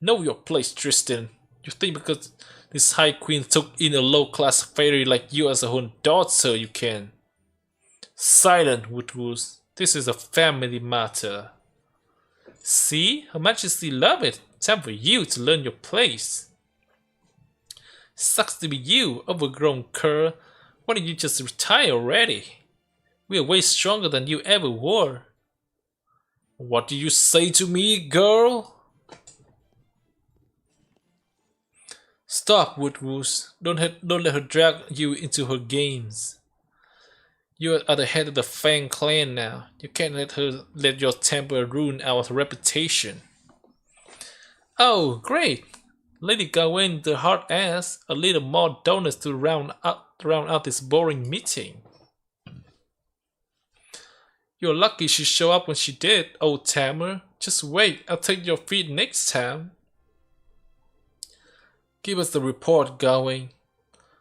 Know your place, Tristan. You think because this High Queen took in a low-class fairy like you as her own daughter, you can? Silent, Woodwoos. This is a family matter. See? Her Majesty love it. Time for you to learn your place. Sucks to be you, overgrown cur. Why don't you just retire already? We are way stronger than you ever were. What do you say to me, girl? Stop, Woodwoos. Don't let her drag you into her games. You are the head of the Fang clan now. You can't let your temper ruin our reputation. Oh, great! Lady Gawain the hard ass. A little more donuts to round out this boring meeting. You're lucky she showed up when she did, old Tamer. Just wait, I'll take your feet next time. Give us the report, Gawain.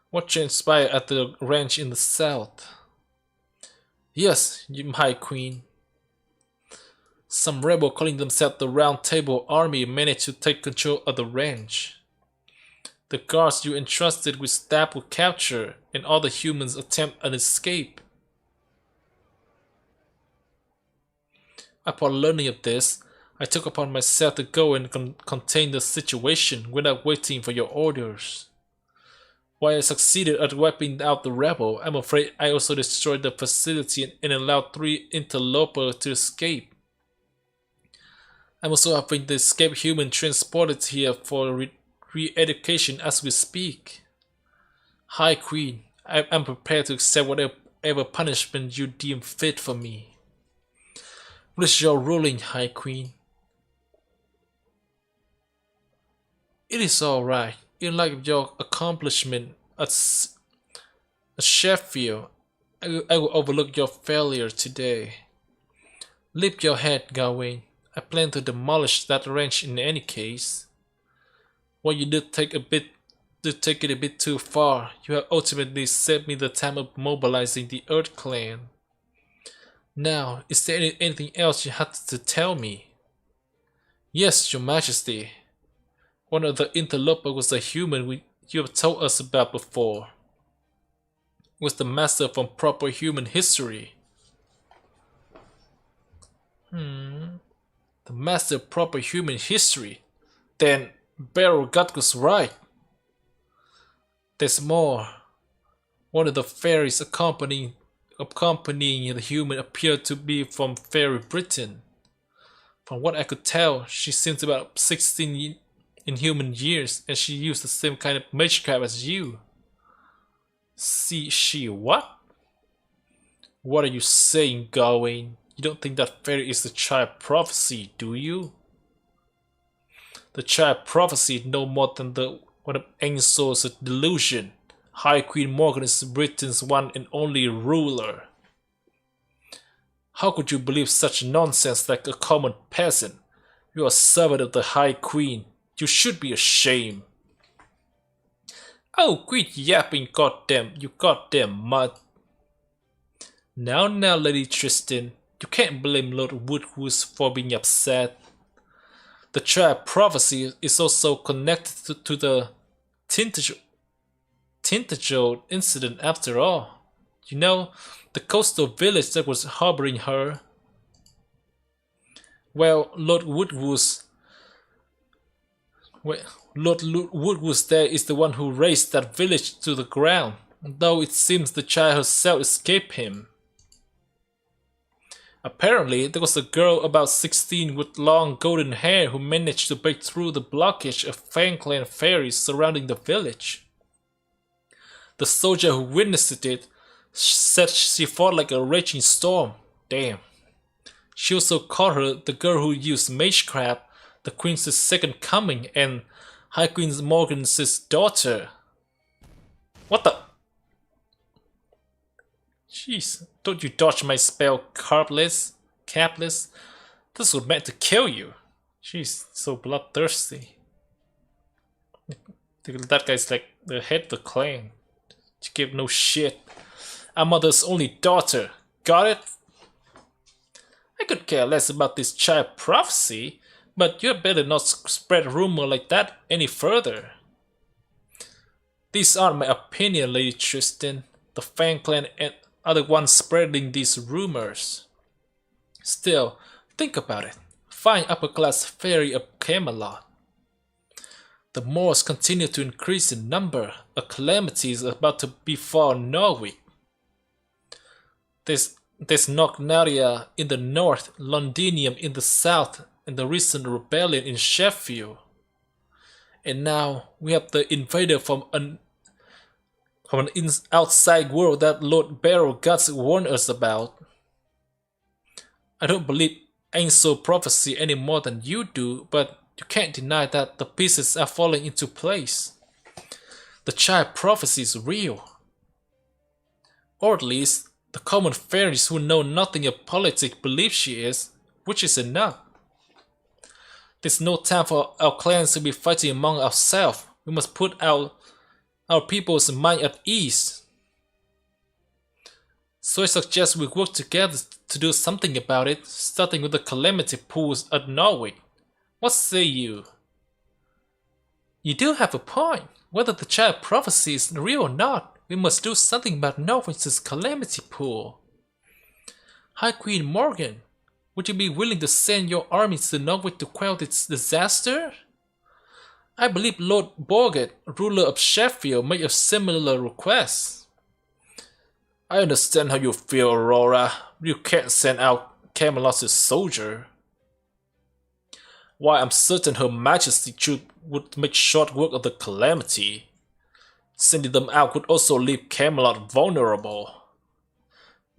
What transpired at the ranch in the south? Yes, my queen. Some rebel calling themselves the Round Table Army managed to take control of the ranch. The guards you entrusted with staff were captured, and all the humans attempt an escape. Upon learning of this, I took upon myself to go and contain the situation without waiting for your orders. While I succeeded at wiping out the rebel, I'm afraid I also destroyed the facility and allowed 3 interlopers to escape. I'm also having the escaped human transported here for re-education as we speak. High Queen, I'm prepared to accept whatever punishment you deem fit for me. What is your ruling, High Queen? It is alright. In light of your accomplishment at Sheffield, I will overlook your failure today. Lift your head, Gawain. I plan to demolish that ranch in any case. While you did take it a bit too far, you have ultimately saved me the time of mobilizing the Earth Clan. Now, is there anything else you had to tell me? Yes, Your Majesty. One of the interlopers was a human you have told us about before. Was the master from proper human history. The master of proper human history? Then Barrel God was right. There's more. One of the fairies accompanying the human appeared to be from Fairy Britain. From what I could tell, she seems about 16 in human years, and she used the same kind of magecraft as you. See, she what? What are you saying, Gawain? You don't think that fairy is the child prophecy, do you? The child prophecy is no more than one of Ensor's delusion. High Queen Morgan is Britain's one and only ruler. How could you believe such nonsense like a common peasant? You are a servant of the High Queen. You should be ashamed. Oh, quit yapping, you goddamn mud. Now, Lady Tristan, you can't blame Lord Woodhouse for being upset. The child prophecy is also connected to the Tintagel incident after all. You know, the coastal village that was harboring her. Well, Lord Woodhouse there is the one who razed that village to the ground, though it seems the child herself escaped him. Apparently, there was a girl about 16 with long golden hair who managed to break through the blockage of Fang Clan fairies surrounding the village. The soldier who witnessed it said she fought like a raging storm. Damn. She also called her the girl who used magecraft, the Queen's second coming, and High Queen Morgan's daughter. What the? Jeez, don't you dodge my spell, capless? This was meant to kill you. Jeez, so bloodthirsty. That guy's like the head of the clan. You give no shit. I'm mother's only daughter. Got it? I could care less about this child prophecy, but you better not spread rumor like that any further. These aren't my opinion, Lady Tristan. The Fang Clan are the ones spreading these rumors. Still, think about it. Fine upper-class fairy of Camelot. The Moors continue to increase in number. A calamity is about to befall Norwich. There's Nognaria in the north, Londinium in the south, and the recent rebellion in Sheffield. And now we have the invader from an outside world that Lord Barrow Guts warned us about. I don't believe Ensor prophecy any more than you do, but you can't deny that the pieces are falling into place. The child prophecy is real. Or at least, the common fairies who know nothing of politics believe she is, which is enough. There's no time for our clans to be fighting among ourselves. We must put our people's mind at ease. So I suggest we work together to do something about it, starting with the calamity pools at Norwich. What say you? You do have a point. Whether the child prophecy is real or not, we must do something about Norwich's calamity pool. High Queen Morgan, would you be willing to send your armies to Norwich to quell this disaster? I believe Lord Borget, ruler of Sheffield, made a similar request. I understand how you feel, Aurora. You can't send out Camelot's soldier. Why, I'm certain Her Majesty would make short work of the calamity. Sending them out would also leave Camelot vulnerable.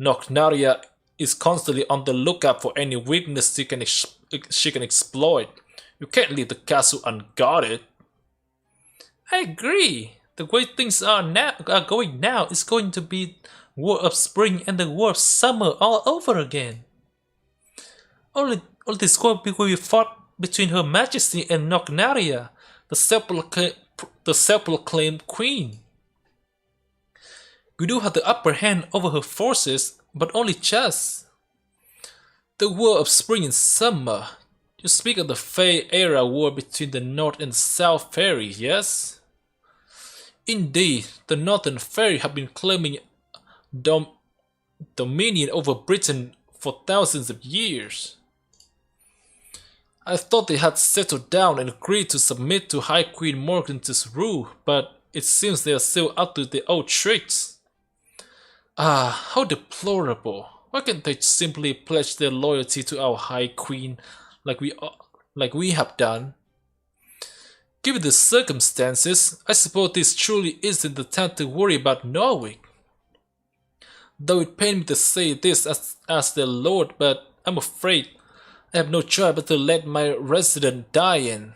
Nocnaria is constantly on the lookout for any weakness she can exploit. You can't leave the castle unguarded. I agree. The way things are going now is going to be War of Spring and the War of Summer all over again. All this war will be fought between Her Majesty and Nocnaria, the self-proclaimed queen. We do have the upper hand over her forces, but only just. The War of Spring and Summer. You speak of the Fey era war between the North and South Fairy, yes? Indeed, the Northern Fairy have been claiming dominion over Britain for thousands of years. I thought they had settled down and agreed to submit to High Queen Morgan's rule, but it seems they are still up to their old tricks. Ah, how deplorable. Why can't they simply pledge their loyalty to our High Queen like we have done? Given the circumstances, I suppose this truly isn't the time to worry about Norwich. Though it pains me to say this as their lord, but I'm afraid I have no choice but to let my resident die in.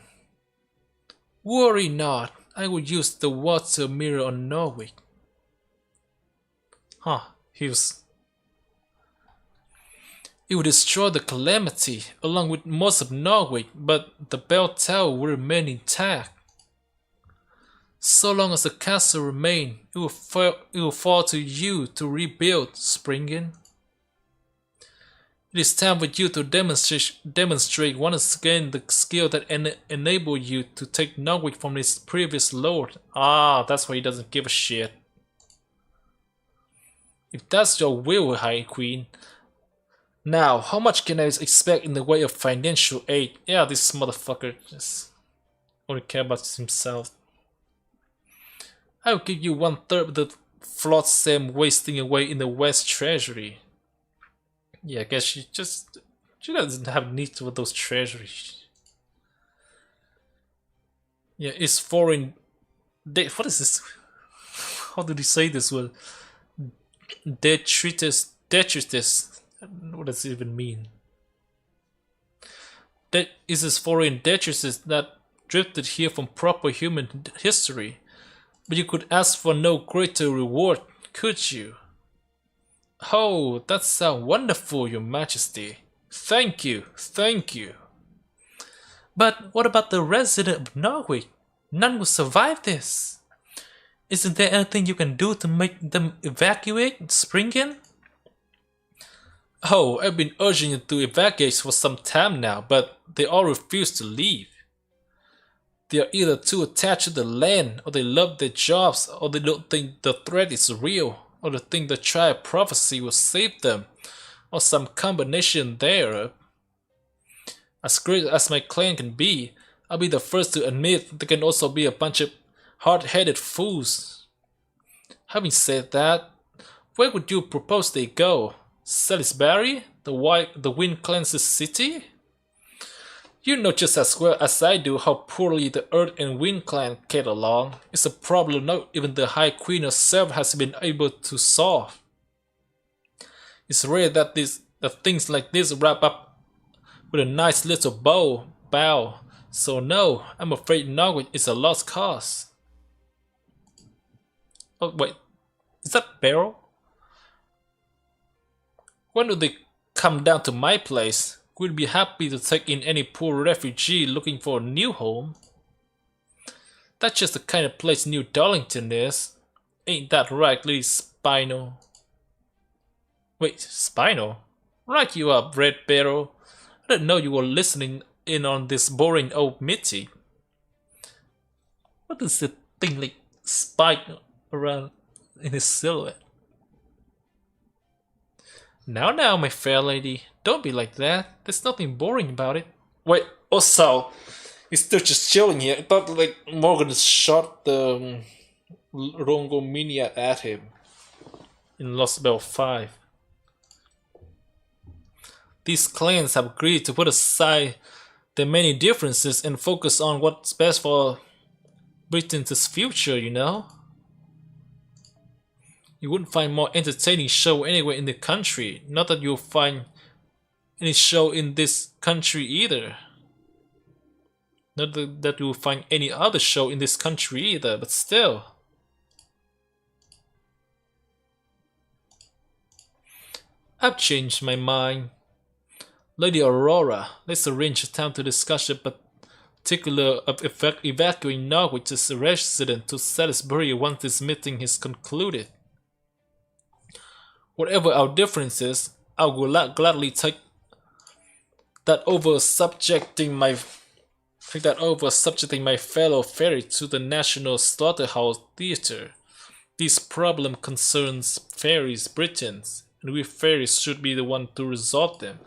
Worry not, I will use the water mirror on Norwich. It will destroy the calamity along with most of Norwich, but the bell tower will remain intact. So long as the castle remains, it will fall to you to rebuild, Springen. It is time for you to demonstrate once again the skill that enabled you to take Norwich from its previous lord. Ah, that's why he doesn't give a shit. If that's your will, High Queen. Now, how much can I expect in the way of financial aid? Yeah, this motherfucker just only cares about himself. I will give you 1/3 of the flotsam wasting away in the West Treasury. Yeah, I guess she doesn't have need for those treasuries. Yeah, it's foreign. What is this? How did he say this? Well, detritus. What does it even mean? That is this foreign detritus that drifted here from proper human history. But you could ask for no greater reward, could you? Oh, that sounds wonderful, Your Majesty. Thank you. But what about the resident of Norwich? None will survive this. Isn't there anything you can do to make them evacuate, Springen? Oh, I've been urging you to evacuate for some time now, but they all refuse to leave. They are either too attached to the land, or they love their jobs, or they don't think the threat is real, or they think the child prophecy will save them, or some combination thereof. As great as my clan can be, I'll be the first to admit they can also be a bunch of hard-headed fools. Having said that, where would you propose they go? Salisbury? The Wind Cleanses city? You know just as well as I do how poorly the Earth and Wind Clan get along. It's a problem not even the High Queen herself has been able to solve. It's rare that things like this wrap up with a nice little bow. So no, I'm afraid Norwich is a lost cause. Oh wait, is that Barrel? When do they come down to my place? We'd be happy to take in any poor refugee looking for a new home. That's just the kind of place New Darlington is. Ain't that right, Lady Spino? Wait, Spinal? Right you up, Red Barrel. I didn't know you were listening in on this boring old meeting. What is the thing like spike around in his silhouette? Now, my fair lady, don't be like that. There's nothing boring about it. Wait, also, he's still just chilling here. I thought like Morgan shot the Rongo Minia at him in Lostbelt 5. These clans have agreed to put aside their many differences and focus on what's best for Britain's future, you know? You wouldn't find more entertaining show anywhere in the country. Not that you'll find any show in this country either. Not that you'll find any other show in this country either, but still. I've changed my mind. Lady Aurora, let's arrange a time to discuss a particular of evacuating Norwich's resident to Salisbury once this meeting is concluded. Whatever our differences, I will gladly take that over subjecting my fellow fairy to the National Slaughterhouse Theatre. This problem concerns fairies Britons, and we fairies should be the one to resolve them.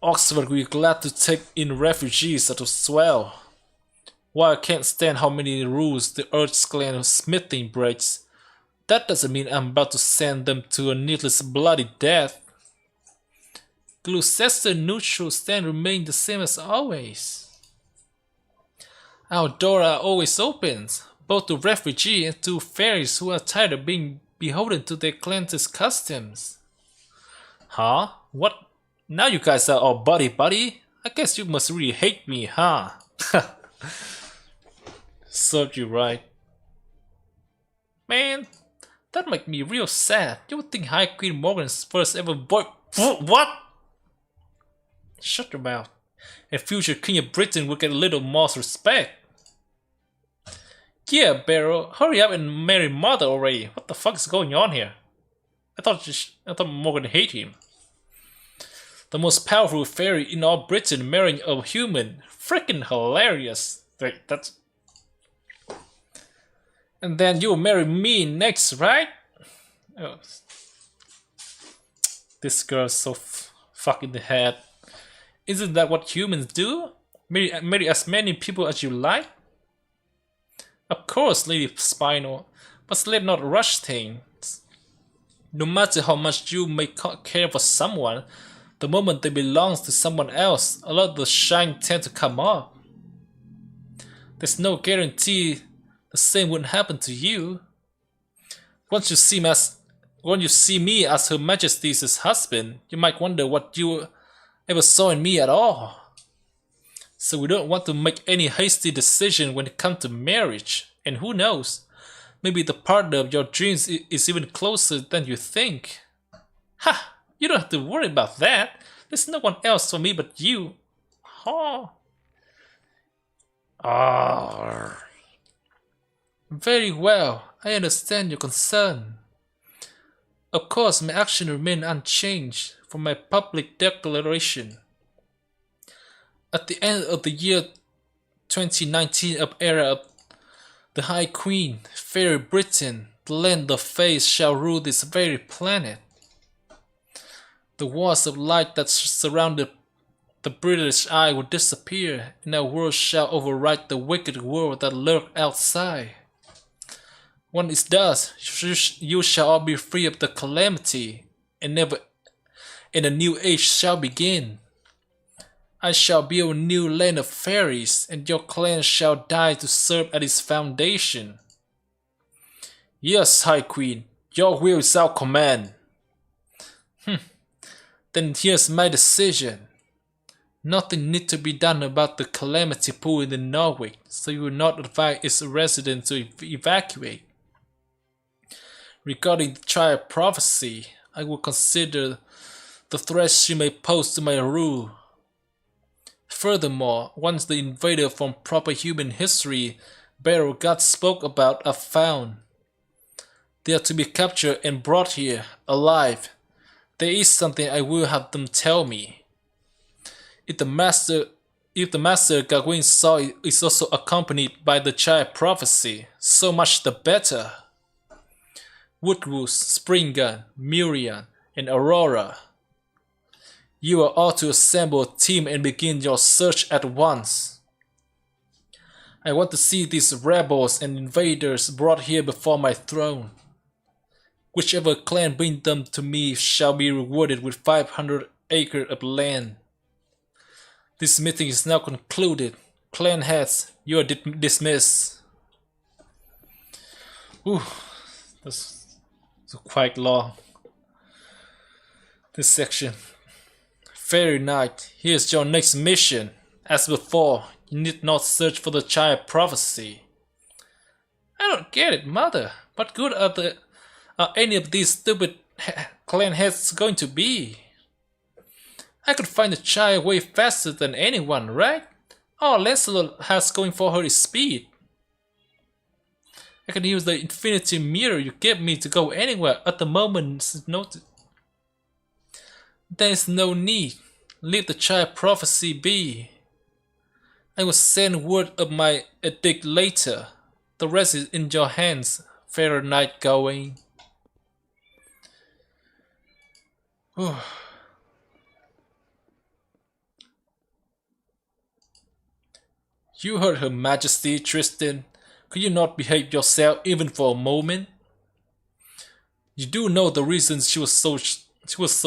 Oxford will be glad to take in refugees as well. While I can't stand how many rules the Earth's clan smithing breaks, that doesn't mean I'm about to send them to a needless bloody death. Gloucester neutral stand remain the same as always. Our doors are always open, both to refugees and to fairies who are tired of being beholden to their clan's customs. Huh? What? Now you guys are all buddy? I guess you must really hate me, huh? Served you right. Man, that make me real sad. You would think High Queen Morgan's first ever boy— What? Shut your mouth. And future King of Britain will get a little more respect. Yeah, Barrow, hurry up and marry Mother already. What the fuck is going on here? I thought Morgan hated him. The most powerful fairy in all Britain marrying a human. Freaking hilarious. Wait, that's... And then you'll marry me next, right? Oh. This girl's so fuck in the head. Isn't that what humans do? Marry as many people as you like? Of course, Lady Spinal, but let's not rush things. No matter how much you may care for someone, the moment they belong to someone else, a lot of the shine tend to come off. There's no guarantee the same wouldn't happen to you. Once you see me as Her Majesty's husband, you might wonder what you ever saw in me at all. So we don't want to make any hasty decision when it comes to marriage. And who knows, maybe the partner of your dreams is even closer than you think. Ha! You don't have to worry about that. There's no one else for me but you. Huh? Very well, I understand your concern. Of course, my actions remain unchanged from my public declaration. At the end of the year 2019 of era of the High Queen, Fairy Britain, the land of fays shall rule this very planet. The walls of light that surrounded the British Isle will disappear, and our world shall override the wicked world that lurked outside. When it does, you shall all be free of the calamity, and a new age shall begin. I shall build a new land of fairies, and your clan shall die to serve at its foundation. Yes, High Queen, your will is our command. Then here's my decision. Nothing need to be done about the calamity pool in Norway, so you will not advise its residents to evacuate. Regarding the child prophecy, I will consider the threats she may pose to my rule. Furthermore, once the invader from proper human history Barrow God spoke about are found, They are to be captured and brought here, alive. There is something I will have them tell me. If the master Gagwin saw it is also accompanied by the child prophecy, so much the better. Woodgoose, Springgun, Miriam, and Aurora. You are all to assemble a team and begin your search at once. I want to see these rebels and invaders brought here before my throne. Whichever clan brings them to me shall be rewarded with 500 acres of land. This meeting is now concluded. Clan heads, you are dismissed. Ooh, that's quite long. This section. Fairy Knight, here's your next mission. As before, you need not search for the child prophecy. I don't get it, Mother. What good are any of these stupid clan heads going to be? I could find the child way faster than anyone, right? All Lancelot has going for her is speed. I can use the infinity mirror you gave me to go anywhere at the moment's notice. There is no need. Leave the child prophecy be. I will send word of my edict later. The rest is in your hands, Fairy Knight Gawain. You heard Her Majesty, Tristan. Could you not behave yourself even for a moment? You do know the reason she was so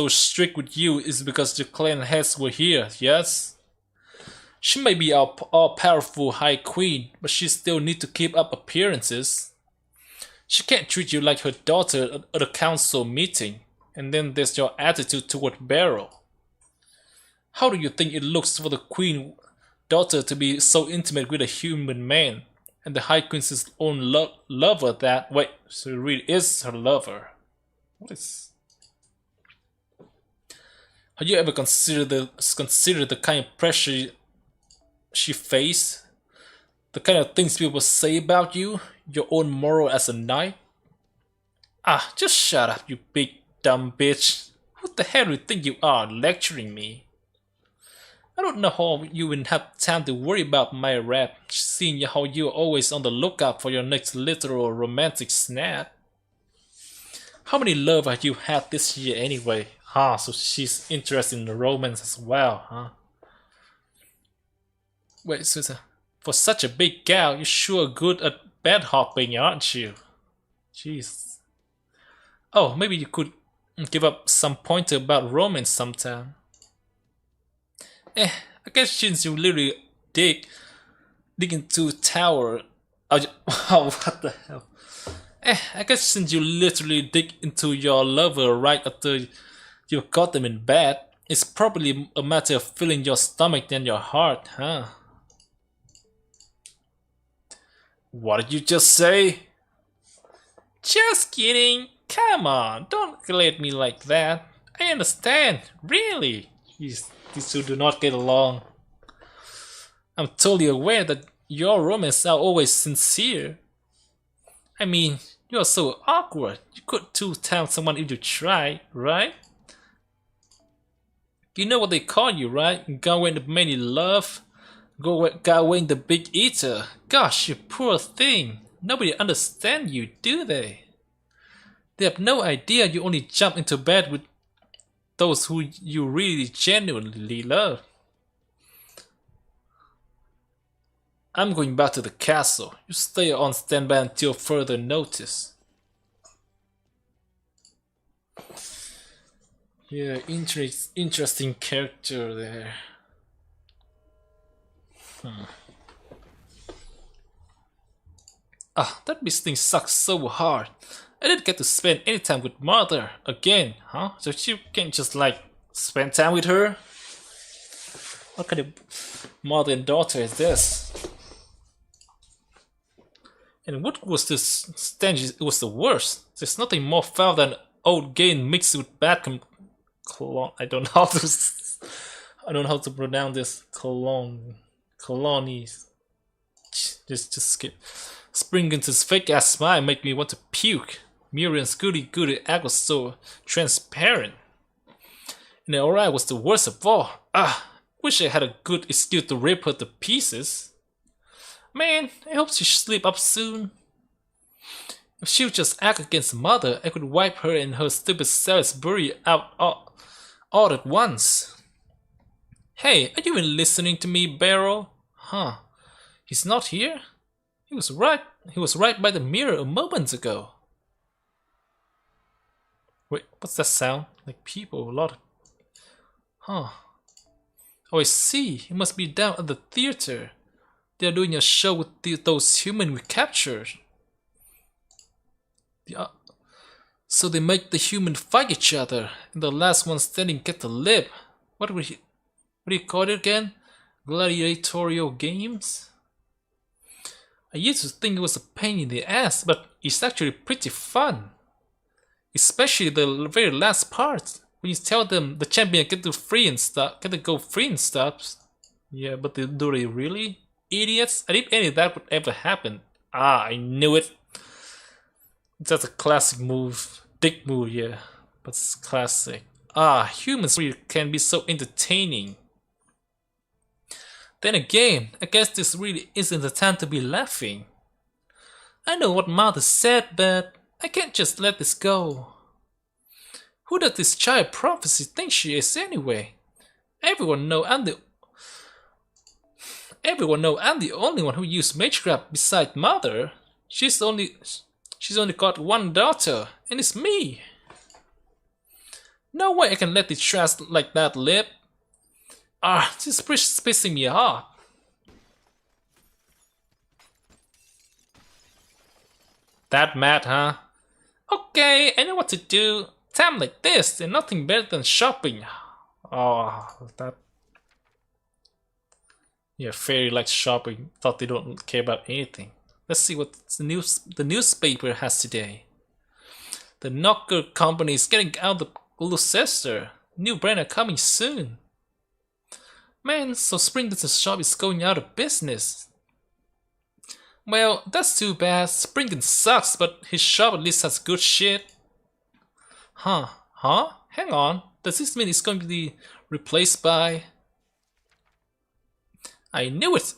strict with you is because the clan heads were here, yes? She may be our all-powerful High Queen, but she still needs to keep up appearances. She can't treat you like her daughter at a council meeting, and then there's your attitude toward Beryl. How do you think it looks for the Queen daughter to be so intimate with a human man, and the High Queen's own lover that, wait, so it really is her lover? What is... Have you ever considered the kind of pressure she faced? The kind of things people say about you? Your own moral as a knight? Ah, just shut up, you big dumb bitch. Who the hell do you think you are, lecturing me? I don't know how you will have time to worry about my rap, seeing how you're always on the lookout for your next literal romantic snap. How many love have you had this year anyway? Ah, so she's interested in the romance as well, huh? Wait, Susan, for such a big gal, you're sure good at bed hopping, aren't you? Jeez. Oh, maybe you could give up some pointer about romance sometime. I guess since you literally dig into tower. Oh, what the hell? I guess since you literally dig into your lover right after you've got them in bed, it's probably a matter of filling your stomach than your heart, huh? What did you just say? Just kidding. Come on, don't look at me like that. I understand, really. Jeez, these two do not get along. I'm totally aware that your romances are always sincere. I mean, you're so awkward. You could two-time someone if you tried, right? You know what they call you, right? Gawain the many love. Gawain the big eater. Gosh, you poor thing. Nobody understands you, do they? They have no idea you only jump into bed with those who you really genuinely love. I'm going back to the castle. You stay on standby until further notice. Yeah, interesting character there. Ah, that beast thing sucks so hard. I didn't get to spend any time with Mother again, huh? So you can't just like spend time with her? What kind of mother and daughter is this? And what was this stench? It was the worst. There's nothing more foul than old gain mixed with bad cologne. I don't know how to pronounce this. Colonies. Just skip. Springen's fake ass smile make me want to puke. Miriam's goody-goody act was so transparent. And Alright was the worst of all. Wish I had a good excuse to rip her to pieces. Man, I hope she sleep up soon. If she would just act against Mother, I could wipe her and her stupid Salisbury out all at once. Hey, are you even listening to me, Barrel? Huh. He's not here? He was right by the mirror a moment ago. Wait, what's that sound? Like people, a lot of... Huh. Oh, I see. He must be down at the theater. They're doing a show with those humans we captured. So they make the humans fight each other, and the last one standing get the lip. What do you call it again? Gladiatorial games? I used to think it was a pain in the ass, but it's actually pretty fun. Especially the very last part, when you tell them the champion get to go free and stuff. Yeah, but do they really? Idiots? I didn't any of that would ever happen. I knew it. That's a classic move. Dick move, yeah. But it's classic. Humans really can be so entertaining. Then again, I guess this really isn't the time to be laughing. I know what Mother said, but I can't just let this go. Who does this child prophecy think she is anyway? Everyone know I'm the only one who used magecraft beside Mother. She's only got one daughter, and it's me. No way I can let it trash like that live. This is pissing me off. That mad, huh? Okay, I know what to do. Time like this, there's nothing better than shopping. That... Yeah, Fairy likes shopping. Thought they don't care about anything. Let's see what the newspaper has today. The Knocker Company is getting out of Gloucester. New brand are coming soon. Man, so Springton's shop is going out of business. Well, that's too bad. Springton sucks, but his shop at least has good shit. Huh? Hang on. Does this mean it's going to be replaced by... I knew it!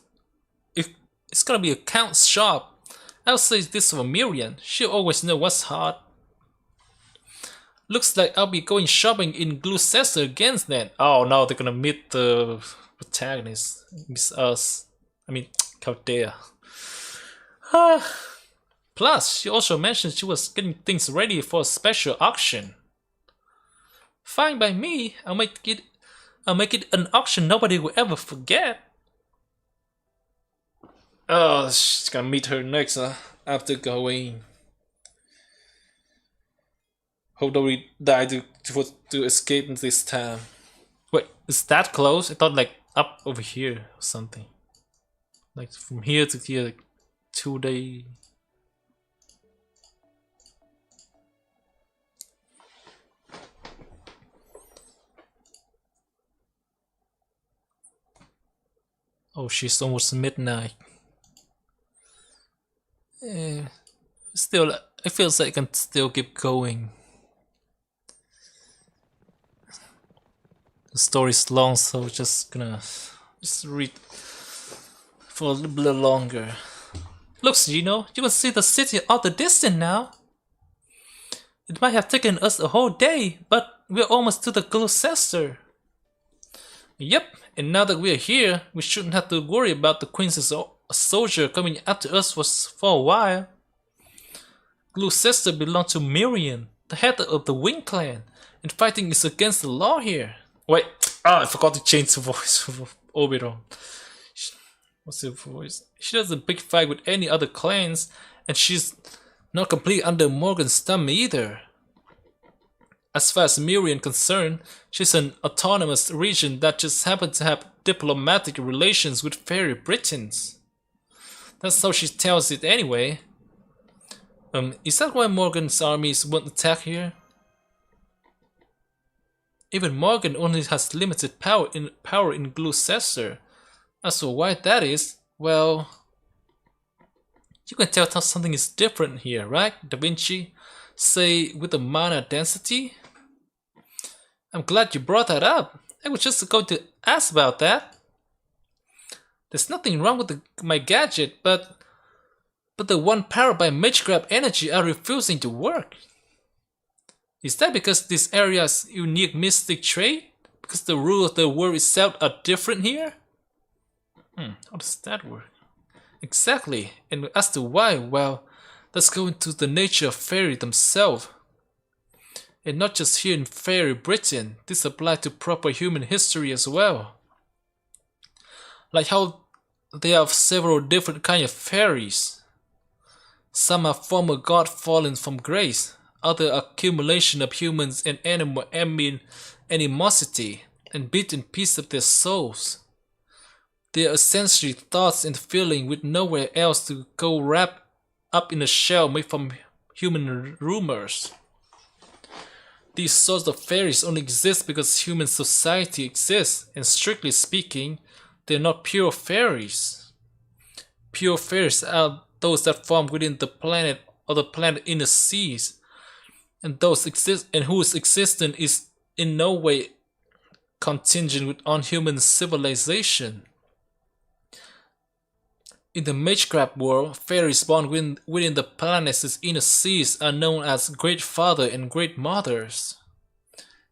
It's gonna be a Count's shop. I'll say this for Miriam. She'll always know what's hot. Looks like I'll be going shopping in Gloucester again then. Oh no, they're gonna meet the protagonist. Miss us. I mean, Caldea. Plus, she also mentioned she was getting things ready for a special auction. Fine by me. I'll make it an auction nobody will ever forget. Oh, she's gonna meet her next after going. Hope nobody died to escape this time. Wait, is that close? I thought like up over here or something. Like from here to here, like 2 days. Oh, she's almost midnight. Still, it feels like I can still keep going. The story's long, so just gonna read for a little bit longer. Look, Gino, you can see the city out the distance now. It might have taken us a whole day, but we're almost to the Gloucester. Yep, and now that we're here, we shouldn't have to worry about the Queen's soldier coming after us for a while. Gloucester belongs to Miriam, the head of the Wing clan, and fighting is against the law here. Wait, I forgot to change the voice of Oberon. What's the voice? She doesn't big fight with any other clans, and she's not completely under Morgan's thumb either. As far as Miriam is concerned, she's an autonomous region that just happens to have diplomatic relations with Fairy Britons. That's how she tells it anyway. Is that why Morgan's armies won't attack here? Even Morgan only has limited power in Gloucester. As for why that is, well... You can tell something is different here, right, Da Vinci? Say, with a minor density? I'm glad you brought that up. I was just going to ask about that. There's nothing wrong with my gadget, but the one powered by Magecraft energy are refusing to work. Is that because this area's unique mystic trait? Because the rules of the world itself are different here? How does that work? Exactly, and as to why, well, let's go into the nature of fairy themselves. And not just here in Fairy Britain, this applies to proper human history as well. Like how there are several different kinds of fairies. Some are former gods fallen from grace, other accumulation of humans and animosity, and beaten piece of their souls. They are essentially thoughts and feelings with nowhere else to go, wrapped up in a shell made from human rumors. These sorts of fairies only exist because human society exists, and strictly speaking, they're not pure fairies. Pure fairies are those that form within the planet or the planet inner seas, and those exist and whose existence is in no way contingent on human civilization. In the Magecraft world, fairies born within the planet's inner seas are known as Great Father and Great Mothers.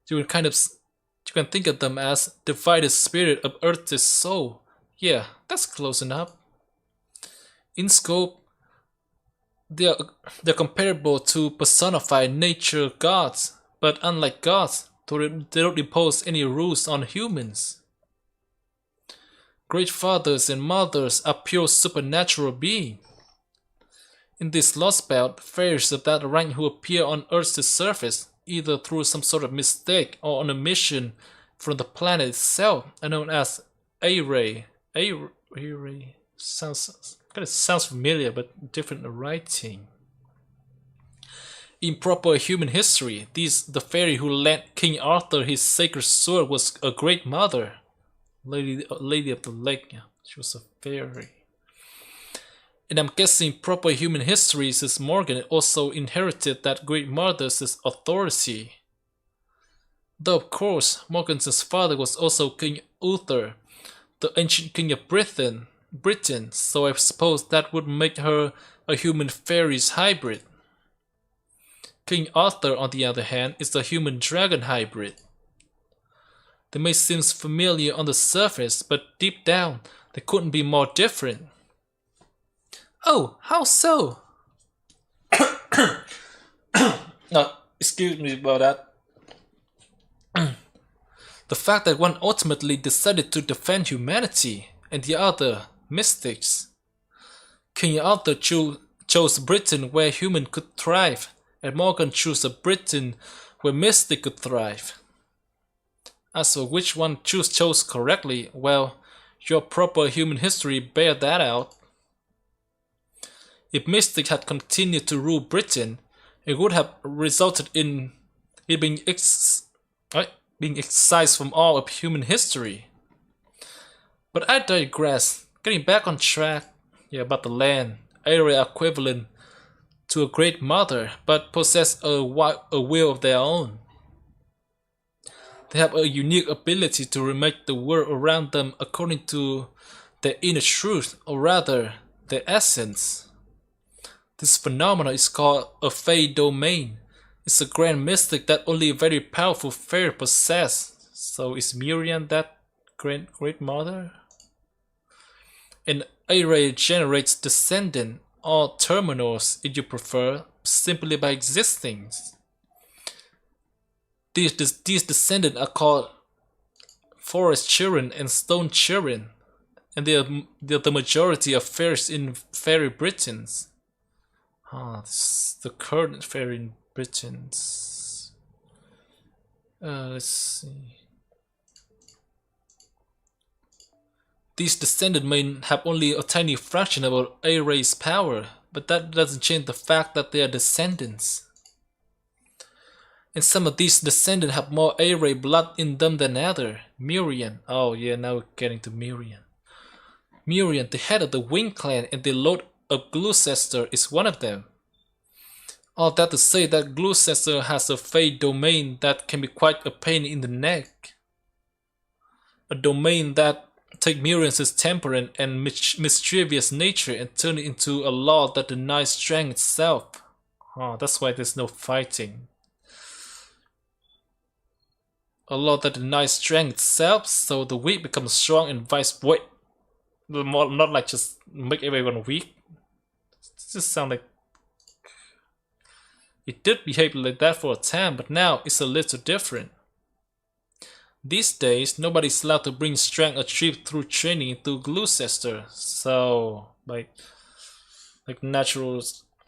You can think of them as divided spirit of Earth's soul. Yeah, that's close enough. In scope, they're comparable to personified nature gods, but unlike gods, they don't impose any rules on humans. Great fathers and mothers are pure supernatural beings. In this Lostbelt, fairies of that rank who appear on Earth's surface, either through some sort of mistake or on a mission from the planet itself, are known as A-Ray. A-Ray sounds familiar, but different writing. In proper human history, the fairy who lent King Arthur his sacred sword was a great mother. Lady of the Lake, she was a fairy. And I'm guessing proper human history says Morgan also inherited that great mother's authority. Though of course, Morgan's father was also King Uther, the ancient king of Britain, so I suppose that would make her a human fairies hybrid. King Arthur, on the other hand, is the human dragon hybrid. They may seem familiar on the surface, but deep down, they couldn't be more different. Oh, how so? No, excuse me about that. The fact that one ultimately decided to defend humanity, and the other, mystics. King Arthur chose Britain where human could thrive, and Morgan chose a Britain where mystic could thrive. As for which one chose correctly, well, your proper human history bear that out. If Mystic had continued to rule Britain, it would have resulted in it being excised from all of human history. But I digress. Getting back on track, about the land, area equivalent to a great mother, but possess a will of their own. They have a unique ability to remake the world around them according to their inner truth, or rather, their essence. This phenomenon is called a Fey domain. It's a grand mystic that only a very powerful fairy possess. So is Miriam that great mother? An array generates descendant or terminals, if you prefer, simply by existing. These descendants are called forest children and stone children, and they are the majority of fairies in Fairy Britain. This is the current fairy in Britain. Let's see. These descendants may have only a tiny fraction of A-Ray's power, but that doesn't change the fact that they are descendants. And some of these descendants have more A-Ray blood in them than other. Miriam. Oh yeah, now we're getting to Miriam. Miriam, the head of the Wing clan and the Lord of Gloucester, is one of them. All that to say that Gloucester has a fate domain that can be quite a pain in the neck. A domain that take Muriel's temperament and mischievous nature and turn it into a law that denies strength itself. Oh, that's why there's no fighting. A law that denies strength itself, so the weak becomes strong and vice versa. Not like just make everyone weak. It just sounds like it did behave like that for a time, but now it's a little different. These days, nobody's allowed to bring strength achieved through training into Gloucester, so like natural,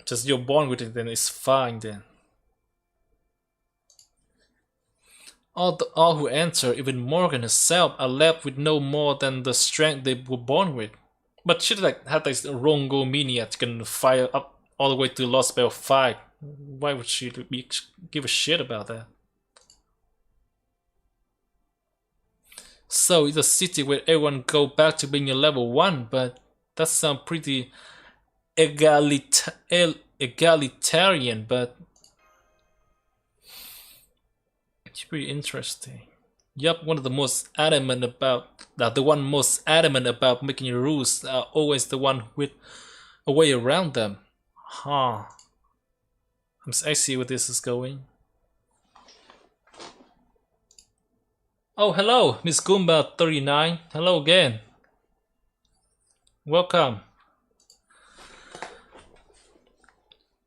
just you're born with it, then it's fine then. All who enter, even Morgan herself, are left with no more than the strength they were born with. But she had this Rongo Mania can fire up all the way to Lostbelt 5. Why would she give a shit about that? So it's a city where everyone go back to being a level 1, but that sounds pretty egalitarian, but it's pretty interesting. Yup, one of the most adamant about the one most adamant about making rules are always the one with a way around them. Huh. I see where this is going. Oh, hello, Miss Goomba 39. Hello again. Welcome.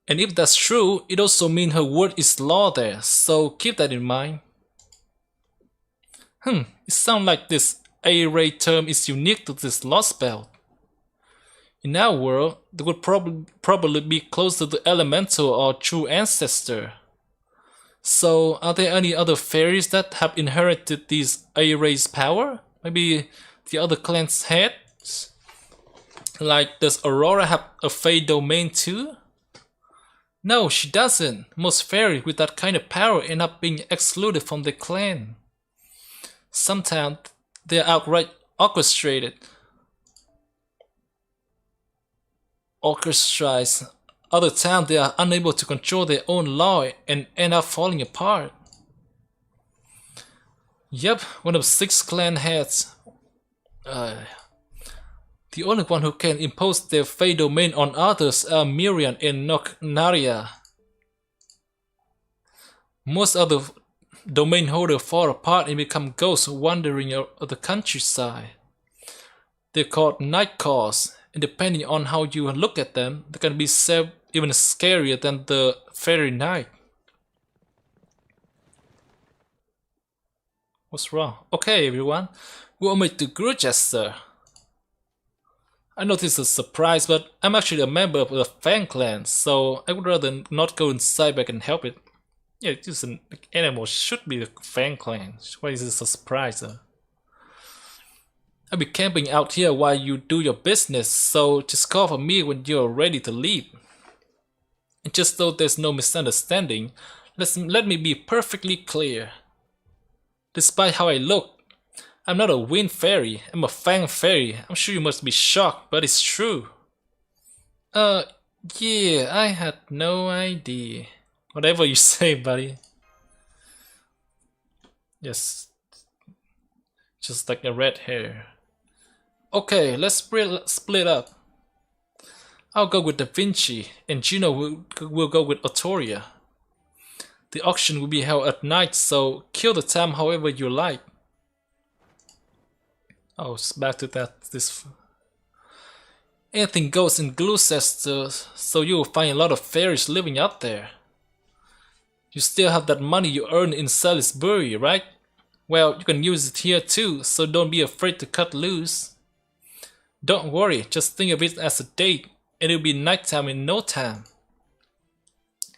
And if that's true, it also means her word is law there, so keep that in mind. It sounds like this A-ray term is unique to this Lostbelt. In our world, they would probably be close to the elemental or true ancestor. So, are there any other fairies that have inherited these A-ray's power? Maybe the other clan's heads? Like, does Aurora have a Fey domain too? No, she doesn't. Most fairies with that kind of power end up being excluded from the clan. Sometimes they are outright orchestrated. Other times they are unable to control their own law and end up falling apart. Yep, one of 6 clan heads. The only one who can impose their fey domain on others are Miriam and Naria. Most other domain holders fall apart and become ghosts wandering the countryside. They're called night calls, and depending on how you look at them, they can be even scarier than the fairy night. What's wrong? Okay, everyone, we're on to Gloucester. I know this is a surprise, but I'm actually a member of the Fang clan, so I would rather not go inside back and help it. Yeah, just an animal should be the Fang clan. Why is this a surprise? I'll be camping out here while you do your business, so just call for me when you're ready to leave. And just so there's no misunderstanding, let me be perfectly clear. Despite how I look, I'm not a wind fairy, I'm a fang fairy. I'm sure you must be shocked, but it's true. Yeah, I had no idea. Whatever you say, buddy. Yes. Just like a red hair. Okay, let's split up. I'll go with Da Vinci, and Gino will go with Autoria. The auction will be held at night, so kill the time however you like. Oh, it's back to this. Anything goes in Gloucester, so you will find a lot of fairies living out there. You still have that money you earned in Salisbury, right? Well, you can use it here too, so don't be afraid to cut loose. Don't worry, just think of it as a date, and it'll be nighttime in no time.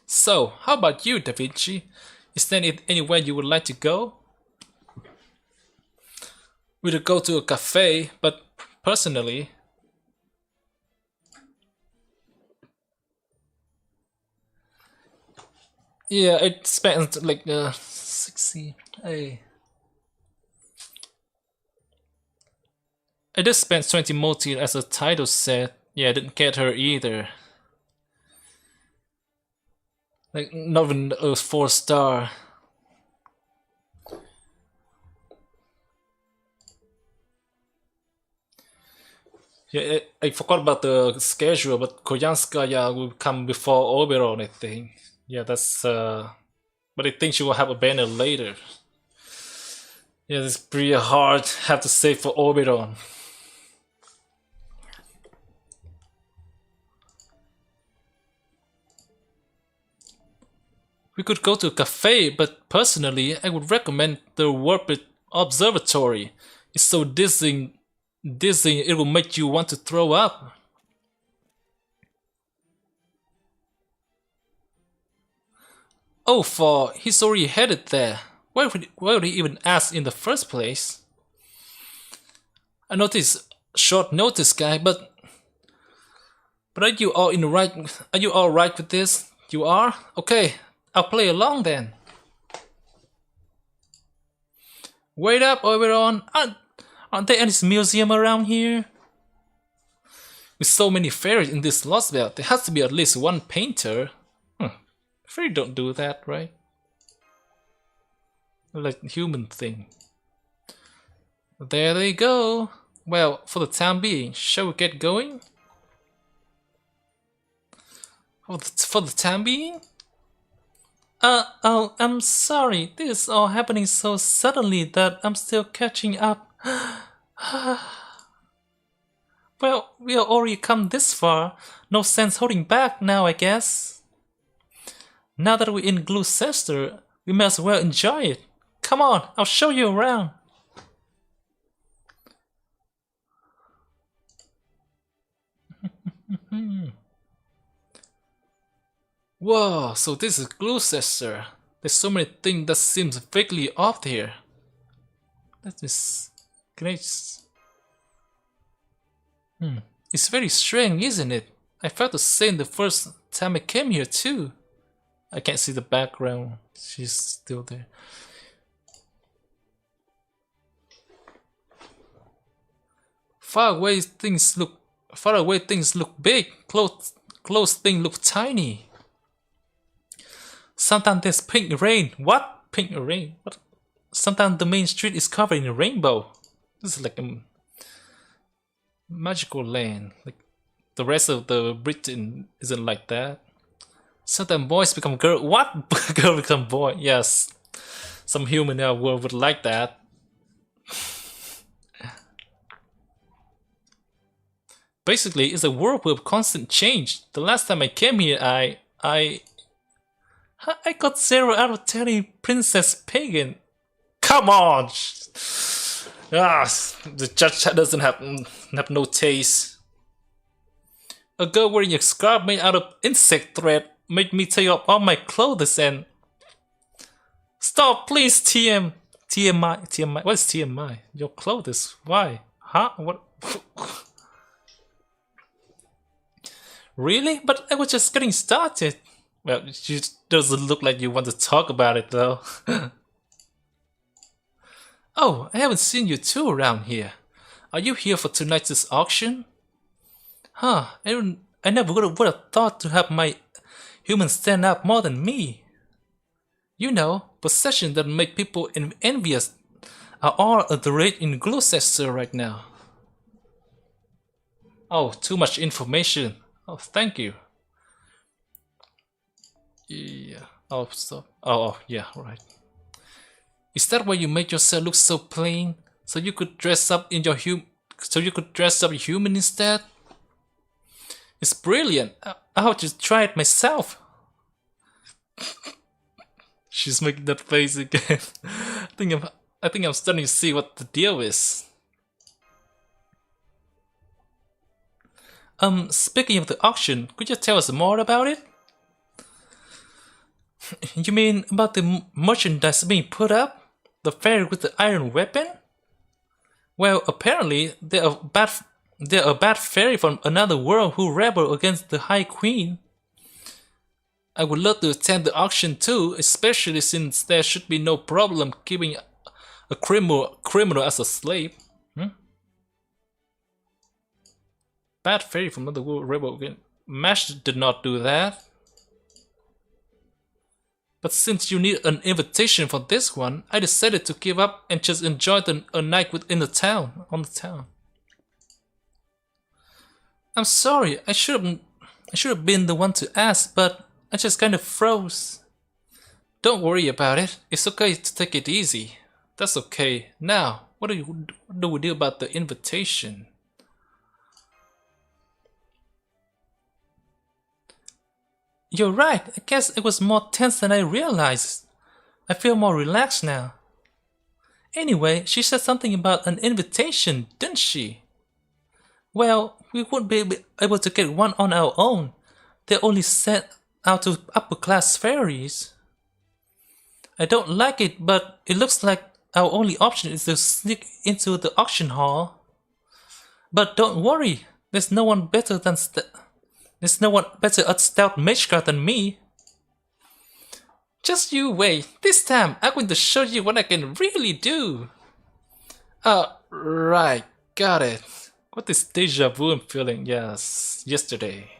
So, how about you, Da Vinci? Is there anywhere you would like to go? We could go to a cafe, but personally, yeah, it spent like 60. Hey, I just spent 20 multi as a title set. Yeah, I didn't get her either. Like, not even a 4-star. Yeah, I forgot about the schedule, but Koyanskaya will come before Oberon, I think. Yeah, that's but I think she will have a banner later. Yeah, it's pretty hard. Have to save for Oberon. We could go to a cafe, but personally, I would recommend the Warped Observatory. It's so dizzying it will make you want to throw up. Oh, for he's already headed there. Why would he even ask in the first place? I know this is short notice, guy, but are you all in the right? Are you all right with this? You are? Okay, I'll play along then. Wait up, Oberon! Aren't there any museum around here? With so many fairies in this Lostbelt, there has to be at least one painter. Fairy don't do that, right? Like human thing. There they go. Well, for the time being, shall we get going? For the time being? Oh, I'm sorry. This is all happening so suddenly that I'm still catching up. Well, we have already come this far. No sense holding back now, I guess. Now that we're in Gloucester, we may as well enjoy it. Come on, I'll show you around. Whoa, so this is Gloucester. There's so many things that seems vaguely off here. That is... Can I just... It's very strange, isn't it? I felt the same the first time I came here too. I can't see the background. She's still there. Far away things look big. Close things look tiny. Sometimes there's pink rain. What? Pink rain? What? Sometimes the main street is covered in a rainbow. This is like a magical land. Like the rest of the Britain isn't like that. Sometimes boys become girl. What? Girl become boy. Yes. Some human in our world would like that. Basically, it's a world with constant change. The last time I came here, I got 0 out of 10 in Princess Pagan. Come on! The judge doesn't have no taste. A girl wearing a scarf made out of insect thread made me take off all my clothes and... Stop, please, TM. TMI. What is TMI? Your clothes. Why? Huh? What? Really? But I was just getting started. Well, you doesn't look like you want to talk about it though. Oh, I haven't seen you too around here. Are you here for tonight's auction? Huh, I never would have thought to have my humans stand up more than me. You know, possessions that make people envious are all at the rate in Gloucester right now. Oh, too much information. Oh, thank you. Yeah. Oh, stop. Oh, yeah, right. Is that why you make yourself look so plain? So you could dress up in your human instead? It's brilliant. I'll just try it myself. She's making that face again. I think I'm starting to see what the deal is. Speaking of the auction, could you tell us more about it? You mean about the merchandise being put up? The fairy with the iron weapon? Well, apparently they're a bad fairy from another world who rebel against the High Queen. I would love to attend the auction too, especially since there should be no problem keeping a criminal as a slave. Bad fairy from another world rebel again. Mash did not do that. But since you need an invitation for this one, I decided to give up and just enjoy a night within the town, on the town. I'm sorry, I should have been the one to ask, but I just kind of froze. Don't worry about it. It's okay to take it easy. That's okay. Now, what do we do about the invitation? You're right. I guess it was more tense than I realized. I feel more relaxed now. Anyway, she said something about an invitation, didn't she? Well, we wouldn't be able to get one on our own. They're only sent out to upper-class fairies. I don't like it, but it looks like our only option is to sneak into the auction hall. But don't worry, there's no one better at stealth magecraft than me. Just you wait. This time, I'm going to show you what I can really do. Right, got it. What is deja vu I'm feeling? Yes, yesterday.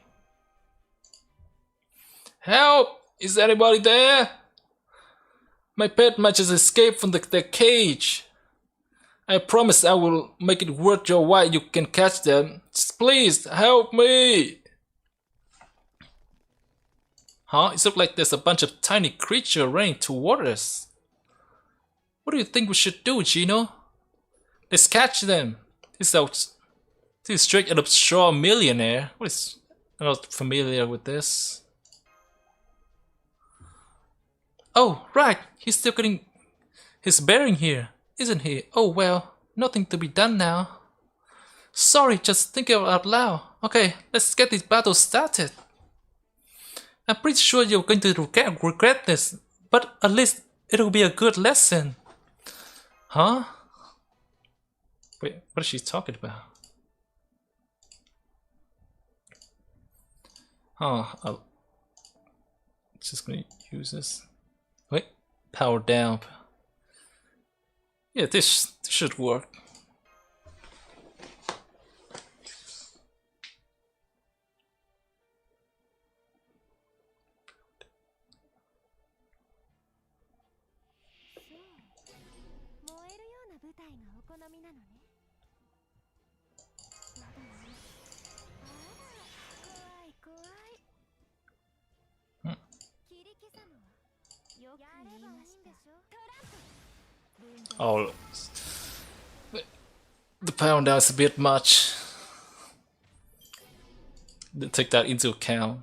Help! Is anybody there? My pet might just escape from their cage. I promise I will make it worth your while. You can catch them. Just please help me. Huh? It looks like there's a bunch of tiny creatures running toward us. What do you think we should do, Gino? Let's catch them. This is straight out of Straw Millionaire. I'm not familiar with this. Oh, right. He's still getting his bearing here, isn't he? Oh well, nothing to be done now. Sorry, just thinking out loud. Okay, let's get this battle started. I'm pretty sure you're going to regret this, but at least it'll be a good lesson. Huh? Wait, what is she talking about? Oh, I'm just gonna use this. Wait, power down. Yeah, this should work. Oh, the pound down is a bit much. Didn't take that into account.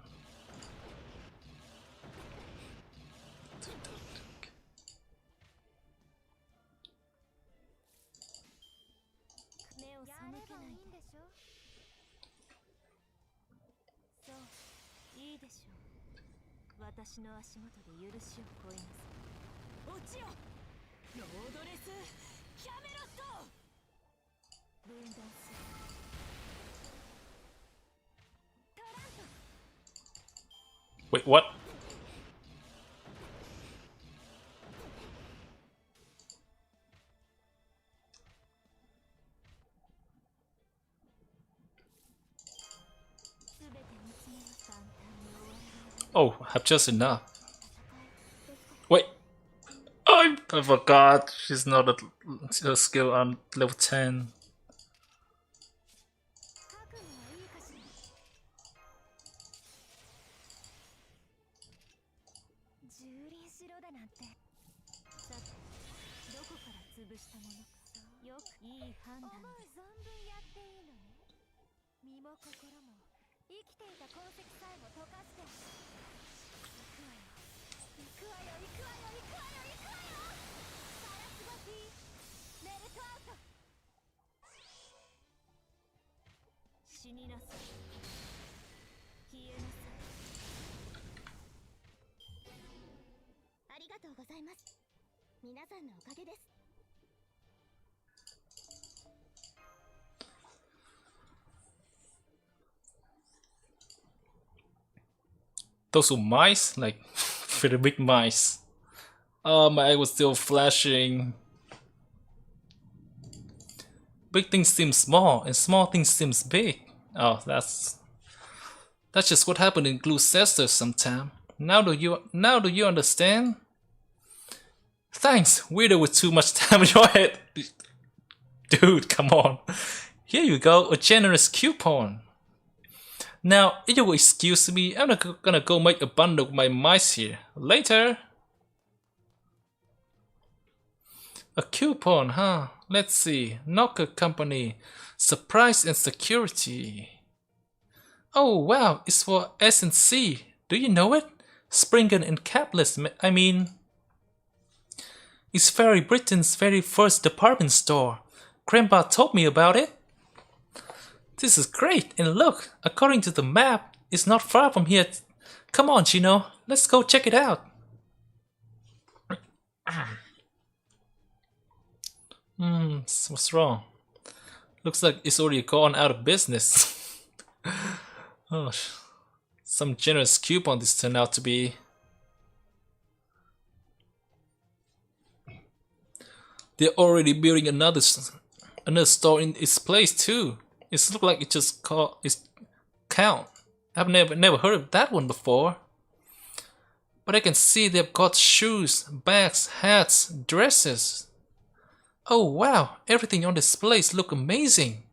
Wait, what? Oh, I have just enough. Wait. I forgot. She's not a skill on level 10. Those were mice? Like, very big mice. Oh, my eye was still flashing. Big things seem small, and small things seems big. Oh, that's just what happened in Gloucester sometime. Now do you understand? Thanks, weirdo with too much time in your head. Dude, come on. Here you go, a generous coupon. Now, if you will excuse me, I'm not gonna go make a bundle with my mice here. Later. A coupon, huh? Let's see. Knocker Company. Surprise and security. Oh wow, it's for S&C. Do you know it? Springer and Capless, I mean... It's Fairy Britain's very first department store. Grandpa told me about it. This is great, and look, according to the map, it's not far from here. Come on, Gino, let's go check it out. What's wrong? Looks like it's already gone out of business. Oh, some generous coupon this turned out to be. They're already building another store in its place too. It looks like it's Count. I've never heard of that one before. But I can see they've got shoes, bags, hats, dresses. Oh wow, everything on this place looks amazing.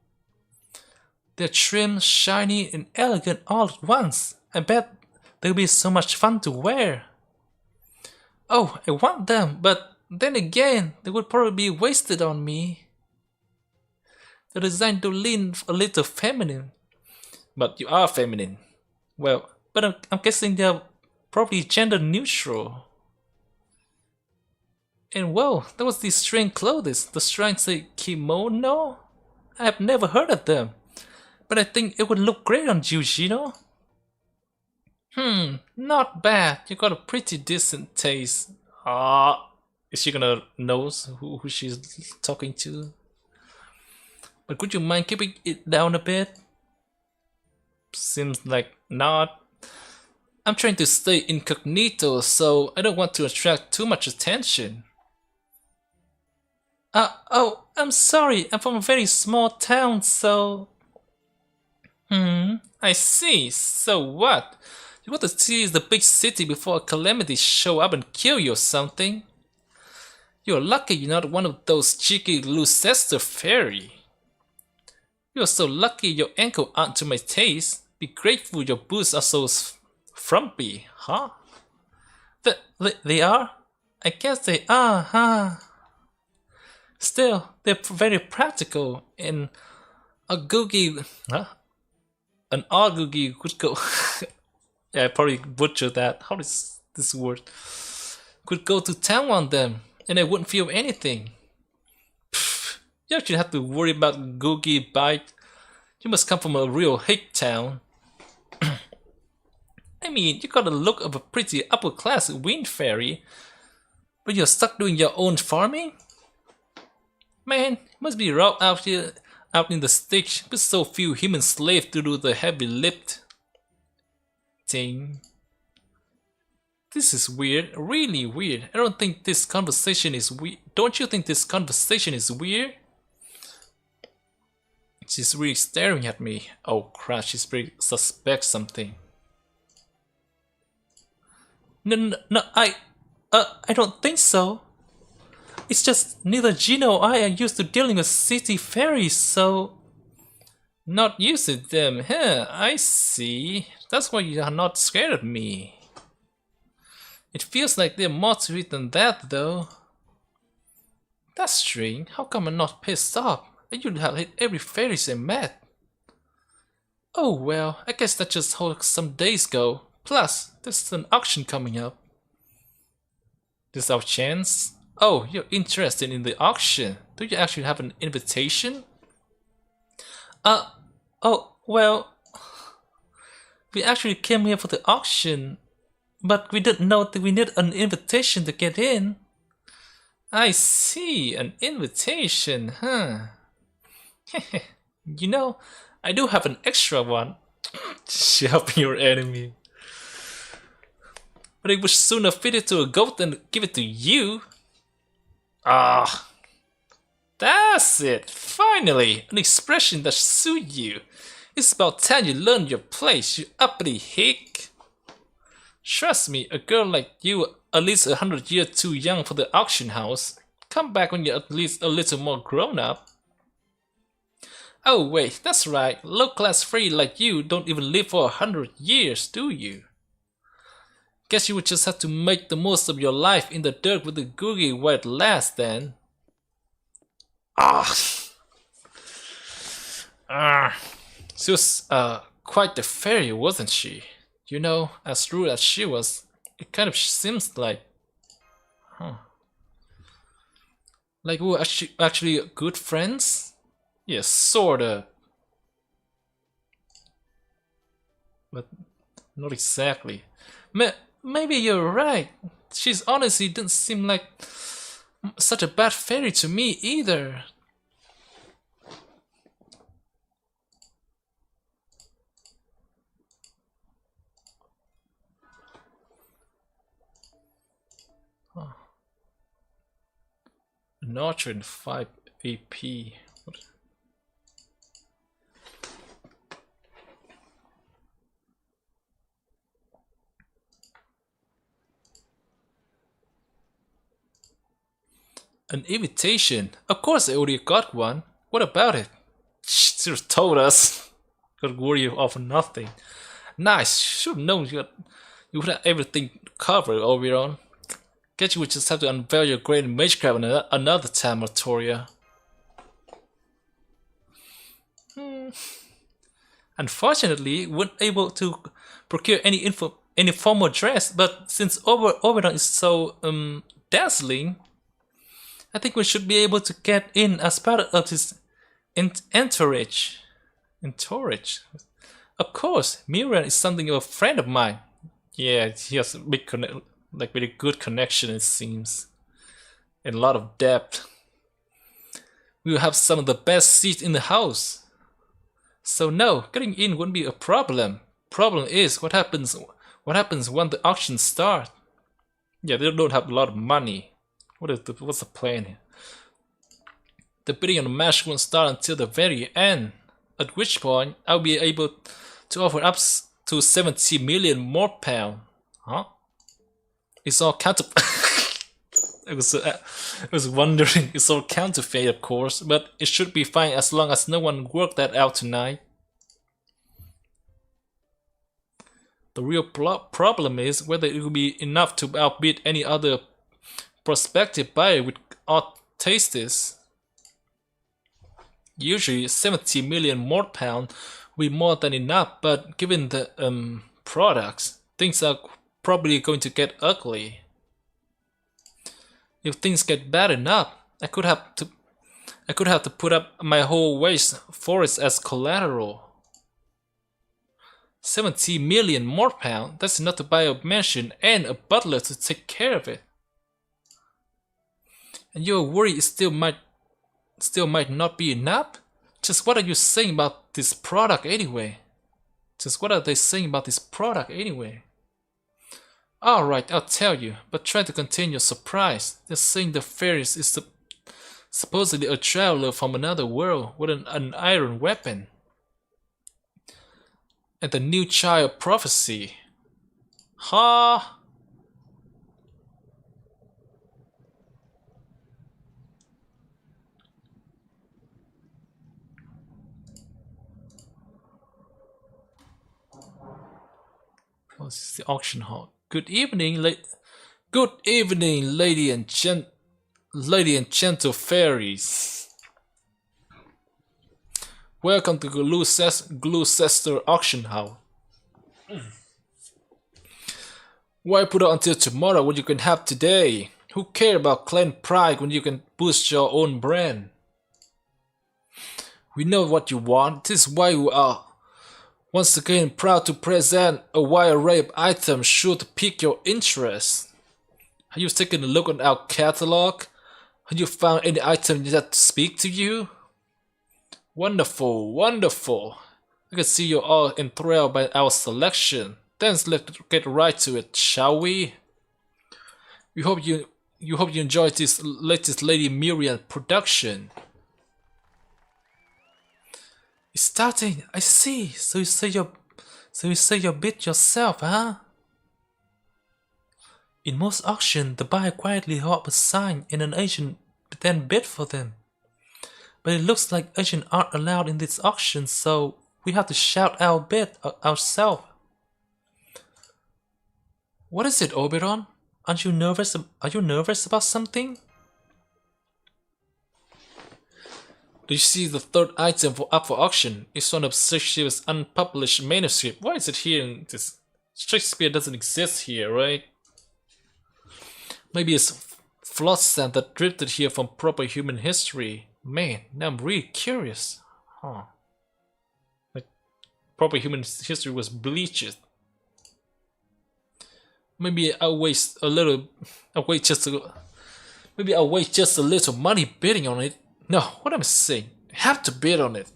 They're trim, shiny, and elegant all at once. I bet they'll be so much fun to wear. Oh, I want them, but then again, they would probably be wasted on me. They're designed to lean a little feminine. But you are feminine. Well, but I'm guessing they're probably gender neutral. And whoa, that was these strange clothes. The strange say kimono? I have never heard of them. But I think it would look great on you, Gino. Not bad. You got a pretty decent taste. Is she gonna know who she's talking to? But would you mind keeping it down a bit? Seems like not. I'm trying to stay incognito, so I don't want to attract too much attention. Oh, I'm sorry. I'm from a very small town, so... I see. So what? You want to see the big city before a calamity show up and kill you or something? You're lucky you're not one of those cheeky Gloucester fairy. You're so lucky your ankle aren't to my taste. Be grateful your boots are so frumpy, huh? They are? I guess they are, huh? Still, they're very practical, and a googie, an argugie could go. Yeah, I probably butchered that. How is this word? Could go to town on them, and I wouldn't feel anything. Pfft, you actually have to worry about googie bite. You must come from a real hick town. I mean, you got the look of a pretty upper-class wind fairy, but you're stuck doing your own farming? Man, it must be rough out here, out in the sticks, with so few human slaves to do the heavy lifting. This is weird, really weird. I don't think this conversation is weird. Don't you think this conversation is weird? She's really staring at me. Oh crap, she's pretty suspect something. No, I don't think so. It's just neither Gino or I are used to dealing with city fairies, so... Not used to them, huh? I see. That's why you are not scared of me. It feels like they're more to it than that, though. That's strange. How come I'm not pissed off? I usually have hit every fairy I met. Oh well, I guess that's just how some days go. Plus, there's an auction coming up. This our chance? Oh, you're interested in the auction. Do you actually have an invitation? Oh, well... We actually came here for the auction, but we didn't know that we need an invitation to get in. I see, an invitation, huh? You know, I do have an extra one. Helping your enemy. But I would sooner feed it to a goat than give it to you. Ah, that's it. Finally, an expression that suits you. It's about time you learn your place, you uppity hick. Trust me, a girl like you, at least 100 years too young for the auction house. Come back when you're at least a little more grown up. Oh wait, that's right. Low-class free like you don't even live for 100 years, do you? Guess you would just have to make the most of your life in the dirt with the googie while it lasts then. Ah, she was quite the fairy, wasn't she? You know, as rude as she was, it kind of seems like, like we were actually good friends. Yes, sorta, but not exactly. Maybe you're right. She's honestly didn't seem like such a bad fairy to me either. Notcher and 5 AP. What? An invitation? Of course I already got one. What about it? She just told us. Got worry of nothing. Nice. Should have known you would have everything covered, Oberon. Guess you would just have to unveil your great magecraft another time, Artoria. Unfortunately, we weren't able to procure any formal dress, but since Oberon is so dazzling, I think we should be able to get in as part of his entourage. Entourage? Of course, Miriam is something of a friend of mine. Yeah, he has a big very good connection, it seems. And a lot of depth. We will have some of the best seats in the house. So no, getting in wouldn't be a problem. Problem is what happens when the auctions start. Yeah, they don't have a lot of money. What's the plan here? The bidding on the match won't start until the very end. At which point I'll be able to offer up to 70 million more pounds. Huh? It's all I was wondering. It's all counterfeit, of course, but it should be fine as long as no one worked that out tonight. The real problem is whether it will be enough to outbid any other prospective buyer with odd tastes. Usually 70 million more pounds will be more than enough, but given the products, things are probably going to get ugly. If things get bad enough, I could have to put up my whole waste forest as collateral. 70 million more pounds, that's enough to buy a mansion and a butler to take care of it. And you're worried it still might not be enough? Just what are you saying about this product anyway? Just what are they saying about this product anyway? Alright, I'll tell you, but try to contain your surprise. They're saying the fairies is supposedly a traveler from another world with an iron weapon. And the new child prophecy. Huh? What's the auction hall? Good evening, lady and gentle fairies. Welcome to Gloucester Auction House. Why put it until tomorrow when you can have today? Who cares about clan pride when you can boost your own brand? We know what you want. This is why we are once again proud to present a wide array of items sure to pique your interest. Have you taken a look at our catalog? Have you found any item that speak to you? Wonderful, wonderful. I can see you're all enthralled by our selection. Then let's get right to it, shall we? We hope you enjoyed this latest Lady Miriam production. It's starting. I see. So you say your bit yourself, huh? In most auctions, the buyer quietly hold up a sign and an agent then bid for them. But it looks like agents aren't allowed in this auction, so we have to shout our bid ourselves. What is it, Oberon? Aren't you nervous? Are you nervous about something? Do you see the third item up for auction? It's one of Shakespeare's unpublished manuscript. Why is it here in this? Shakespeare doesn't exist here, right? Maybe it's flood sand that drifted here from proper human history. Man, now I'm really curious. Huh. Like, proper human history was bleached. Maybe I'll waste a little. Maybe I'll waste just a little money bidding on it. No, what am I saying? I have to bid on it.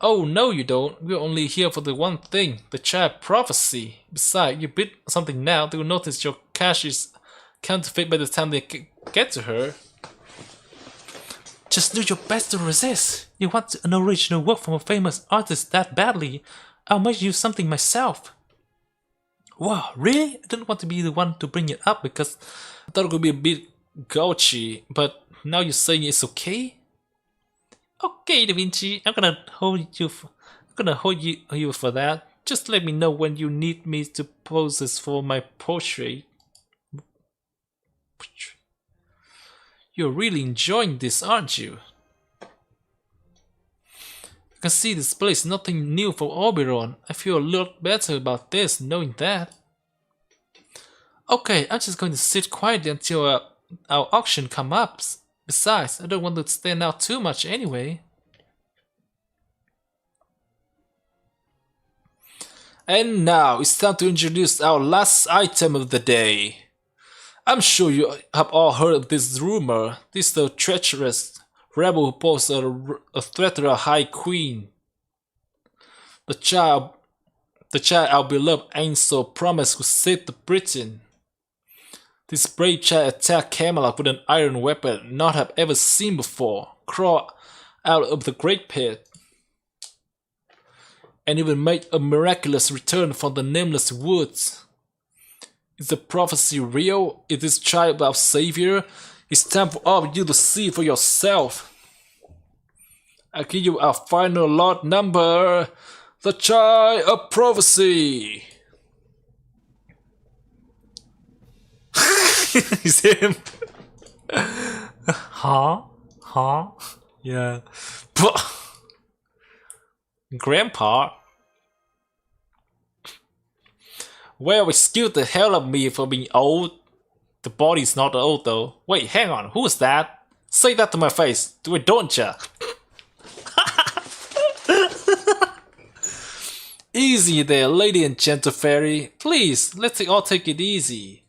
Oh, no you don't. We're only here for the one thing, the child prophecy. Besides, you bid something now, they will notice your cash is counterfeit by the time they get to her. Just do your best to resist. You want an original work from a famous artist that badly, I'll make you something myself. Wow, really? I didn't want to be the one to bring it up because I thought it would be a bit gouchy, but now you're saying it's okay? Okay, Da Vinci, I'm gonna hold you for that. Just let me know when you need me to pose this for my portrait. You're really enjoying this, aren't you? I can see this place, nothing new for Oberon. I feel a lot better about this, knowing that. Okay, I'm just going to sit quietly until our auction comes up. Besides, I don't want to stand out too much anyway. And now, it's time to introduce our last item of the day. I'm sure you have all heard of this rumor. This is the treacherous rebel who posed a threat to our High Queen. The child our beloved Ainso promised would save the Britain. This brave child attacked Camelot with an iron weapon not have ever seen before, crawled out of the Great Pit, and even made a miraculous return from the nameless woods. Is the prophecy real? Is this child our savior? It's time for all of you to see for yourself. I give you our final lot number, the Child of Prophecy. Is him? Huh? Yeah. Grandpa? Well, excuse the hell of me for being old. The body's not old though. Wait, hang on, who's that? Say that to my face, do it, don't ya? Easy there, lady and gentle fairy. Please, let's all take it easy.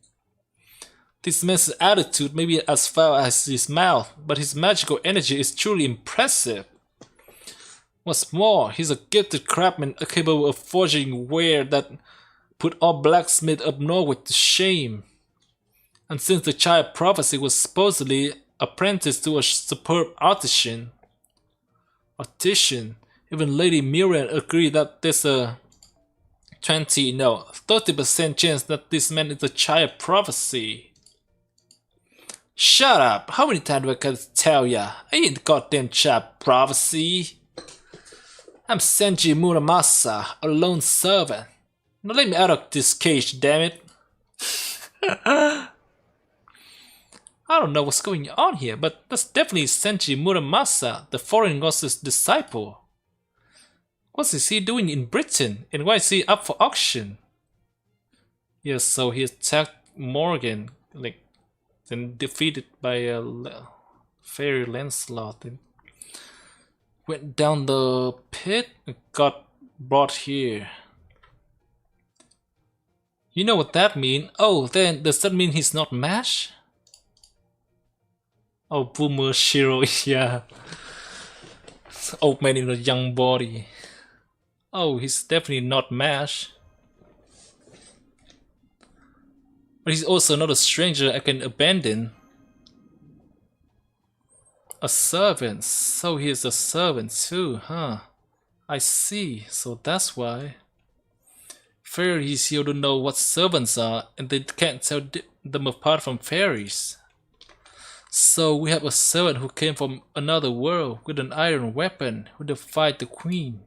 This man's attitude may be as foul as his mouth, but his magical energy is truly impressive. What's more, he's a gifted craftsman capable of forging ware that put all blacksmiths up north to shame. And since the child prophecy was supposedly apprenticed to a superb artisan, even Lady Miriam agreed that there's a 30% chance that this man is a child prophecy. Shut up! How many times do I gotta tell ya? I ain't the goddamn child prophecy. I'm Senji Muramasa, a lone servant. Now let me out of this cage, damn it. I don't know what's going on here, but that's definitely Senji Muramasa, the foreign goddess disciple. What is he doing in Britain, and why is he up for auction? Yes, so he attacked Morgan, then defeated by a fairy Lancelot, and went down the pit and got brought here. You know what that means? Oh, then does that mean he's not MASH? Oh, Boomer Shiro, yeah. Old man in a young body. Oh, he's definitely not MASH. But he's also not a stranger I can abandon. A servant. So he is a servant too, huh? I see. So that's why. Fairies here don't know what servants are, and they can't tell them apart from fairies. So we have a servant who came from another world with an iron weapon who defied the queen.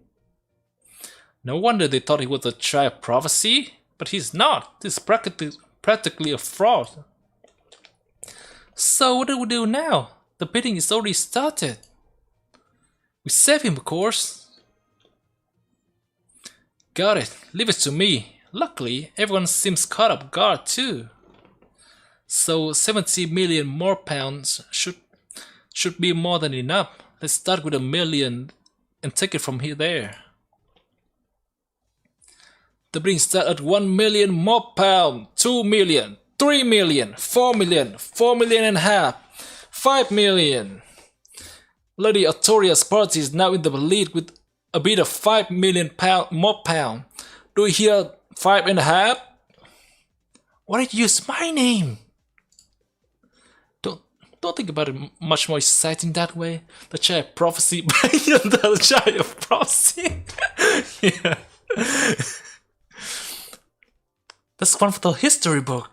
No wonder they thought he was a child of prophecy, but he's not. He's practically a fraud. So what do we do now? The bidding is already started. We save him, of course. Got it. Leave it to me. Luckily, everyone seems caught up guard too. So 70 million more pounds should be more than enough. Let's start with 1 million and take it from here there. The bidding starts at 1 million more pounds, 2 million, 3 million, 4 million, 4 million and a half, 5 million. Lady Artoria's party is now in the lead with a bid of 5 million more pound. Do you hear 5.5? Why did you use my name? Don't think about it much more exciting that way. The Child of Prophecy the Child of Prophecy. Yeah. That's one for the history book.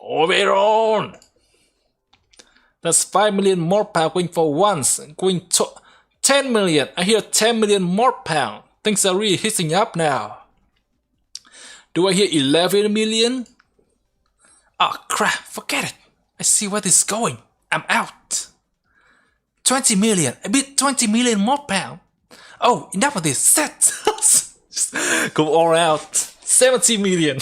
Oberon! That's 5 million more pound going for once, going to 10 million. I hear 10 million more pound. Things are really hitting up now. Do I hear 11 million? Oh crap, forget it. I see where this is going. I'm out. 20 million. I bid 20 million more pound. Oh, enough of this. Set. Just go all out. 70 million.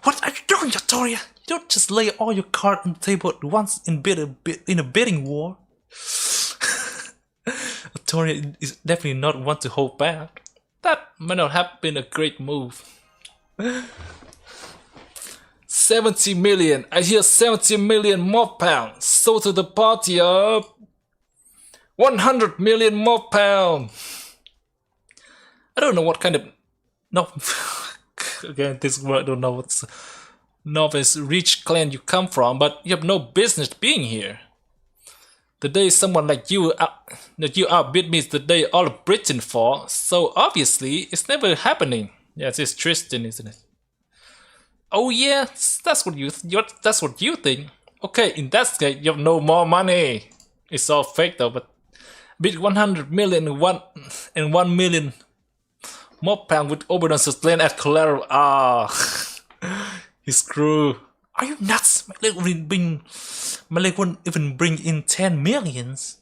What are you doing, Artoria? You don't just lay all your cards on the table at once in a bidding war. Artoria is definitely not one to hold back. That might not have been a great move. 70 million. I hear 70 million more pounds. So to the party of 100 million more pounds. I don't know what kind of again, this word I don't know what's novice rich clan you come from, but you have no business being here. The day someone like you outbid me is the day all of Britain falls. So obviously it's never happening. Yes, it's Tristan, isn't it? Oh yeah, that's what you think. Okay, in that case, you have no more money. It's all fake though, but bid 100 million and 1 million more pound with Oberon sustained at collateral. Ah, he's screwed. Are you nuts? My leg wouldn't even bring in 10 millions.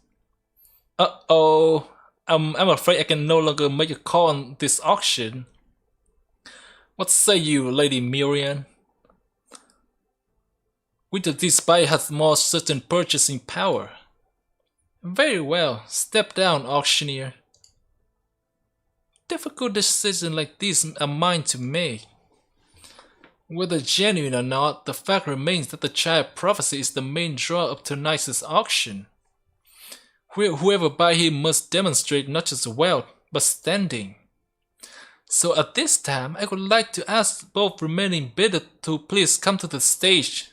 Uh-oh. I'm afraid I can no longer make a call on this auction. What say you, Lady Miriam? Which of these buyer has more certain purchasing power? Very well, step down, auctioneer. Difficult decisions like these are mine to make. Whether genuine or not, the fact remains that the Child of Prophecy is the main draw of tonight's auction. Whoever buys him must demonstrate not just wealth, but standing. So at this time, I would like to ask both remaining bidders to please come to the stage.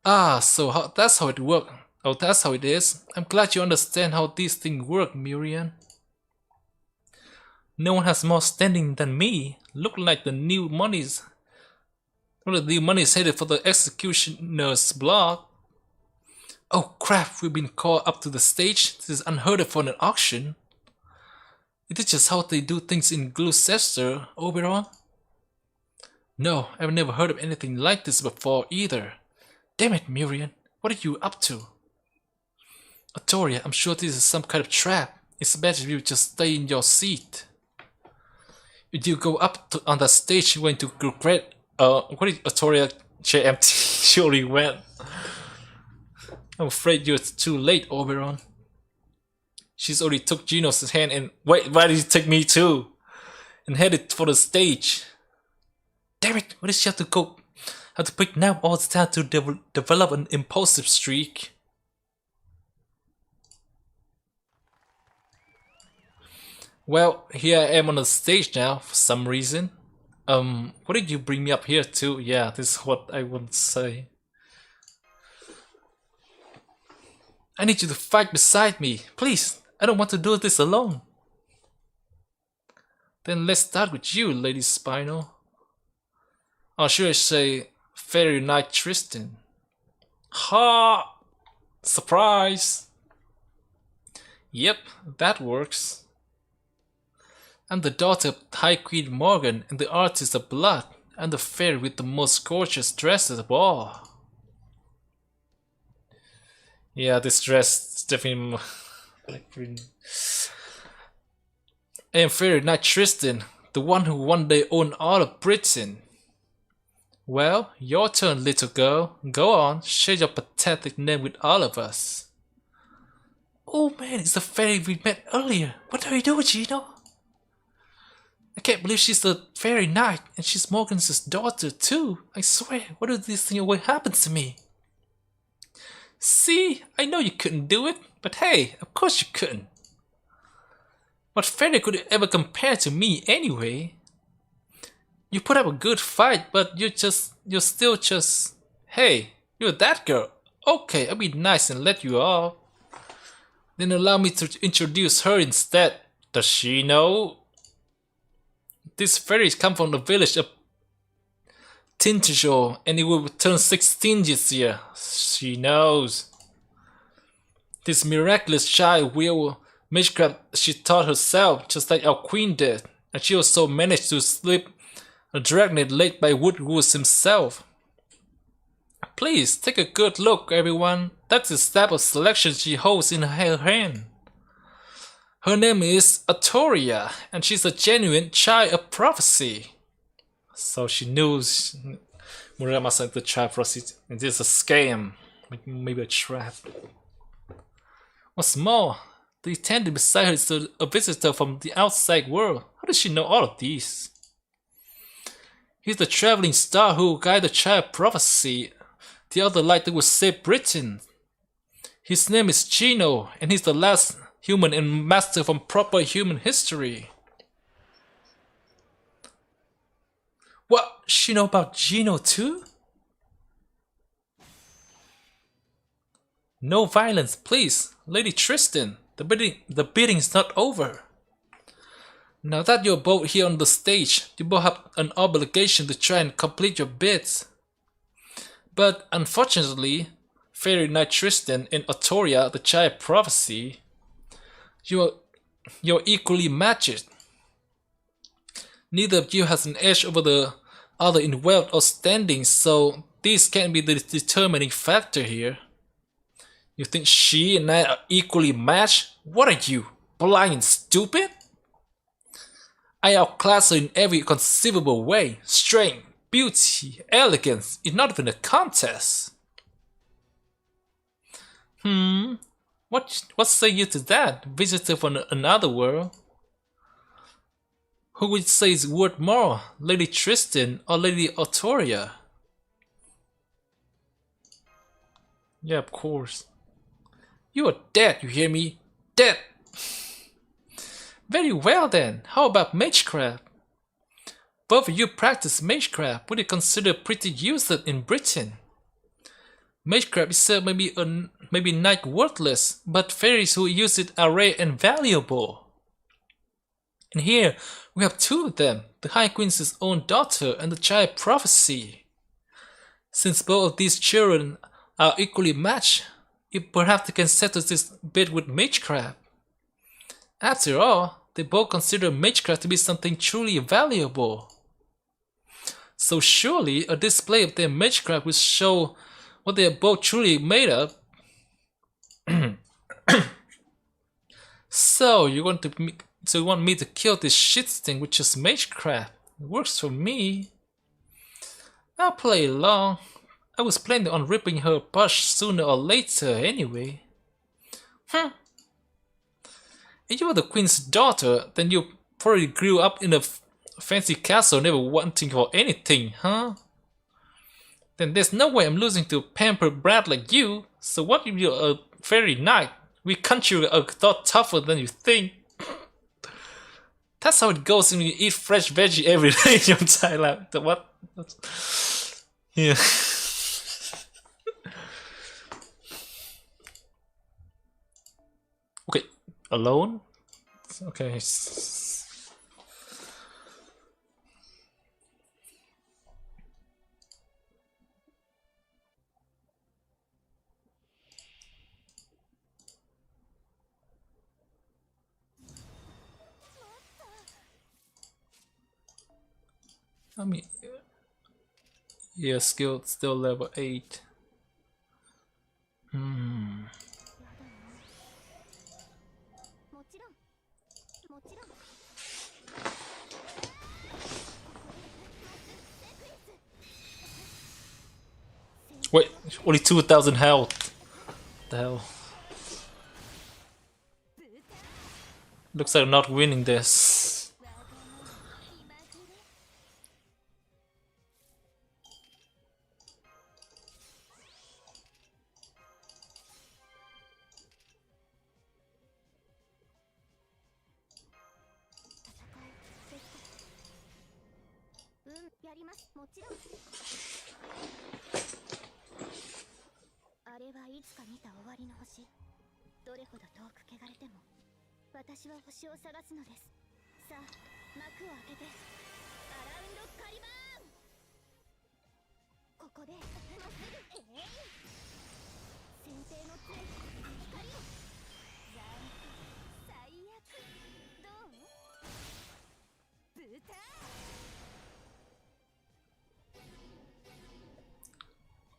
Ah, so that's how it works. Oh, that's how it is. I'm glad you understand how these things work, Miriam. No one has more standing than me. Look like the new money's headed for the executioner's block. Oh crap, we've been called up to the stage. This is unheard of for an auction. Is this just how they do things in Gloucester, Oberon? No, I've never heard of anything like this before either. Damn it, Miriam, what are you up to? Artoria, I'm sure this is some kind of trap. It's better if you just stay in your seat. If you go up on the stage, you're going to regret. What is Artoria JMT? She already went. I'm afraid you're too late, Oberon. She's already took Geno's hand and wait, why did you take me too? And headed for the stage. Damn it, why does she have to pick now all the time to develop an impulsive streak? Well, here I am on the stage now for some reason. What did you bring me up here to? Yeah, this is what I would say. I need you to fight beside me, please. I don't want to do this alone. Then let's start with you, Lady Spinal. Or should I say, Fairy Knight Tristan? Ha! Surprise! Yep, that works. I'm the daughter of High Queen Morgan and the artist of blood, and the fairy with the most gorgeous dresses of all. Yeah, this dress is definitely like pretty. I am Fairy Knight Tristan, the one who one day owned all of Britain. Well, your turn, little girl. Go on, share your pathetic name with all of us. Oh man, it's the fairy we met earlier. What do we do, Gino? I can't believe she's the fairy knight, and she's Morgan's daughter too. I swear, what if this thing always happens to me? See, I know you couldn't do it, but hey, of course you couldn't. What fairy could ever compare to me anyway? You put up a good fight, but you're still just, hey, you're that girl. Okay, I'll be nice and let you off. Then allow me to introduce her instead. Does she know? These fairies come from the village of Tintajo, and it will turn 16 this year. She knows. This miraculous child will Magecraft she taught herself, just like our queen did, and she also managed to slip a dragnet laid by Woodgoose himself. Please, take a good look, everyone. That's the staff of selection she holds in her hand. Her name is Atoria, and she's a genuine child of prophecy. So she knew Muriel must have the child of prophecy, and this is a scam, maybe a trap. What's more, the attendant beside her is a visitor from the outside world. How does she know all of these? He's the traveling star who will guide the child of prophecy, the other light that will save Britain. His name is Gino, and he's the last human and master from proper human history. What? She know about Gino too? No violence, please. Lady Tristan, the bidding is not over. Now that you're both here on the stage, you both have an obligation to try and complete your bids. But unfortunately, Fairy Knight Tristan and Atoria, the child of prophecy, you're equally matched. Neither of you has an edge over the other in wealth or standing, so this can't be the determining factor here. You think she and I are equally matched? What are you, blind and stupid? I outclass her in every conceivable way. Strength, beauty, elegance, it's not even a contest. What say you to that, visitor from another world? Who would say it's worth more, Lady Tristan or Lady Atoria? Yeah, of course. You are dead, you hear me? Dead! Very well then, how about Magecraft? Both of you practice Magecraft, would you consider pretty useless in Britain? Magecraft itself may be not worthless, but fairies who use it are rare and valuable. And here we have two of them, the High Queen's own daughter and the child of prophecy. Since both of these children are equally matched, perhaps they can settle this bid with Magecraft. After all, they both consider Magecraft to be something truly valuable. So surely a display of their Magecraft will show what they are both truly made of. So you want me to kill this shit thing with just Magecraft? It works for me. I'll play along. I was planning on ripping her apart sooner or later anyway. If you were the queen's daughter, then you probably grew up in a fancy castle never wanting for anything, huh? Then there's no way I'm losing to a pampered brat like you. So what if you're a fairy knight? We country are a lot tougher than you think. That's how it goes when you eat fresh veggie every day in your entire life. What? Yeah. Okay, alone? Okay. I mean, yeah, skill still level 8. Wait, only 2,000 health. The hell? Looks like I'm not winning this.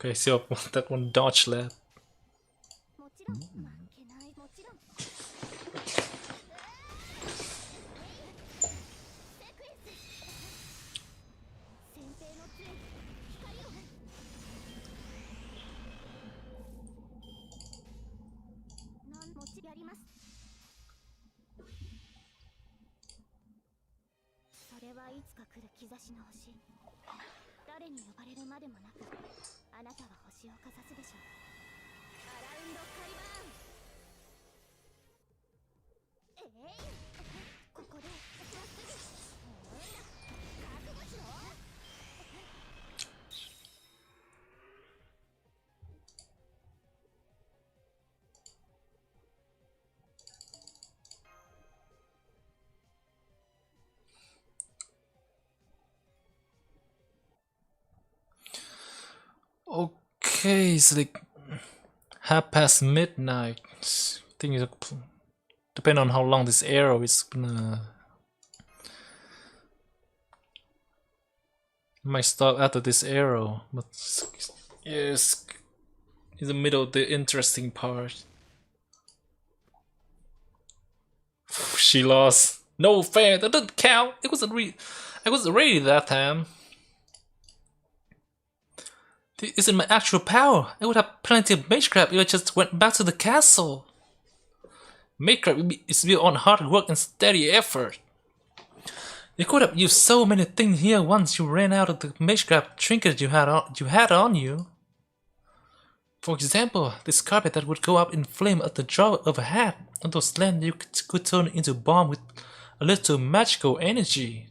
Okay, so that one dodge left. Okay, it's like midnight. I think it's depend on how long this arrow is gonna. Might stop after this arrow, but yes, in the middle of the interesting part. She lost. No fair. That doesn't count. It wasn't I wasn't ready that time. This isn't my actual power. I would have plenty of magecraft if I just went back to the castle. Magecraft is built on hard work and steady effort. You could have used so many things here once you ran out of the magecraft trinket you had on you. For example, this carpet that would go up in flame at the drop of a hat, and those lamps you could turn into a bomb with a little magical energy.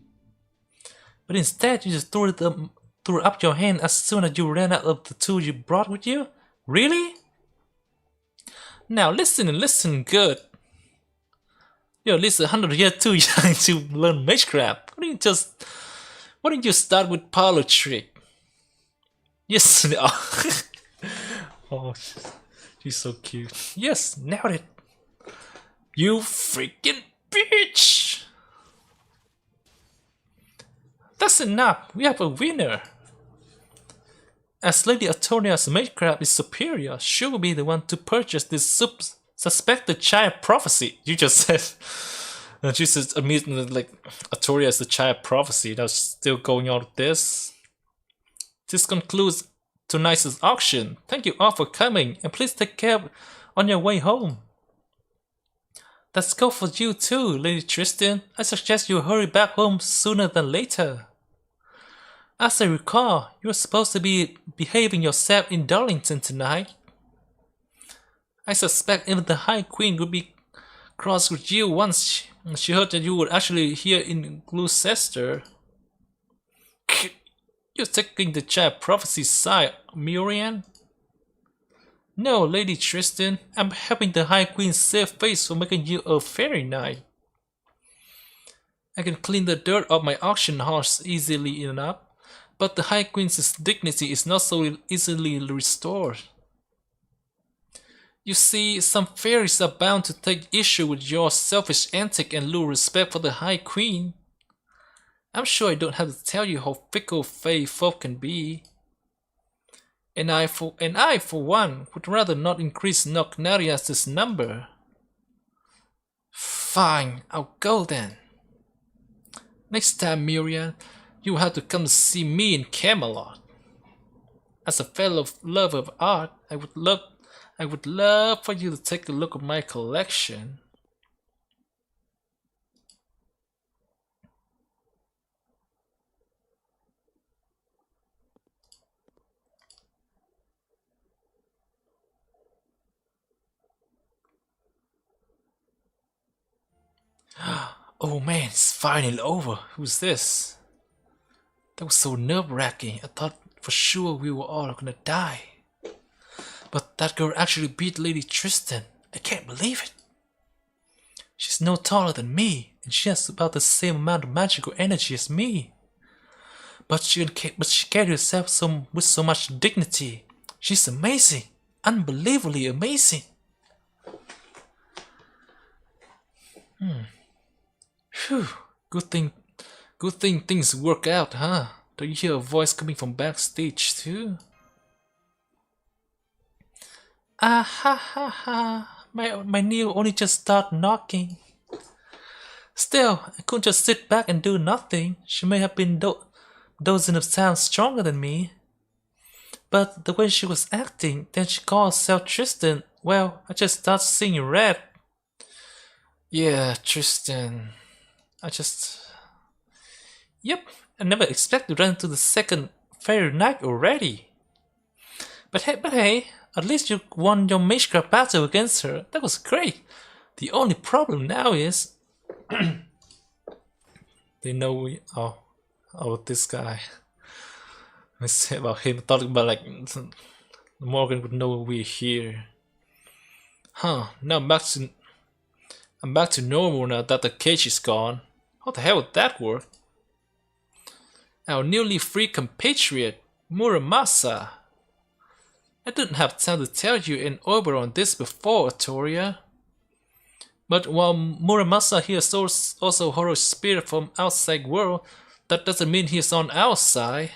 But instead, you just threw up your hand as soon as you ran out of the tool you brought with you? Really? Now listen and listen good. You're at least 100 years too young to learn magecraft. Why don't you start with parlor trick? Yes. Oh, she's so cute. Yes, nailed it. You freaking bitch! That's enough. We have a winner. As Lady Atonia's magecraft is superior, she will be the one to purchase this suspected child prophecy. You just said. She says immediately like Atoria is the child prophecy. That's still going on with this. This concludes tonight's auction. Thank you all for coming, and please take care on your way home. That's go for you too, Lady Tristan. I suggest you hurry back home sooner than later. As I recall, you were supposed to be behaving yourself in Darlington tonight. I suspect even the High Queen would be cross with you once she heard that you were actually here in Gloucester. You're taking the child prophecy side, Murian? No, Lady Tristan, I'm helping the High Queen save face for making you a fairy knight. I can clean the dirt off my auction horse easily enough, but the High Queen's dignity is not so easily restored. You see, some fairies are bound to take issue with your selfish antic and lose respect for the High Queen. I'm sure I don't have to tell you how fickle Fey folk can be. And I for one, would rather not increase Nocnarias' number. Fine, I'll go then. Next time, Miriam, you will have to come see me in Camelot. As a fellow lover of art, I would love for you to take a look at my collection. Oh man, it's finally over. Who's this? That was so nerve-wracking. I thought for sure we were all gonna die. But that girl actually beat Lady Tristan. I can't believe it. She's no taller than me, and she has about the same amount of magical energy as me. But she carried herself with so much dignity. She's amazing. Unbelievably amazing. Phew. Good thing things work out, huh? Do you hear a voice coming from backstage too? Ah ha ha ha. My nail only just started knocking. Still, I couldn't just sit back and do nothing. She may have been dozing of sounds stronger than me. But the way she was acting, then she called herself Tristan. Well, I just started seeing red. Yeah, Tristan. Yep, I never expected to run into the second fairy night already. But hey, at least you won your Magecraft battle against her. That was great. The only problem now is... they know this guy. Let's say about him, talking about like... Morgan would know we're here. Huh, now I'm back to normal now that the cage is gone. How the hell would that work? Our newly free compatriot, Muramasa. I didn't have time to tell you in Oberon this before, Toria. But while Muramasa here is also horror spirit from outside world, that doesn't mean he's on our side.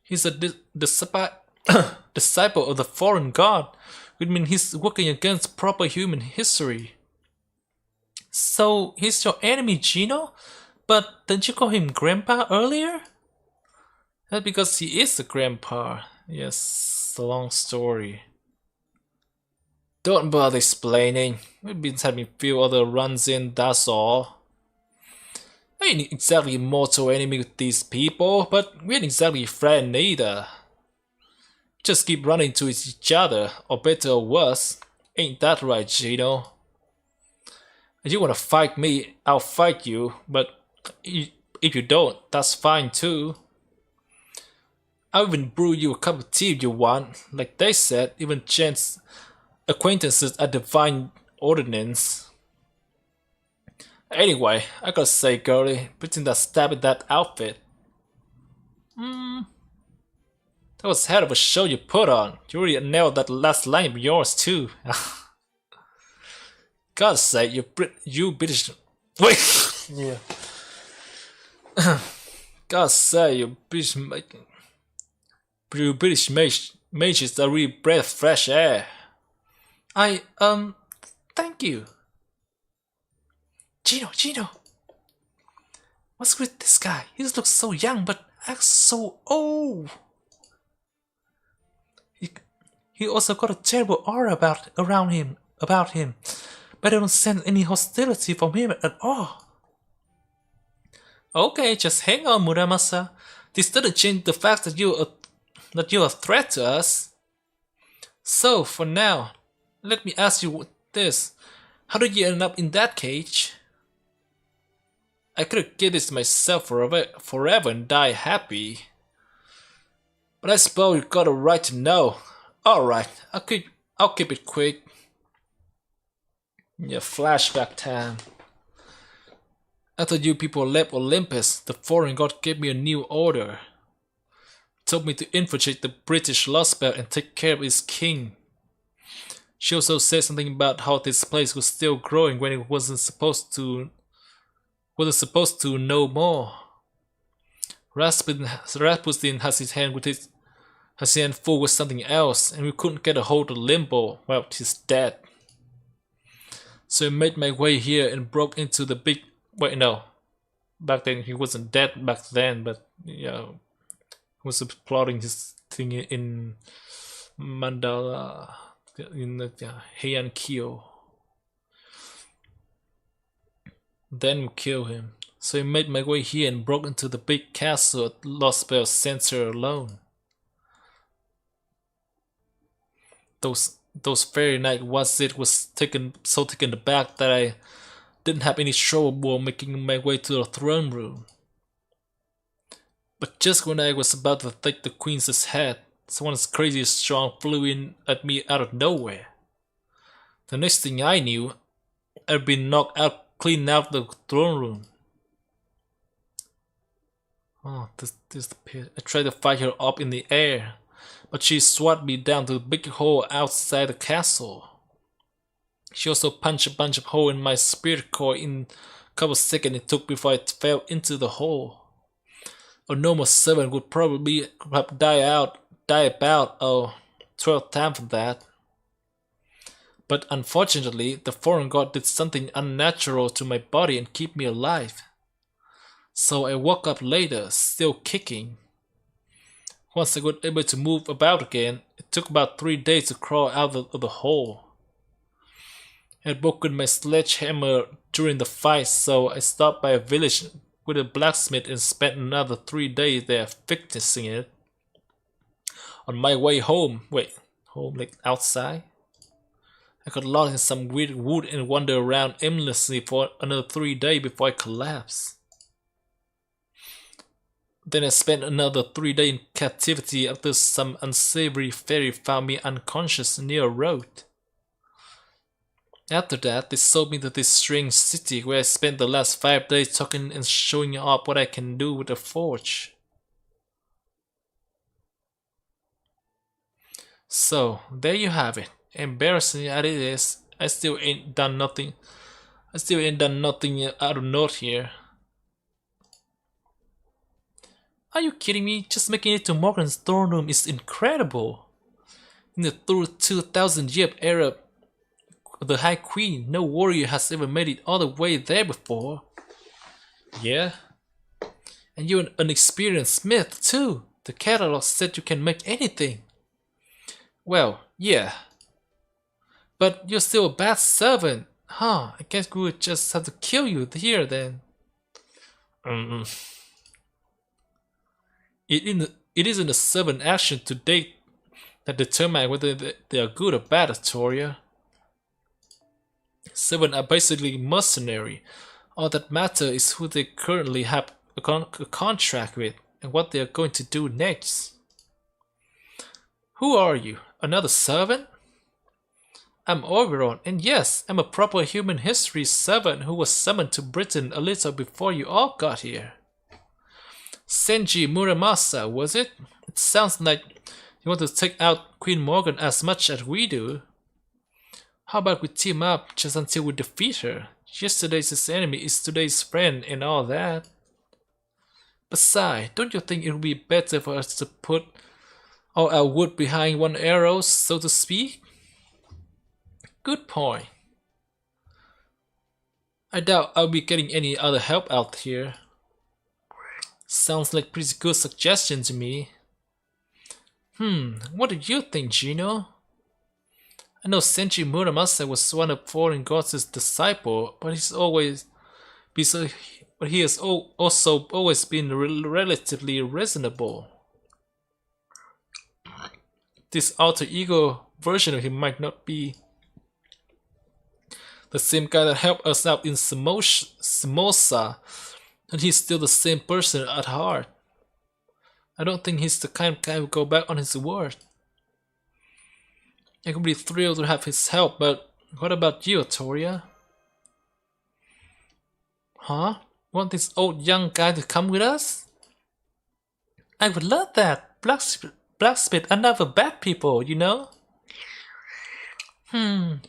He's a disciple of the foreign god, which means he's working against proper human history. So he's your enemy, Gino? But didn't you call him Grandpa earlier? That's because he is a grandpa. Yes, it's a long story. Don't bother explaining. We've been having a few other runs in, that's all. I ain't exactly mortal enemy with these people, but we ain't exactly friend either. Just keep running to each other, or better or worse. Ain't that right, Gino? If you wanna fight me, I'll fight you, but if you don't, that's fine too. I'll even brew you a cup of tea if you want. Like they said, even chance acquaintances are divine ordinance. Anyway, I gotta say, girlie, putting that stab at that outfit. That was hell of a show you put on. You really nailed that last line of yours too. Gotta say, you British... Wait! Yeah. Gotta say, you British mages are really breath of fresh air. Thank you. Gino. What's with this guy? He looks so young, but acts so old. He also got a terrible aura about him, but I don't sense any hostility from him at all. Okay, just hang on, Muramasa. This doesn't change the fact that you're a threat to us. So, for now, let me ask you this. How did you end up in that cage? I could have kept this to myself forever and die happy. But I suppose you got a right to know. Alright, I'll keep it quick. Yeah, flashback time. After you people left Olympus, the foreign god gave me a new order. Told me to infiltrate the British Lostbelt and take care of its king. She also said something about how this place was still growing when it wasn't supposed to no more. Rasputin has his hand full with something else, and we couldn't get a hold of Limbo. Well, he's dead. So I made my way here and broke into the big. Wait, no. Back then he wasn't dead back then, but yeah, he was plotting his thing in Mandala, in the Heian Kyo. Then we kill him. So I made my way here and broke into the big castle at Lostbelt Center alone. Those very night was so taken aback that I didn't have any trouble making my way to the throne room. But just when I was about to take the queen's head, someone's crazy strong flew in at me out of nowhere. The next thing I knew, I'd been knocked out clean out the throne room. Oh, this is the pit. I tried to fight her up in the air, but she swatted me down to the big hole outside the castle. She also punched a bunch of holes in my spirit core in a couple seconds it took before I fell into the hole. A normal servant would probably have die about 12 times for that. But unfortunately, the foreign god did something unnatural to my body and keep me alive. So I woke up later, still kicking. Once I got able to move about again, it took about 3 days to crawl out of the hole. I had broken my sledgehammer during the fight, so I stopped by a village with a blacksmith and spent another 3 days there fixing it. On my way home, home like outside? I got lost in some weird wood and wandered around aimlessly for another 3 days before I collapsed. Then I spent another 3 days in captivity after some unsavory fairy found me unconscious near a road. After that, they sold me to this strange city where I spent the last 5 days talking and showing off what I can do with a forge. So, there you have it. Embarrassing as it is, I still ain't done nothing out of note here. Are you kidding me? Just making it to Morgan's throne room is incredible. In the 2000-year era of the High Queen, no warrior has ever made it all the way there before. Yeah? And you're an experienced smith too. The catalog said you can make anything. Well, yeah. But you're still a bad servant. Huh, I guess we would just have to kill you here then. It isn't a servant action to date that determine whether they are good or bad, Artoria. Servants are basically mercenary. All that matters is who they currently have a contract with and what they are going to do next. Who are you? Another servant? I'm Oberon, and yes, I'm a proper human history servant who was summoned to Britain a little before you all got here. Senji Muramasa, was it? It sounds like you want to take out Queen Morgan as much as we do. How about we team up just until we defeat her? Yesterday's enemy is today's friend and all that. Besides, don't you think it would be better for us to put all our wood behind one arrow, so to speak? Good point. I doubt I'll be getting any other help out here. Sounds like pretty good suggestion to me. What do you think, Gino? I know Senji Muramasa was one of Foreign Gods' disciple, but he has also always been relatively reasonable. This alter ego version of him might not be the same guy that helped us out in Samosa, and he's still the same person at heart. I don't think he's the kind of guy who go back on his word. I could be thrilled to have his help, but what about you, Artoria? Huh? Want this old young guy to come with us? I would love that. Blacksmith are never bad people, you know?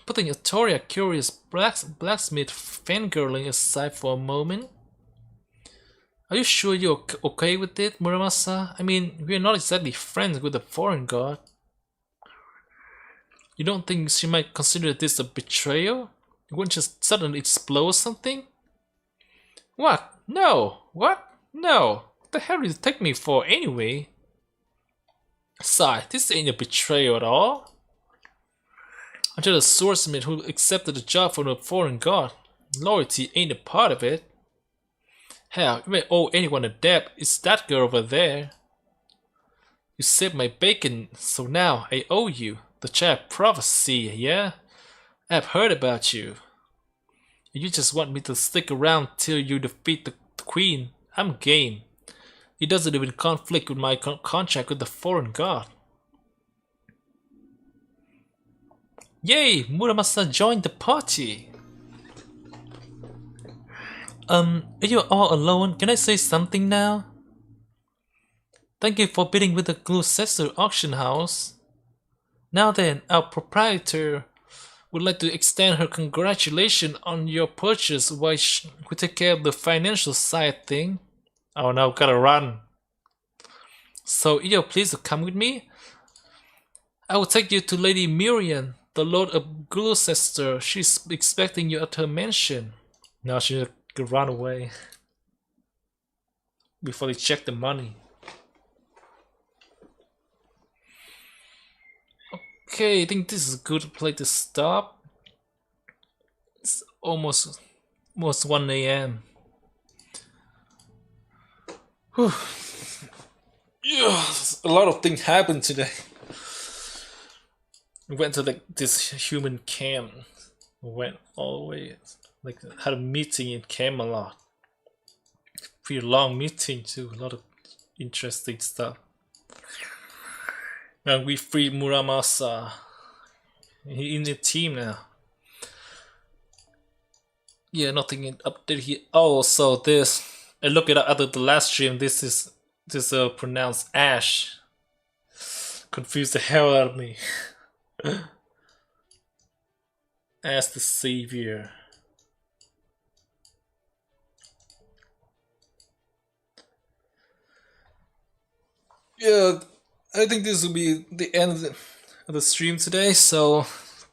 Putting Artoria curious blacksmith fangirling aside for a moment, Are you sure you're okay with it, Muramasa? I mean, we're not exactly friends with the foreign god. You don't think she might consider this a betrayal? You wouldn't just suddenly explode or something? What? No! What? No! What the hell did you take me for anyway? Besides, this ain't a betrayal at all. I'm just a swordsmith who accepted the job from a foreign god. Loyalty ain't a part of it. Hell, you may owe anyone a debt. It's that girl over there. You saved my bacon, so now I owe you. The child prophecy, yeah? I've heard about you. You just want me to stick around till you defeat the queen. I'm game. It doesn't even conflict with my contract with the foreign god. Yay! Muramasa joined the party! Are you all alone? Can I say something now? Thank you for bidding with the Gloucester auction house. Now then, our proprietor would like to extend her congratulations on your purchase while we take care of the financial side thing. Oh no, gotta run. So, you're pleased to come with me? I will take you to Lady Miriam, the Lord of Gloucester. She's expecting you at her mansion. Now she could run away before they check the money. Okay, I think this is a good place to stop. It's almost 1 a.m. Whew. Yeah, a lot of things happened today. We went to this human camp. We went all the way, had a meeting in Camelot. Pretty long meeting too. A lot of interesting stuff. And we freed Muramasa. He's in the team now. Yeah, nothing in update here. Oh, so this. I look at the last stream. This is pronounced Ash. Confused the hell out of me. As the savior. Yeah, I think this will be the end of the stream today. So,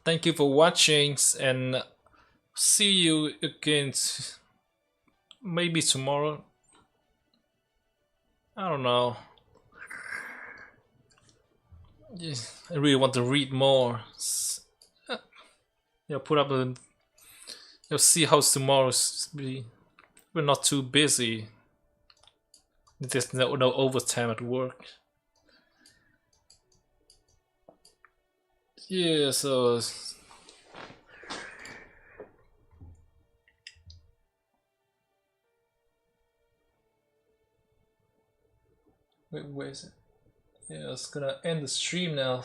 thank you for watching, and see you again. Maybe tomorrow. I don't know. Yeah, I really want to read more. Yeah, put up a. You'll see how tomorrow's be. We're not too busy. There's no overtime at work. Yeah, so. Wait, where is it? Yeah, it's gonna end the stream now.